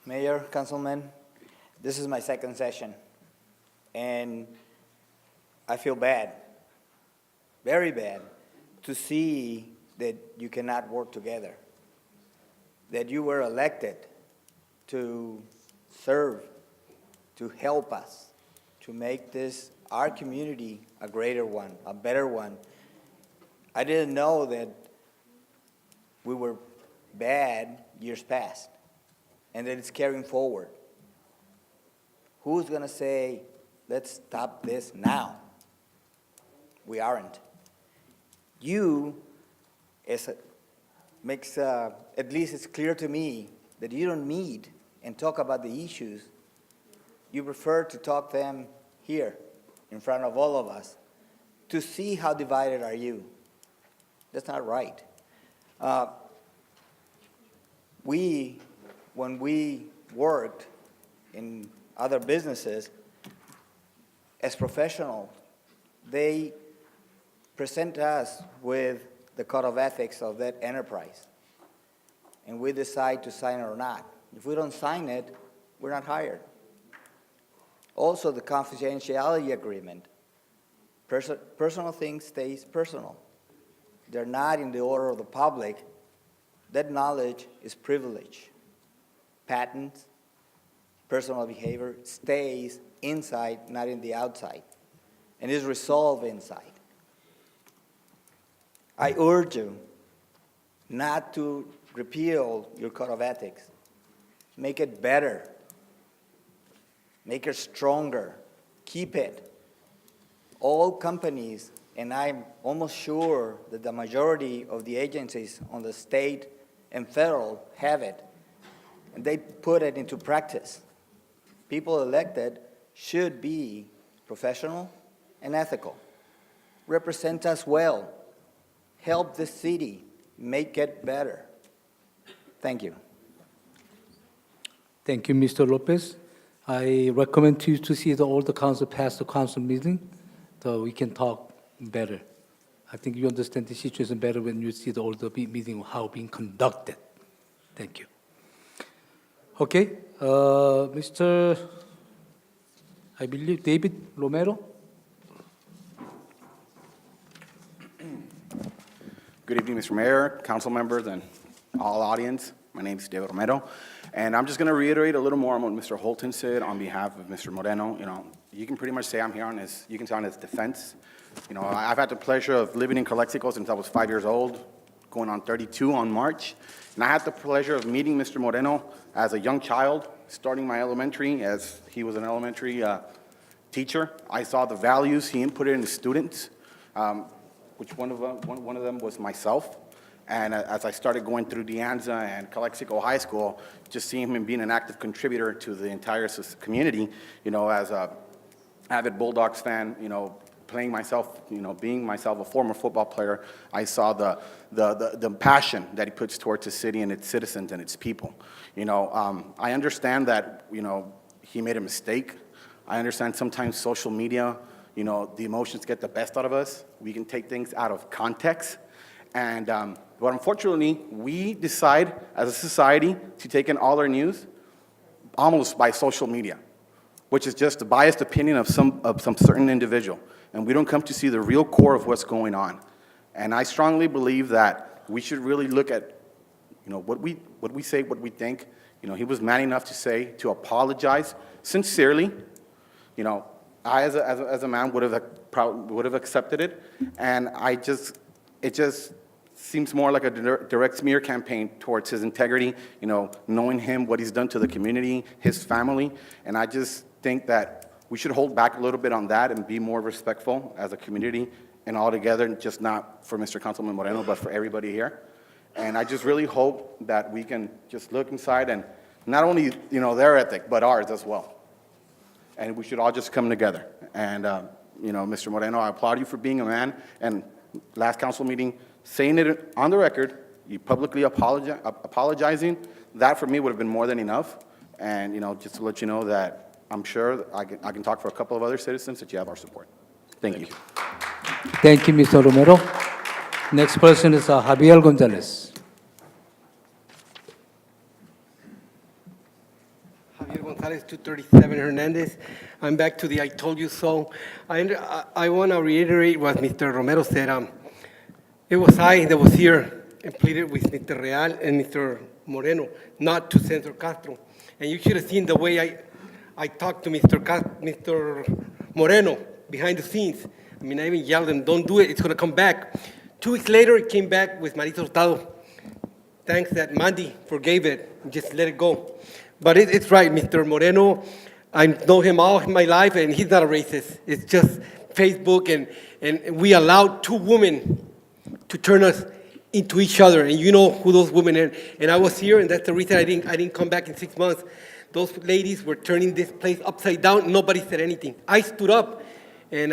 Mayor, Councilman, this is my second session, and I feel bad, very bad, to see that you cannot work together, that you were elected to serve, to help us, to make this, our community, a greater one, a better one. I didn't know that we were bad years past, and that it's carrying forward. Who's going to say, let's stop this now? We aren't. You, at least it's clear to me that you don't meet and talk about the issues. You prefer to talk them here in front of all of us to see how divided are you. That's not right. When we worked in other businesses, as professionals, they present us with the code of ethics of that enterprise, and we decide to sign it or not. If we don't sign it, we're not hired. Also, the confidentiality agreement. Personal things stays personal. They're not in the order of the public. That knowledge is privilege. Patents, personal behavior stays inside, not in the outside, and is resolved inside. I urge you not to repeal your code of ethics. Make it better. Make it stronger. Keep it. All companies, and I'm almost sure that the majority of the agencies on the state and federal have it, and they put it into practice. People elected should be professional and ethical. Represent us well. Help the city make it better. Thank you. Thank you, Mr. Lopez. I recommend you to see all the council pass the council meeting, so we can talk better. I think you understand the situation better when you see all the meeting, how being conducted. Thank you. Okay, Mr. I believe David Romero. Good evening, Mr. Mayor, council members, and all audience. My name is David Romero, and I'm just going to reiterate a little more on what Mr. Holton said on behalf of Mr. Moreno. You know, you can pretty much say I'm here on his, you can say on his defense. You know, I've had the pleasure of living in Calexico since I was 5 years old, going on 32 on March, and I had the pleasure of meeting Mr. Moreno as a young child, starting my elementary as he was an elementary teacher. I saw the values he inputted in the students, which one of them was myself. And as I started going through De Anza and Calexico High School, just seeing him being an active contributor to the entire community, you know, as a avid Bulldogs fan, you know, playing myself, you know, being myself a former football player, I saw the passion that he puts towards the city and its citizens and its people. You know, I understand that, you know, he made a mistake. I understand sometimes social media, you know, the emotions get the best out of us. We can take things out of context. And, but unfortunately, we decide as a society to take in all our news almost by social media, which is just a biased opinion of some certain individual. And we don't come to see the real core of what's going on. And I strongly believe that we should really look at, you know, what we say, what we think. You know, he was man enough to say, to apologize sincerely. You know, I as a man would have accepted it. And it just seems more like a direct smear campaign towards his integrity, you know, knowing him, what he's done to the community, his family. And I just think that we should hold back a little bit on that and be more respectful as a community and all together, just not for Mr. Councilman Moreno, but for everybody here. And I just really hope that we can just look inside and not only, you know, their ethic, but ours as well. And we should all just come together. And, you know, Mr. Moreno, I applaud you for being a man. And last council meeting, saying it on the record, you publicly apologizing, that for me would have been more than enough. And, you know, just to let you know that I'm sure I can talk for a couple of other citizens that you have our support. Thank you. Thank you, Mr. Romero. Next person is Javier Gonzalez. Javier Gonzalez, 237 Hernandez. I'm back to the I told you so. I want to reiterate what Mr. Romero said. It was I that was here and pleaded with Mr. Real and Mr. Moreno not to censor Castro. And you should have seen the way I talked to Mr. Moreno behind the scenes. I mean, I even yelled at him, don't do it, it's going to come back. 2 weeks later, it came back with Marisa Hurtado. Thanks that Mandy forgave it and just let it go. But it's right, Mr. Moreno, I know him all my life, and he's not a racist. It's just Facebook, and we allowed 2 women to turn us into each other, and you know who those women are. And I was here, and that's the reason I didn't come back in 6 months. Those ladies were turning this place upside down. Nobody said anything. I stood up, and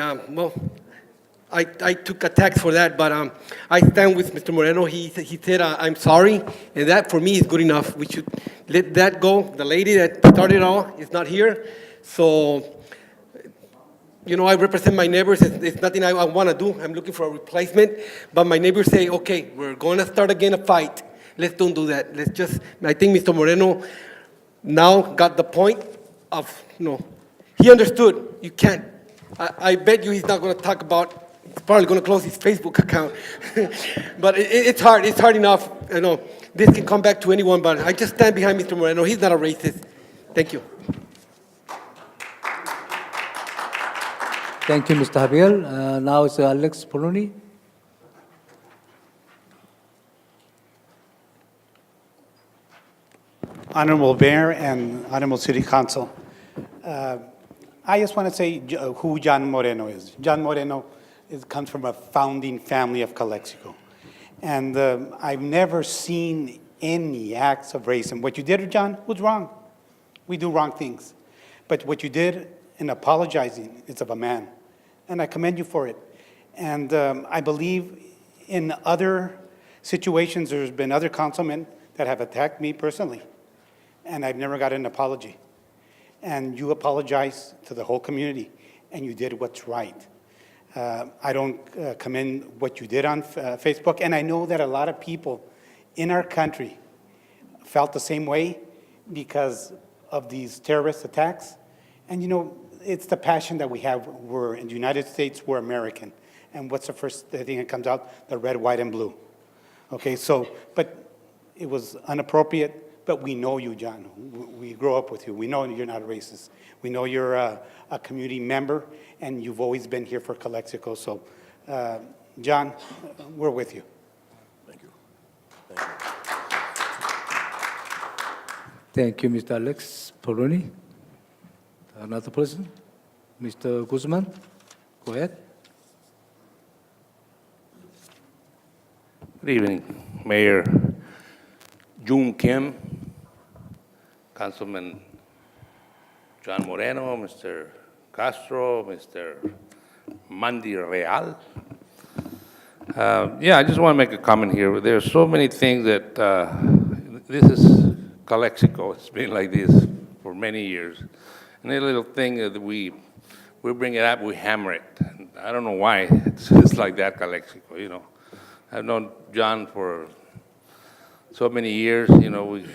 I took attacks for that, but I stand with Mr. Moreno. He said, I'm sorry, and that for me is good enough. We should let that go. The lady that started it all is not here, so, you know, I represent my neighbors. It's nothing I want to do. I'm looking for a replacement, but my neighbors say, okay, we're going to start again a fight. Let's don't do that. I think Mr. Moreno now got the point of, he understood. You can't. I bet you he's not going to talk about. He's probably going to close his Facebook account. But it's hard. It's hard enough. This can come back to anyone, but I just stand behind Mr. Moreno. He's not a racist. Thank you. Thank you, Mr. Javier. Now it's Alex Poloni. Honorable Mayor and Honorable City Council, I just want to say who John Moreno is. John Moreno comes from a founding family of Calexico. And I've never seen any acts of racism. What you did, John, was wrong. We do wrong things. But what you did in apologizing is of a man. And I commend you for it. And I believe in other situations, there's been other councilmen that have attacked me personally. And I've never got an apology. And you apologized to the whole community, and you did what's right. I don't commend what you did on Facebook, and I know that a lot of people in our country felt the same way because of these terrorist attacks. And it's the passion that we have. We're in the United States, we're American. And what's the first thing that comes out? The red, white, and blue. Okay, but it was inappropriate. But we know you, John. We grew up with you. We know you're not a racist. We know you're a community member, and you've always been here for Calexico. So, John, we're with you. Thank you. Thank you, Mr. Alex Poloni. Another person? Mr. Guzman, go ahead. Good evening, Mayor June Kim, Councilman John Moreno, Mr. Castro, Mr. Mandy Real. I just want to make a comment here. There are so many things that this is Calexico. It's been like this for many years. And a little thing that we bring it up, we hammer it. And I don't know why it's like that, Calexico. I've known John for so many years. We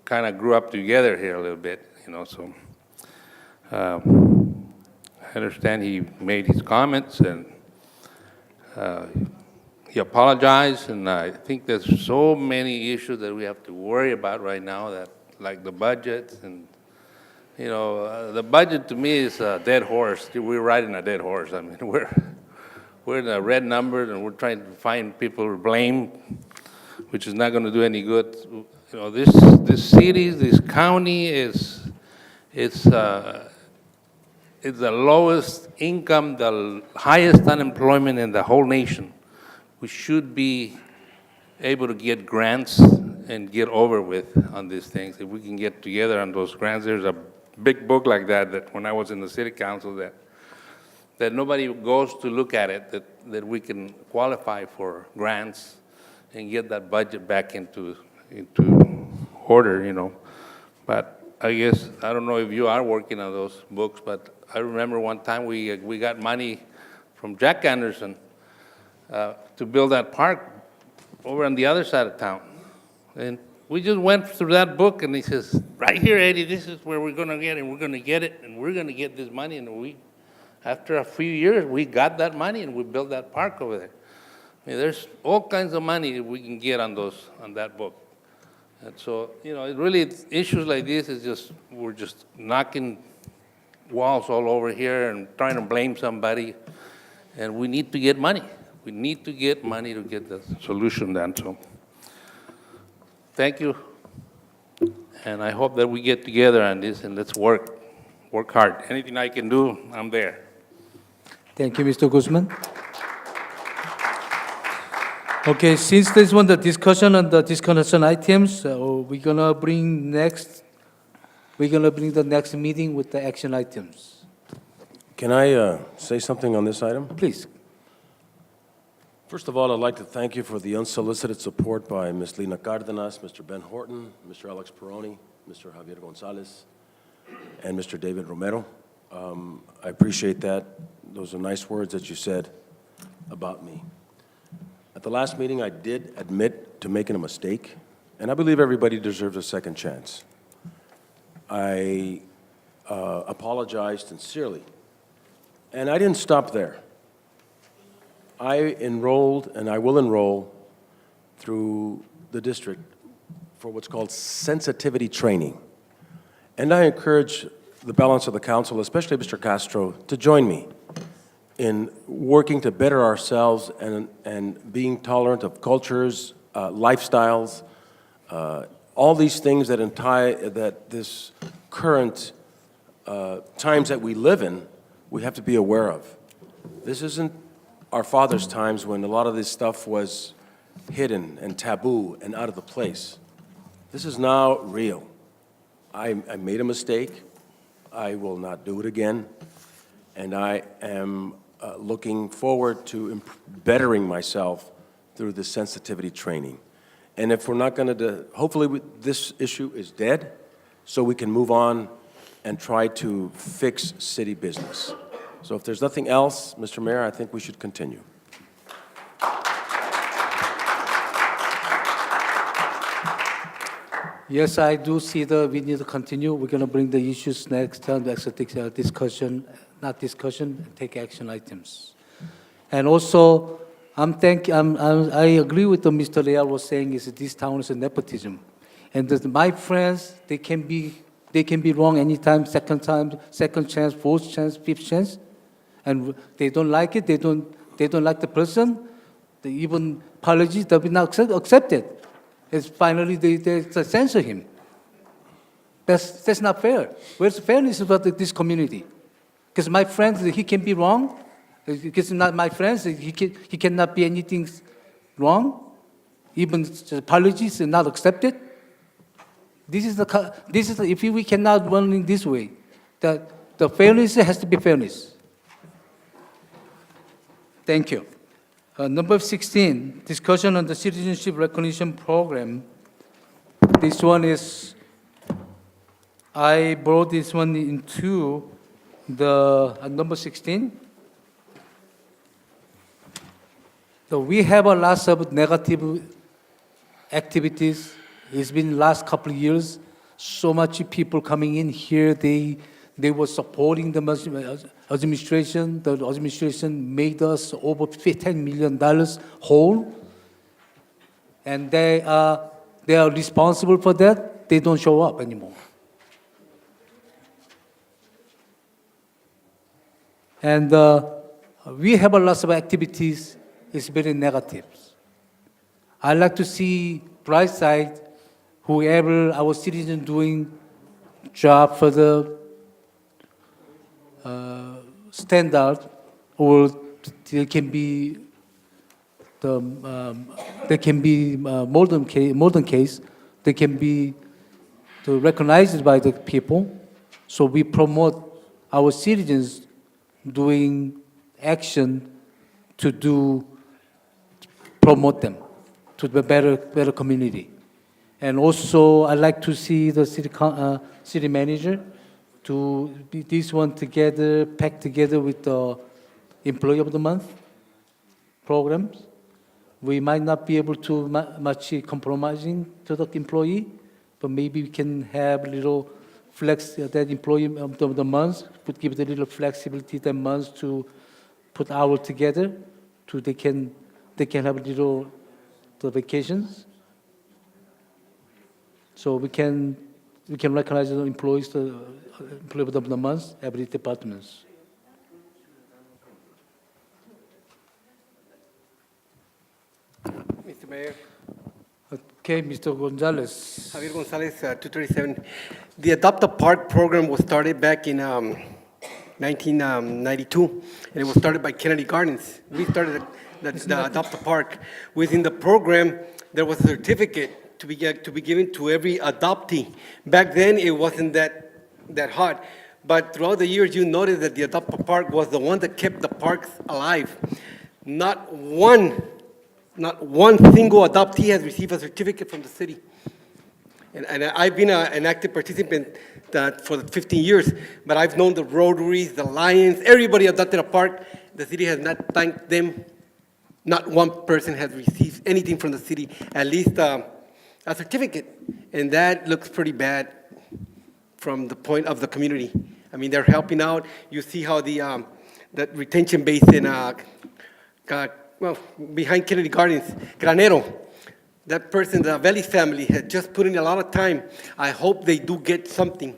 kind of grew up together here a little bit. So I understand he made his comments and he apologized. And I think there's so many issues that we have to worry about right now, that like the budget and. The budget to me is a dead horse. We're riding a dead horse. I mean, we're in the red numbers, and we're trying to find people to blame, which is not going to do any good. This city, this county it's the lowest income, the highest unemployment in the whole nation. We should be able to get grants and get over with on these things. If we can get together on those grants, there's a big book like that when I was in the city council that nobody goes to look at it, that we can qualify for grants and get that budget back into order, But I guess, I don't know if you are working on those books, but I remember one time we got money from Jack Anderson to build that park over on the other side of town. And we just went through that book, and he says, right here, Eddie, this is where we're going to get it, and we're going to get it, and we're going to get this money. And after a few years, we got that money, and we built that park over there. I mean, there's all kinds of money we can get on that book. And so, it really, issues like this is just, we're just knocking walls all over here and trying to blame somebody. And we need to get money. We need to get money to get the solution done. So, thank you. And I hope that we get together on this and let's work hard. Anything I can do, I'm there. Thank you, Mr. Guzman. Okay, since this one, the discussion on the discussion items, we're gonna bring the next meeting with the action items. Can I say something on this item? Please. First of all, I'd like to thank you for the unsolicited support by Ms. Lina Cardenas, Mr. Ben Horton, Mr. Alex Peroni, Mr. Javier Gonzalez, and Mr. David Romero. I appreciate that. Those are nice words that you said about me. At the last meeting, I did admit to making a mistake, and I believe everybody deserves a second chance. I apologized sincerely, and I didn't stop there. I enrolled, and I will enroll through the district for what's called sensitivity training. And I encourage the balance of the council, especially Mr. Castro, to join me in working to better ourselves and being tolerant of cultures, lifestyles, all these things that this current times that we live in, we have to be aware of. This isn't our father's times when a lot of this stuff was hidden and taboo and out of the place. This is now real. I made a mistake. I will not do it again. And I am looking forward to bettering myself through the sensitivity training. And if we're not going to, hopefully this issue is dead, so we can move on and try to fix city business. So if there's nothing else, Mr. Mayor, I think we should continue. Yes, I do see we need to continue. We're going to bring the issues next time, discussion, take action items. And also, I agree with what Mr. Leal was saying, is that this town is a nepotism. And my friends, they can be wrong anytime, second chance, fourth chance, fifth chance. And they don't like it, they don't like the person, they even apologies, they will not accept it. It's finally they censor him. That's not fair. Where's the fairness about this community? Because my friends, he can be wrong. Because not my friends, he cannot be anything wrong. Even apologies are not accepted. This is if we cannot run in this way, the fairness has to be fairness. Thank you. Number 16, discussion on the citizenship recognition program. This one is, I brought this one into the number 16. So we have a lot of negative activities. It's been last couple of years. So much people coming in here, they were supporting the administration. The administration made us over $10 million whole. And they are responsible for that. They don't show up anymore. And we have a lot of activities. It's very negative. I like to see bright side, whoever our citizen doing job for the standard, or there can be modern case. They can be recognized by the people. So we promote our citizens doing action to promote them to the better community. And also, I'd like to see the city manager to be this one together, packed together with the Employee of the Month programs. We might not be able to much compromising to the employee, but maybe we can have a little flex, that Employee of the Month would give the little flexibility that months to put hours together, to they can have a little the vacations. So we can recognize the employees, the Employee of the Month, every departments. Mr. Mayor. Okay, Mr. Gonzalez. Javier Gonzalez, 237. The Adopt a Park program was started back in 1992, and it was started by Kennedy Gardens. We started the Adopt a Park. Within the program, there was a certificate to be given to every adoptee. Back then, it wasn't that hard. But throughout the years, you noticed that the Adopt a Park was the one that kept the parks alive. Not one single adoptee has received a certificate from the city. And I've been an active participant for 15 years, but I've known the Rotaries, the Lions, everybody adopted a park. The city has not thanked them. Not one person has received anything from the city, at least a certificate. And that looks pretty bad from the point of the community. I mean, they're helping out. You see how the retention basin, behind Kennedy Gardens, Granero, that person, the Valley family, had just put in a lot of time. I hope they do get something.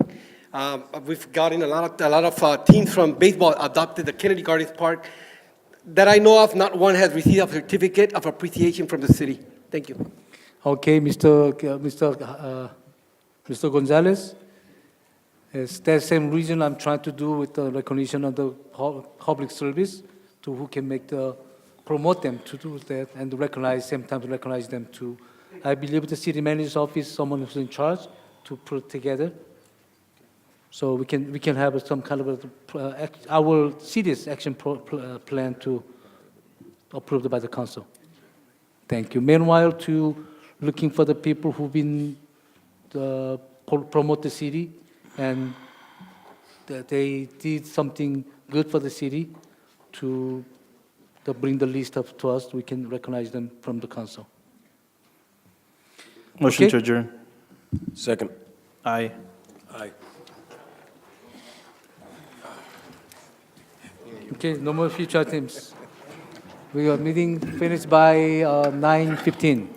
We've gotten a lot of teams from baseball adopted the Kennedy Gardens Park. That I know of, not one has received a certificate of appreciation from the city. Thank you. Okay, Mr. Gonzalez. It's that same reason I'm trying to do with the recognition of the public service, to who can promote them to do that, and same time to recognize them too. I believe the city manager's office, someone who's in charge, to put it together. So we can have some kind of our city's action plan to approved by the council. Thank you. Meanwhile, to looking for the people who've been promote the city, and that they did something good for the city, to bring the list up to us. We can recognize them from the council. Motion Okay. to adjourn. Second. Aye. Aye. Okay, no more future items. We are meeting finished by 9:15.